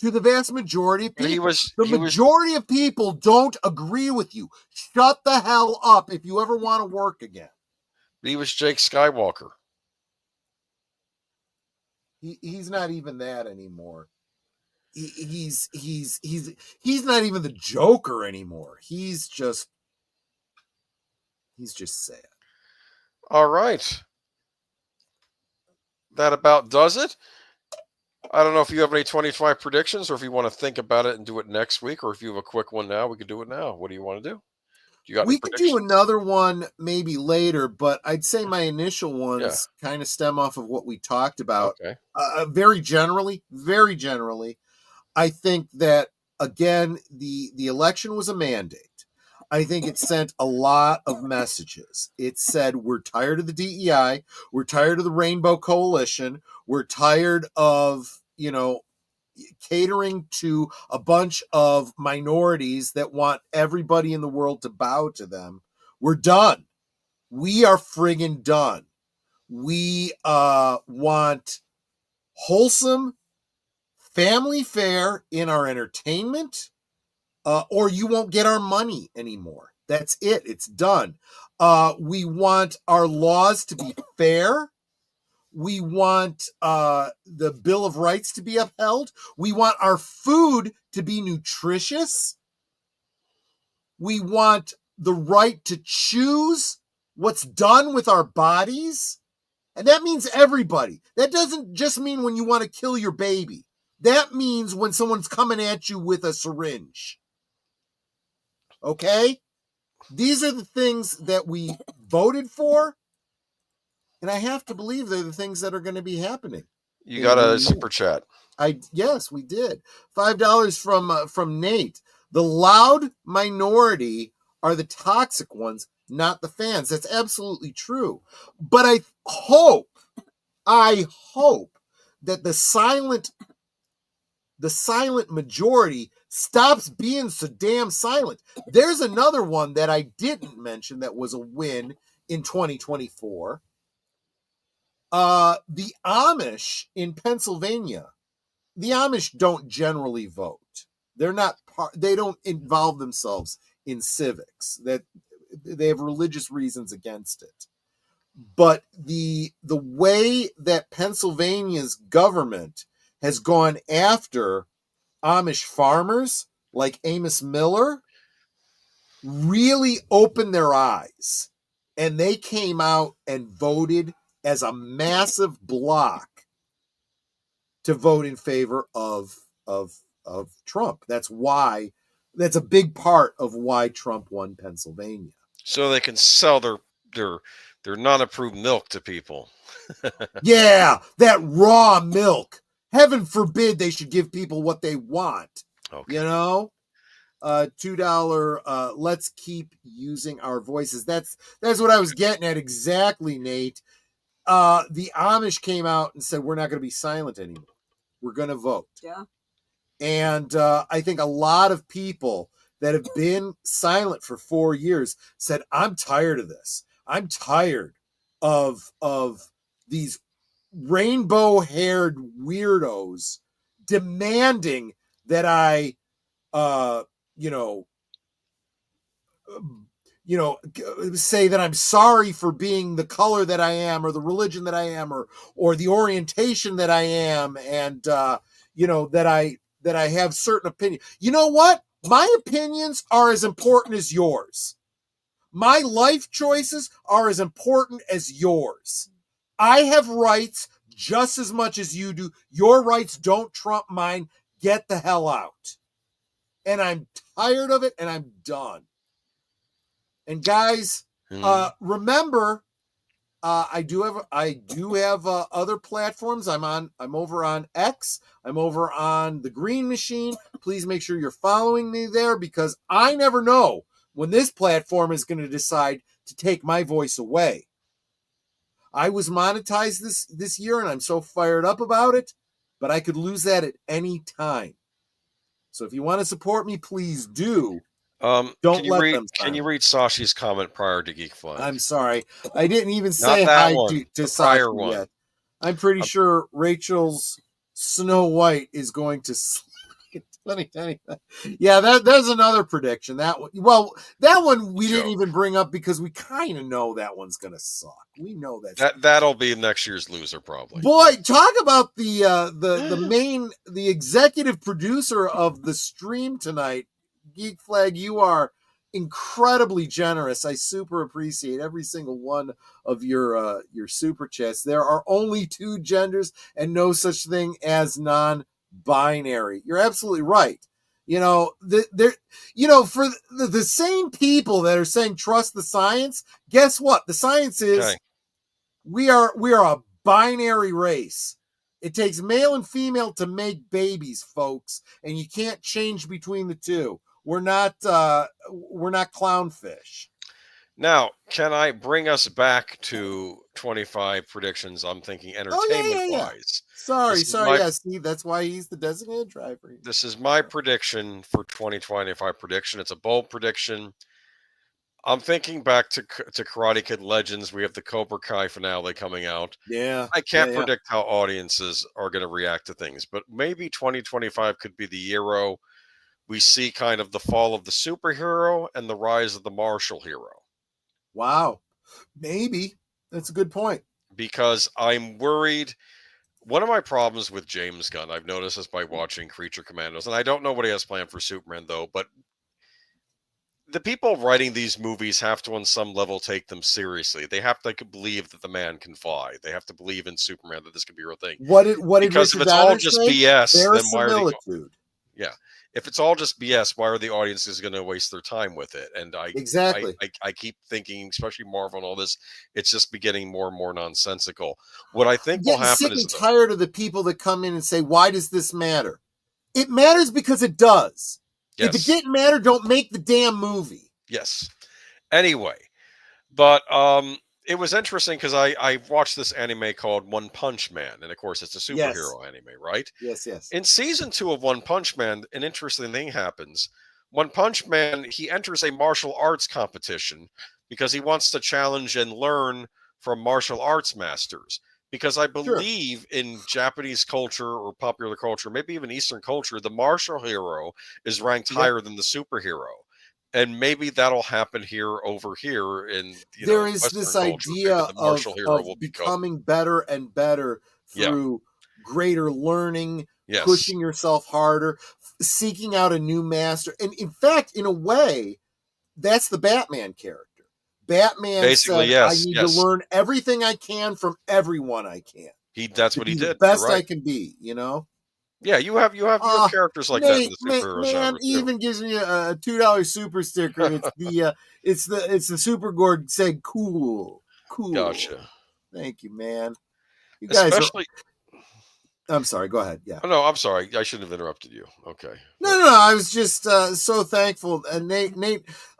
to the vast majority of people. The majority of people don't agree with you. Shut the hell up if you ever want to work again. He was Jake Skywalker. He's not even that anymore. He's not even the Joker anymore. He's just sad. All right. That about does it. I don't know if you have any 25 predictions, or if you want to think about it and do it next week, or if you have a quick one now, we could do it now. What do you want to do? We could do another one maybe later, but I'd say my initial ones kind of stem off of what we talked about. Okay. Very generally, I think that, again, the election was a mandate. I think it sent a lot of messages. It said, we're tired of the DEI. We're tired of the Rainbow Coalition. We're tired of, catering to a bunch of minorities that want everybody in the world to bow to them. We're done. We are friggin' done. We want wholesome family fare in our entertainment. Or you won't get our money anymore. That's it. It's done. We want our laws to be fair. We want the Bill of Rights to be upheld. We want our food to be nutritious. We want the right to choose what's done with our bodies. And that means everybody. That doesn't just mean when you want to kill your baby. That means when someone's coming at you with a syringe. Okay? These are the things that we voted for, and I have to believe they're the things that are going to be happening. You got a super chat. Yes, we did. $5 from Nate. The loud minority are the toxic ones, not the fans. That's absolutely true. But I hope that the silent majority stops being so damn silent. There's another one that I didn't mention that was a win in 2024. The Amish in Pennsylvania. The Amish don't generally vote. They don't involve themselves in civics. That they have religious reasons against it. But the way that Pennsylvania's government has gone after Amish farmers like Amos Miller really opened their eyes, and they came out and voted as a massive block to vote in favor of Trump. That's a big part of why Trump won Pennsylvania. So they can sell their non-approved milk to people. Yeah, that raw milk. Heaven forbid they should give people what they want. Okay. You know? $2 let's keep using our voices. That's what I was getting at exactly, Nate. The Amish came out and said we're not going to be silent anymore. We're going to vote. Yeah. And I think a lot of people that have been silent for 4 years said, I'm tired of this. I'm tired of these rainbow-haired weirdos demanding that I, say that I'm sorry for being the color that I am, or the religion that I am, or the orientation that I am, and that I have certain opinions. You know what? My opinions are as important as yours. My life choices are as important as yours. I have rights just as much as you do. Your rights don't trump mine. Get the hell out. And I'm tired of it, and I'm done. And guys, remember, I do have other platforms. I'm over on X. I'm over on the Green Machine. Please make sure you're following me there, because I never know when this platform is going to decide to take my voice away. I was monetized this year, and I'm so fired up about it, but I could lose that at any time. So if you want to support me, please do. Don't let them. Can you read Sashi's comment prior to Geek Flag? I'm sorry. I didn't even say hi to Sashi yet. I'm pretty sure Rachel's Snow White is going to... Let me tell you. Yeah, there's another prediction. That one we didn't even bring up because we kind of know that one's going to suck. We know that'll be next year's loser probably. Boy, talk about the executive producer of the stream tonight. Geek Flag, you are incredibly generous. I super appreciate every single one of your super chats. There are only two genders and no such thing as non-binary. You're absolutely right. For the same people that are saying trust the science, guess what? The science is we are a binary race. It takes male and female to make babies, folks, and you can't change between the two. We're not clownfish. Now, can I bring us back to 25 predictions? I'm thinking entertainment-wise. Sorry. Yeah, Steve, that's why he's the designated driver. This is my prediction for 2025 prediction. It's a bold prediction. I'm thinking back to Karate Kid Legends. We have the Cobra Kai finale coming out. Yeah. I can't predict how audiences are going to react to things, but maybe 2025 could be the year we see kind of the fall of the superhero and the rise of the martial hero. Wow. Maybe. That's a good point. Because I'm worried. One of my problems with James Gunn, I've noticed this by watching Creature Commandos, and I don't know what he has planned for Superman, though, but the people writing these movies have to, on some level, take them seriously. They have to believe that the man can fly. They have to believe in Superman, that this could be a real thing. What did Because if Richard it's all Donner just say? BS, then why are the Verisimilitude. yeah? If it's all just BS, why are the audiences going to waste their time with it? And Exactly. I keep thinking, especially Marvel and all this, it's just getting more and more nonsensical. What I think I'm will getting happen sick is and tired of the people that come in and say, "Why does this matter?" It matters because it does. If it yes, didn't matter, don't make the damn movie. yes. Anyway, but it was interesting because I watched this anime called One Punch Man, and of course it's a Yes. superhero anime, right? Yes. In season 2 of One Punch Man, an interesting thing happens. One Punch Man, he enters a martial arts competition because he wants to challenge and learn from martial arts masters. Because I believe in Japanese culture or popular culture, maybe even Eastern culture, the martial hero is ranked higher than the superhero. And maybe that'll happen over here in There is Western this culture. idea Maybe the martial hero will of become becoming better and better yeah, through greater learning, yes, pushing yourself harder, seeking out a new master. And in fact, in a way, that's the Batman character. Batman basically said, I yes, need to yes. learn everything I can from everyone I can That's to what he be the did. You're best I right. can be, Yeah, you have characters like that in Nate, the superhero man, genre too. even gives me a $2 super sticker. It's the Super Gord said cool. Gotcha. Thank you, man. You guys are. Especially I'm sorry. Go ahead. Yeah. oh no, I'm sorry. I shouldn't have interrupted you. Okay. No, But I was just so thankful. Nate,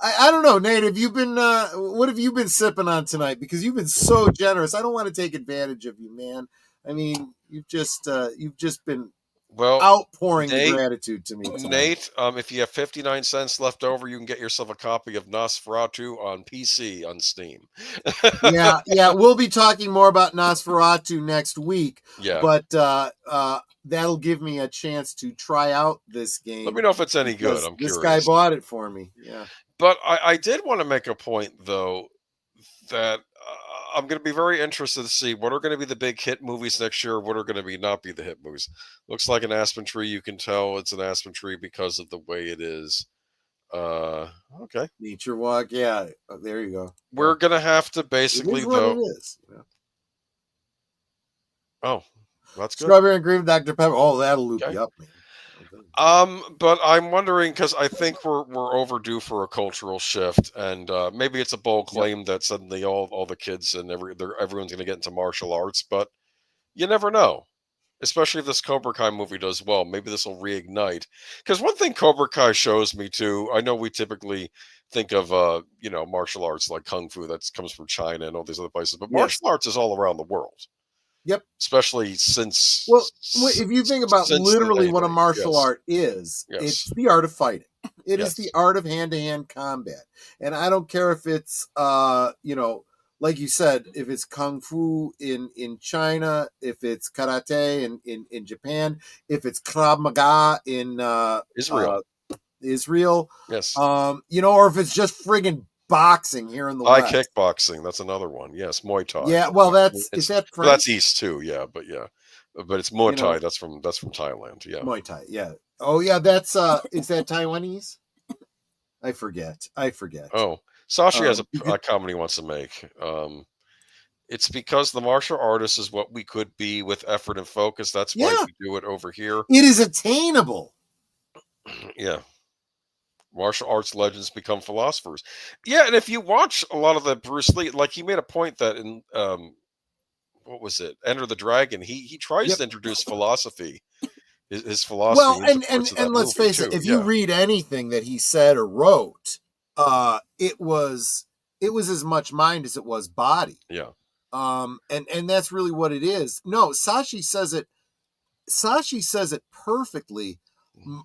I don't know, Nate. Have you been? What have you been sipping on tonight? Because you've been so generous. I don't want to take advantage of you, man. I mean, you've just been well, outpouring the Nate, gratitude to me tonight. if you have 59 cents left over, you can get yourself a copy of Nosferatu on PC on Steam. Yeah. We'll be talking more about Nosferatu next week, Yeah. but that'll give me a chance to try out this game. Let me know if it's any good. I'm this curious. guy bought it for me. Yeah. But I did want to make a point though that I'm going to be very interested to see what are going to be the big hit movies next year. What are going to not be the hit movies. Looks like an aspen tree. You can tell it's an aspen tree because of the way it is. Okay. Nature walk. Yeah. Oh, there you go. We're going to have to basically, it is what though. it is. Yeah. Oh, that's good. Strawberry and cream, Dr. Pepper. Oh, that'll loop you up, man. But I'm wondering because I think we're overdue for a cultural shift, and maybe it's a bold claim that suddenly all the kids and everyone's going to get into martial arts, but you never know. Especially if this Cobra Kai movie does well, maybe this will reignite. Because one thing Cobra Kai shows me too, I know we typically think of martial arts like kung fu that comes from China and all these other places, but martial arts is all around the world. Yep. Especially since if you think about literally what a martial art is, it's the art of fighting. It is the art of hand-to-hand combat. And I don't care if it's like you said, if it's kung fu in China, if it's karate in Japan, if it's Krav Maga in Israel. Yes. Or if it's just friggin' boxing here in the West. Kickboxing, that's another one. Yes, Muay Thai. Yeah, well, is that French? That's East too. Yeah, but it's Muay Thai. That's from Thailand. Yeah, Muay Thai. Yeah. Oh yeah, that's is that Taiwanese? I forget. Oh, Sashi has a comment he wants to make. It's because the martial artist is what we could be with effort and focus. That's why we do it over here. It is attainable. Yeah. Martial arts legends become philosophers. Yeah, and if you watch a lot of the Bruce Lee, like he made a point that in what was it? Enter the Dragon. He tries to introduce philosophy, his philosophy. Well, and let's face it, if you read anything that he said or wrote, it was as much mind as it was body. Yeah. And that's really what it is. No, Sashi says it perfectly.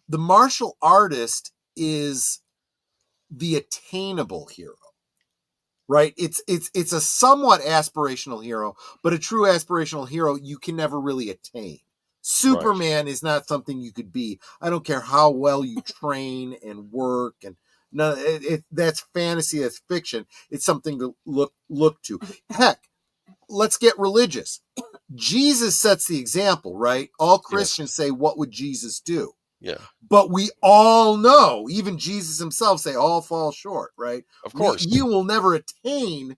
The martial artist is the attainable hero, right? It's a somewhat aspirational hero, but a true aspirational hero you can never really attain. Superman is not something you could be. I don't care how well you train and work, and that's fantasy, that's fiction. It's something to look to. Heck, let's get religious. Jesus sets the example, right? All Christians say, what would Jesus do? Yeah. But we all know, even Jesus himself say, all fall short, right? Of course. You will never attain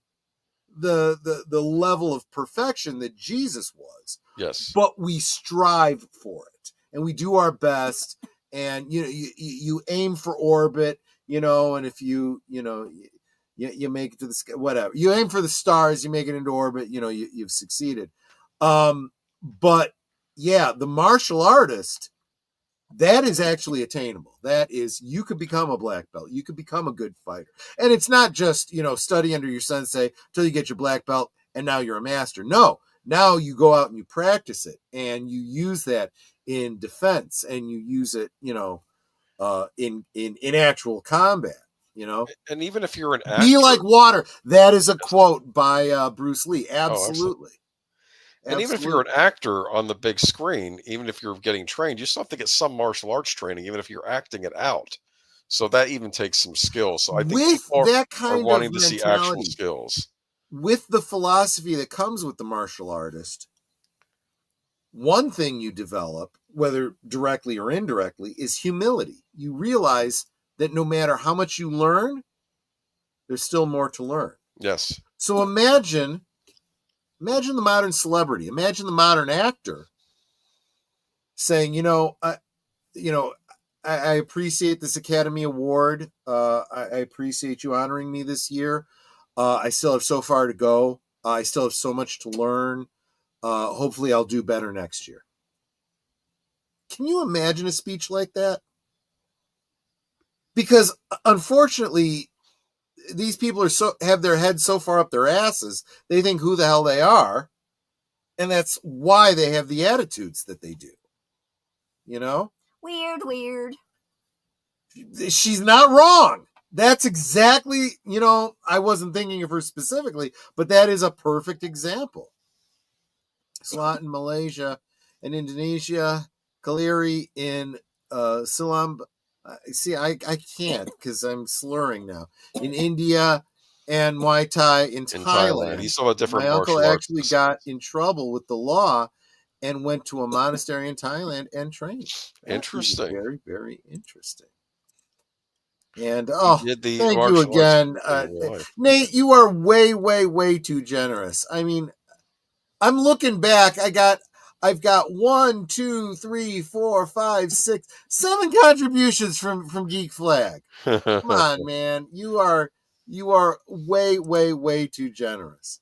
the level of perfection that Jesus was. Yes. But we strive for it, and we do our best. And you aim for orbit, and if you make it to the sky, whatever. You aim for the stars, you make it into orbit, you've succeeded. But yeah, the martial artist, that is actually attainable. That is, you could become a black belt. You could become a good fighter. And it's not just, study under your sensei till you get your black belt and now you're a master. No, now you go out and you practice it and you use that in defense and you use it, in actual combat, And even if you're an actor, be like water. That is a quote by Bruce Lee. Absolutely. And even if you're an actor on the big screen, even if you're getting trained, you still have to get some martial arts training, even if you're acting it out. So that even takes some skill. So I think with people that are kind wanting of to see actual mentality, skills. with the philosophy that comes with the martial artist, one thing you develop, whether directly or indirectly, is humility. You realize that no matter how much you learn, there's still more to learn. Yes. So imagine the modern celebrity. Imagine the modern actor saying, I appreciate this Academy Award. I appreciate you honoring me this year. I still have so far to go. I still have so much to learn. Hopefully I'll do better next year. Can you imagine a speech like that? Because unfortunately, these people have their heads so far up their asses, they think who the hell they are. And that's why they have the attitudes that they do. Weird. She's not wrong. That's exactly, I wasn't thinking of her specifically, but that is a perfect example. Slot in Malaysia and Indonesia, Kaliri in Silam. See, I can't because I'm slurring now. In India and Muay Thai in Thailand. He saw a different My uncle martial arts actually got in trouble with the law and went to a monastery in Thailand and trained. Interesting. Very, very interesting. And thank you again. Nate, you are way, way, way too generous. I mean, I'm looking back. I've got 1, 2, 3, 4, 5, 6, 7 contributions from Geek Flag. Come on, man. You are way, way, way too generous.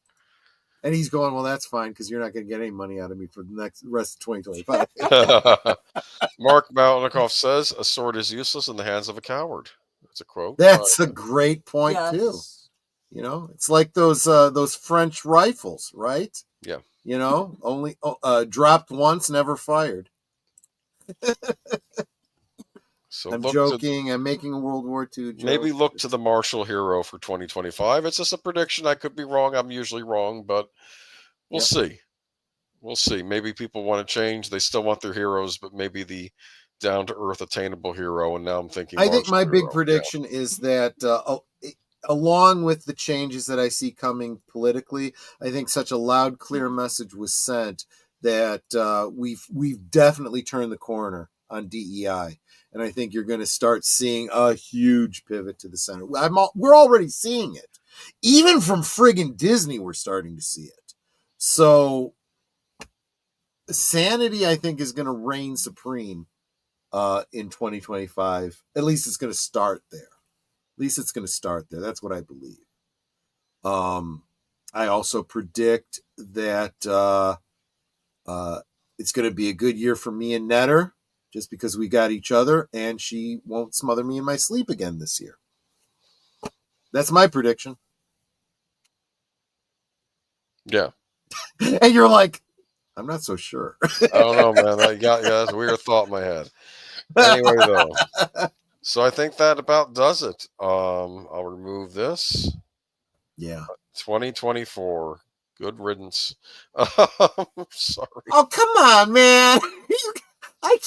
And he's going, well, that's fine because you're not going to get any money out of me for the rest of 2025. Mark Malnikoff says, a sword is useless in the hands of a coward. That's a quote. That's a great point, too. It's like those French rifles, right? Yeah. Only dropped once, never fired. So I'm joking. I'm making a World War II joke. Maybe look to the martial hero for 2025. It's just a prediction. I could be wrong. I'm usually wrong, but we'll see. We'll see. Maybe people want to change. They still want their heroes, but maybe the down-to-earth, attainable hero. And now I'm thinking I think my big prediction is that along with the changes that I see coming politically, I think such a loud, clear message was sent that we've definitely turned the corner on DEI. And I think you're going to start seeing a huge pivot to the center. We're already seeing it. Even from friggin' Disney, we're starting to see it. So sanity, I think, is going to reign supreme in 2025. At least it's going to start there. That's what I believe. I also predict that it's going to be a good year for me and Netter, just because we got each other, and she won't smother me in my sleep again this year. That's my prediction. Yeah. And you're like, I'm not so sure. I don't know, man. That's a weird thought in my head. Anyway, though. So I think that about does it. I'll remove this. Yeah. 2024. Good riddance. Sorry. Oh, come on, man. I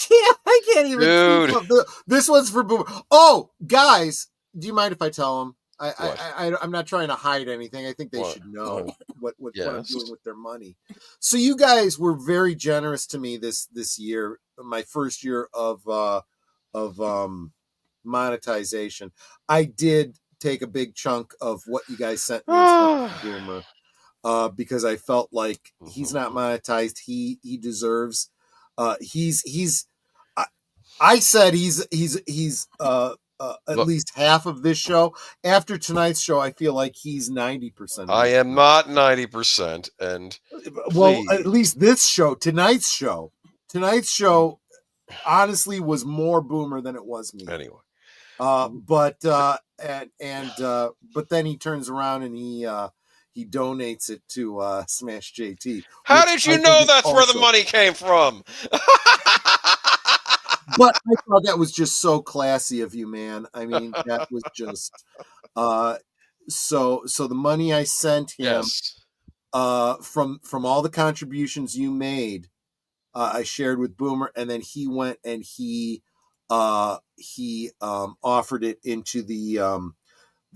can't even. Dude. This one's for Boomer. Oh, guys, do you mind if I tell them? I'm not trying to hide anything. I think they should know what I'm doing with their money. So you guys were very generous to me this year, my first year of monetization. I did take a big chunk of what you guys sent me and stuff to Boomer, because I felt like he's not monetized. He deserves. I said he's at least half of this show. After tonight's show, I feel like he's 90%. I am not 90%, and well, at least this show, tonight's show, honestly was more Boomer than it was me. Anyway, but then he turns around and he donates it to Smash JT. How did you know that's where the money came from? But I thought that was just so classy of you, man. I mean, that was just so the money I sent him, from all the contributions you made, I shared with Boomer, and then he went and he offered it into the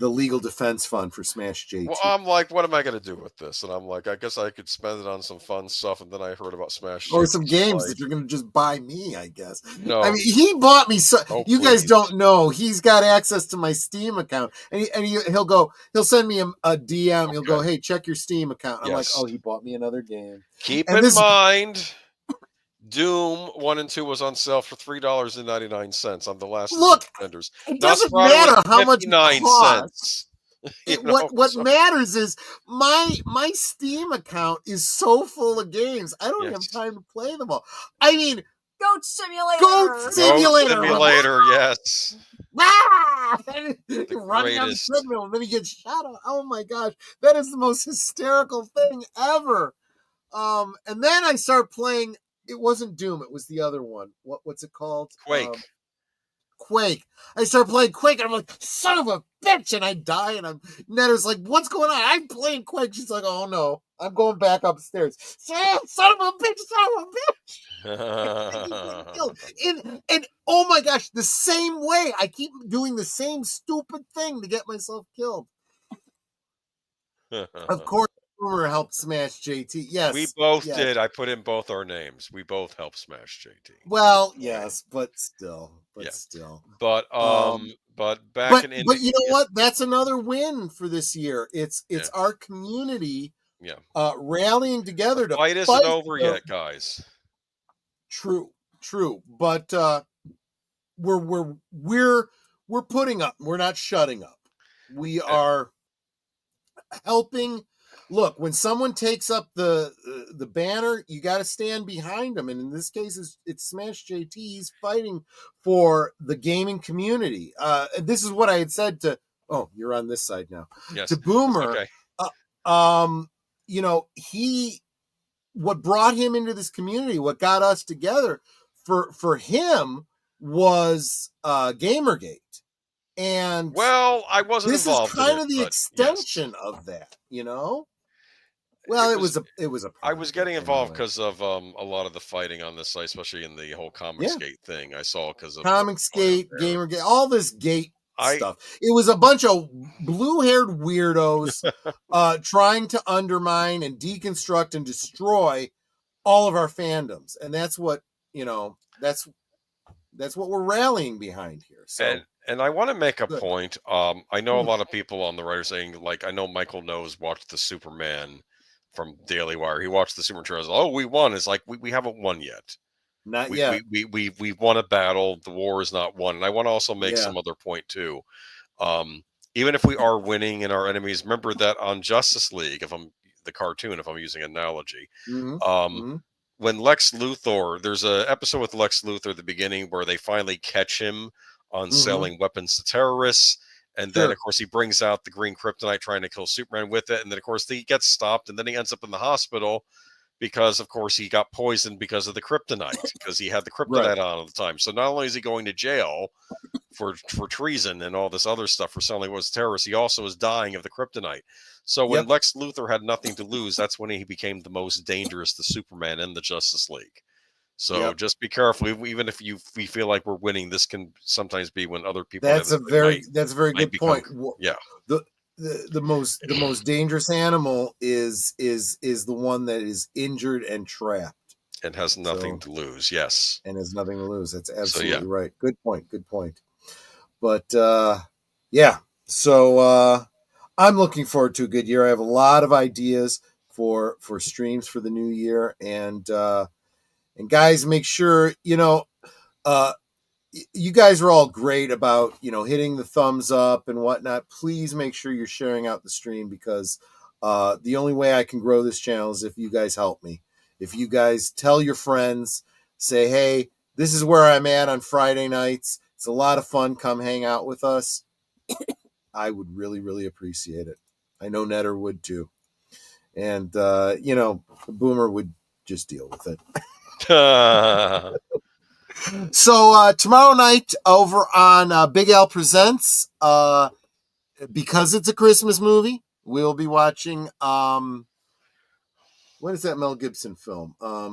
legal defense fund for Smash JT. Well, I'm like, what am I going to do with this? And I'm like, I guess I could spend it on some fun stuff. And then I heard about Smash or JT, some games that you're going to just buy me, I guess. No, I mean, he bought me. You guys please. don't know. He's got access to my Steam account, and he'll send me a DM. He'll go, hey, check your Steam account. I'm like, oh, he bought me another game. Keep in mind, Doom 1 and 2 was on sale for $3.99 on the last vendors. It doesn't matter how much it costs. What so. matters is my Steam account is so full of games. I don't have time to play them all. I mean, Goat Simulator. Goat Simulator. Yes. Running on the treadmill, and then he gets shot. Oh my gosh, that is the most hysterical thing ever. And then I start playing. It wasn't Doom. It was the other one. What's it called? Quake. Quake. I start playing Quake, and I'm like, son of a bitch, and I die, and Netta's like, what's going on? I'm playing Quake. She's like, oh no, I'm going back upstairs. Son of a bitch. And oh my gosh, the same way. I keep doing the same stupid thing to get myself killed. Of course, Boomer helped Smash JT. Yes, we both did. I put in both our names. We both helped Smash JT. Well, yes, but still. But back in India, but you know what? That's another win for this year. It's our community, rallying together to fight. Isn't over yet, guys. True, but we're putting up. We're not shutting up. We are helping. Look, when someone takes up the banner, you got to stand behind them. And in this case, it's Smash JT. He's fighting for the gaming community. This is what I had said to. Oh, you're on this side now. Yes. To Boomer. Okay. What brought him into this community, what got us together, for him was Gamergate. And well, I wasn't involved. This is kind of the extension of that, you know. Well, it was a. I was getting involved because of a lot of the fighting on this site, especially in the whole Comicsgate thing. I saw because of Comicsgate, Gamergate, all this gate stuff. It was a bunch of blue-haired weirdos trying to undermine and deconstruct and destroy all of our fandoms, and that's what That's what we're rallying behind here. So. And I want to make a point. I know a lot of people on the right are saying, like, I know Michael Knows watched the Superman from Daily Wire. He watched the Superman trailer. Oh, we won. It's like we haven't won yet. Not yet. We won a battle. The war is not won. And I want to also make some other point too. Even if we are winning and our enemies, remember that on Justice League, if I'm using an analogy, when Lex Luthor, there's an episode with Lex Luthor at the beginning where they finally catch him on selling weapons to terrorists. And then, of course, he brings out the green kryptonite trying to kill Superman with it. And then, of course, he gets stopped. And then he ends up in the hospital because, of course, he got poisoned because of the kryptonite, because he had the kryptonite on all the time. So not only is he going to jail for treason and all this other stuff for selling was terrorists, he also is dying of the kryptonite. So when Lex Luthor had nothing to lose, that's when he became the most dangerous to Superman in the Justice League. So just be careful. Even if we feel like we're winning, this can sometimes be when other people. That's a very good point. Yeah. The most dangerous animal is the one that is injured and trapped. And has nothing to lose. Yes. And has nothing to lose. That's absolutely yeah. right. Good point. Good point. But yeah, so I'm looking forward to a good year. I have a lot of ideas for streams for the new year, and guys, make sure you guys are all great about hitting the thumbs up and whatnot. Please make sure you're sharing out the stream, because the only way I can grow this channel is if you guys help me. If you guys tell your friends, say, hey, this is where I'm at on Friday nights. It's a lot of fun. Come hang out with us. I would really, really appreciate it. I know Netter would too. And, Boomer would just deal with it. So tomorrow night over on Big Al Presents, because it's a Christmas movie, we'll be watching, what is that Mel Gibson film? I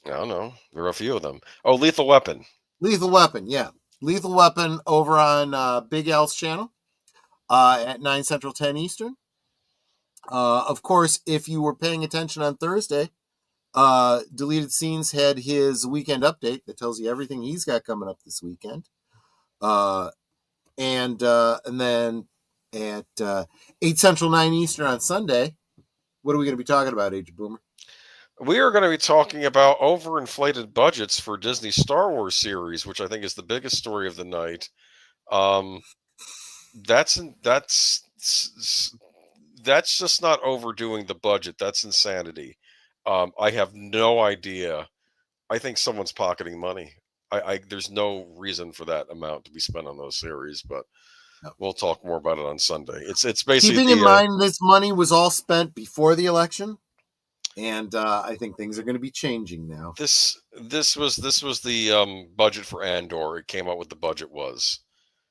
don't know. There are a few of them. Oh, Lethal Weapon. Lethal Weapon, yeah. Lethal Weapon over on Big Al's channel at 9 Central, 10 Eastern. Of course, if you were paying attention on Thursday, Deleted Scenes had his weekend update that tells you everything he's got coming up this weekend. And then at 8 Central, 9 Eastern on Sunday, what are we going to be talking about, Age of Boomer? We are going to be talking about overinflated budgets for Disney Star Wars series, which I think is the biggest story of the night. That's just not overdoing the budget. That's insanity. I have no idea. I think someone's pocketing money. There's no reason for that amount to be spent on those series, but we'll talk more about it on Sunday. It's basically keeping in mind this money was all spent before the election. And I think things are going to be changing now. This was the budget for Andor. It came out what the budget was.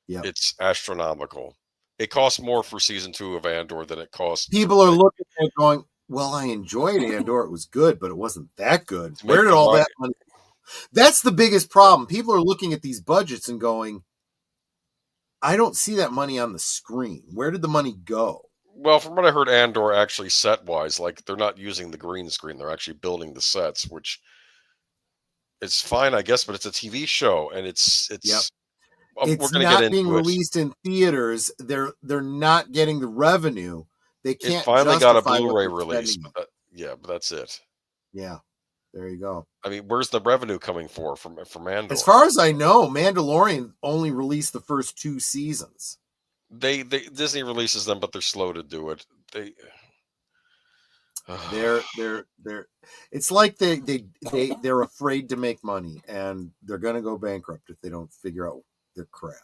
Yeah, it's astronomical. It costs more for season 2 of Andor than it costs. People are looking at it going, well, I enjoyed Andor. It was good, but it wasn't that good. Where did all that money? That's the biggest problem. People are looking at these budgets and going, I don't see that money on the screen. Where did the money go? Well, from what I heard, Andor actually set-wise, like they're not using the green screen. They're actually building the sets, which it's fine, I guess, but it's a TV show, and it's it's not being released in theaters. They're not getting the revenue. They can't. It finally got a Blu-ray release, but that's it. Yeah, there you go. I mean, where's the revenue coming from Andor? As far as I know, Mandalorian only released the first 2 seasons. They Disney releases them, but they're slow to do it. They're it's like they're afraid to make money, and they're gonna go bankrupt if they don't figure out their crap.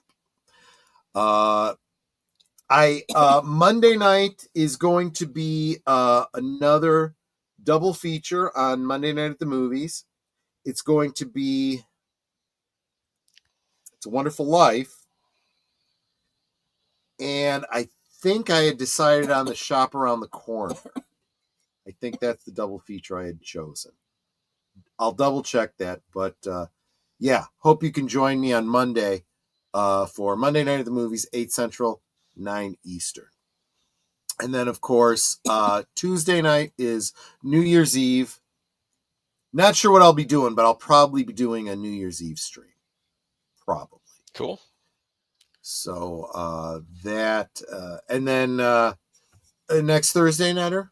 Monday night is going to be another double feature on Monday Night at the Movies. It's going to be It's a Wonderful Life. And I think I had decided on The Shop Around the Corner. I think that's the double feature I had chosen. I'll double check that. But yeah, hope you can join me on Monday for Monday Night at the Movies, 8 Central, 9 Eastern. And then, of course, Tuesday night is New Year's Eve. Not sure what I'll be doing, but I'll probably be doing a New Year's Eve stream. Probably. Cool. So and then next Thursday, Netter,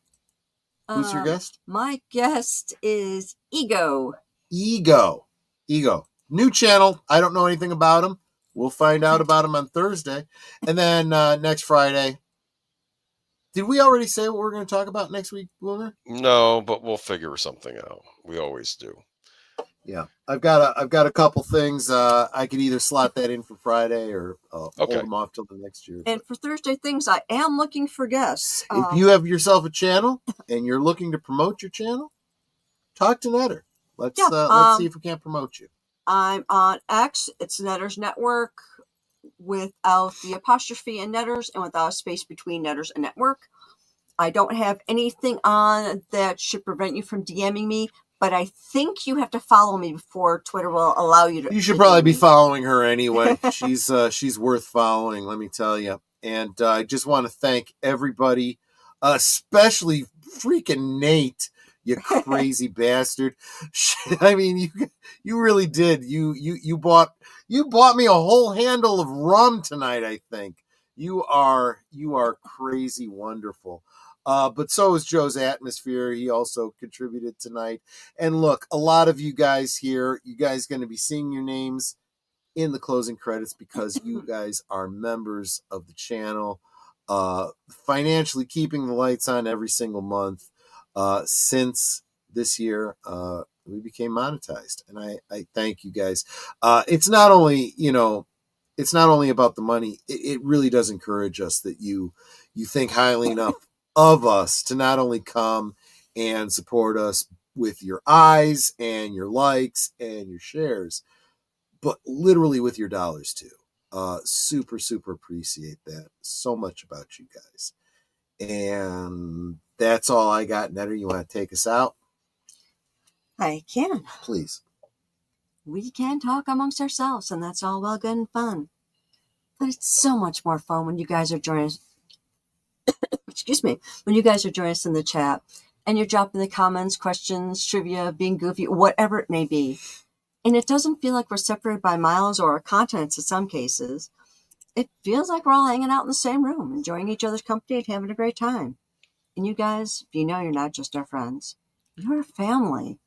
who's your guest? My guest is Ego. Ego. New channel. I don't know anything about him. We'll find out about him on Thursday. And then next Friday. Did we already say what we're going to talk about next week, Boomer? No, but we'll figure something out. We always do. Yeah, I've got a couple things. I could either slot that in for Friday or hold them off till the next year. And for Thursday things, I am looking for guests. If you have yourself a channel and you're looking to promote your channel, talk to Netter. Let's see if we can't promote you. I'm on X. It's Netter's Network without the apostrophe in Netters and without a space between Netters and Network. I don't have anything on that should prevent you from DMing me. But I think you have to follow me before Twitter will allow you to. You should probably be following her anyway. She's worth following, let me tell you. And I just want to thank everybody, especially freaking Nate. You crazy bastard. I mean, you really did. You bought me a whole handle of rum tonight, I think. You are crazy wonderful. But so is Joe's atmosphere. He also contributed tonight. And look, a lot of you guys here, you guys going to be seeing your names in the closing credits because you guys are members of the channel, financially keeping the lights on every single month since this year we became monetized. And I thank you guys. It's not only, it's not only about the money. It really does encourage us that you think highly enough of us to not only come and support us with your eyes and your likes and your shares, but literally with your dollars too. Super, super appreciate that so much about you guys. And that's all I got. Netter, you want to take us out? I can. Please. We can talk amongst ourselves, and that's all well, good, and fun. But it's so much more fun when you guys are joining us. Excuse me. When you guys are joining us in the chat and you're dropping the comments, questions, trivia, being goofy, whatever it may be. And it doesn't feel like we're separated by miles or continents in some cases. It feels like we're all hanging out in the same room, enjoying each other's company and having a great time. And you guys, you're not just our friends. You're our family.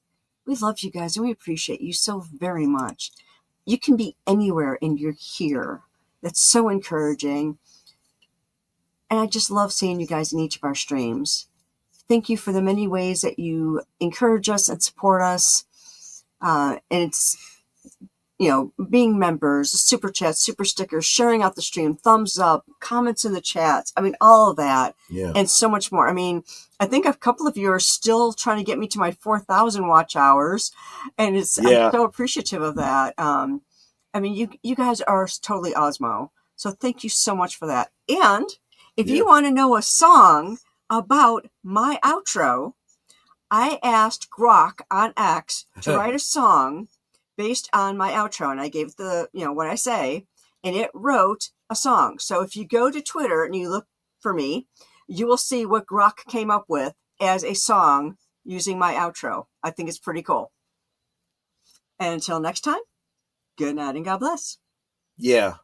We love you guys and we appreciate you so very much. You can be anywhere and you're here. That's so encouraging. And I just love seeing you guys in each of our streams. Thank you for the many ways that you encourage us and support us. And it's, being members, super chats, super stickers, sharing out the stream, thumbs up, comments in the chats. I mean, all of that and so much more. I mean, I think a couple of you are still trying to get me to my 4,000 watch hours. And I'm so appreciative of that. I mean, you guys are totally Osmo. So thank you so much for that. And if you want to know a song about my outro, I asked Grok on X to write a song based on my outro. And I gave the, what I say, and it wrote a song. So if you go to Twitter and you look for me, you will see what Grok came up with as a song using my outro. I think it's pretty cool. And until next time, good night and God bless. Yeah.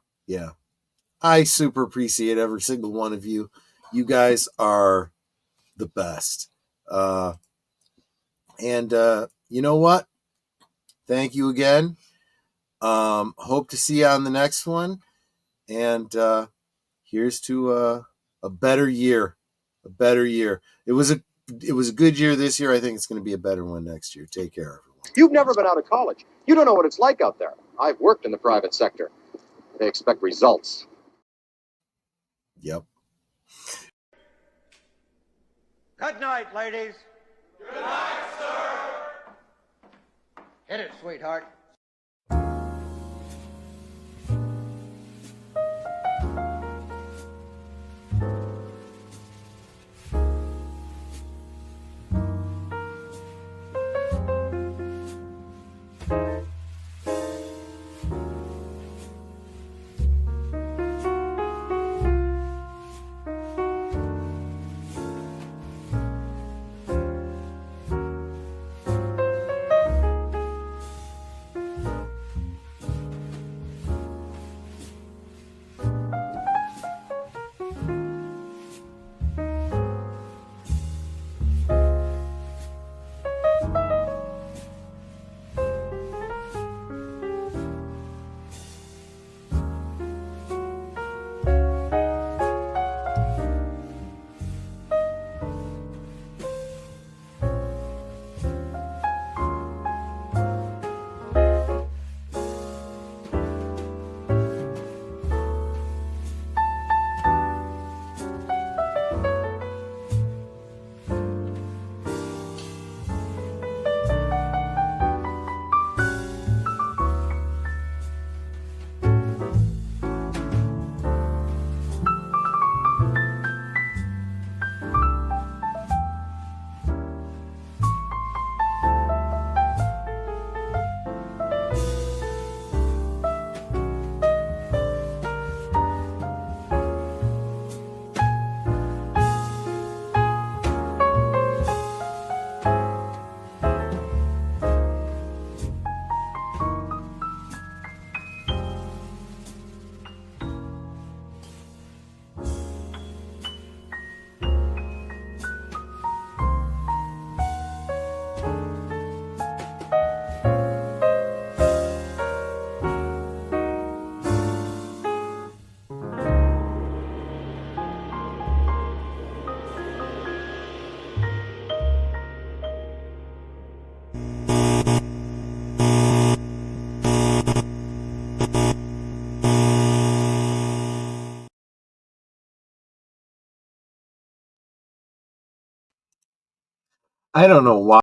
I super appreciate every single one of you. You guys are the best. And you know what? Thank you again. Hope to see you on the next one. And here's to a better year. A better year. It was a good year this year. I think it's going to be a better one next year. Take care, everyone. You've never been out of college. You don't know what it's like out there. I've worked in the private sector. They expect results. Yep. Good night, ladies. Good night, sir. Hit it, sweetheart. I don't know why.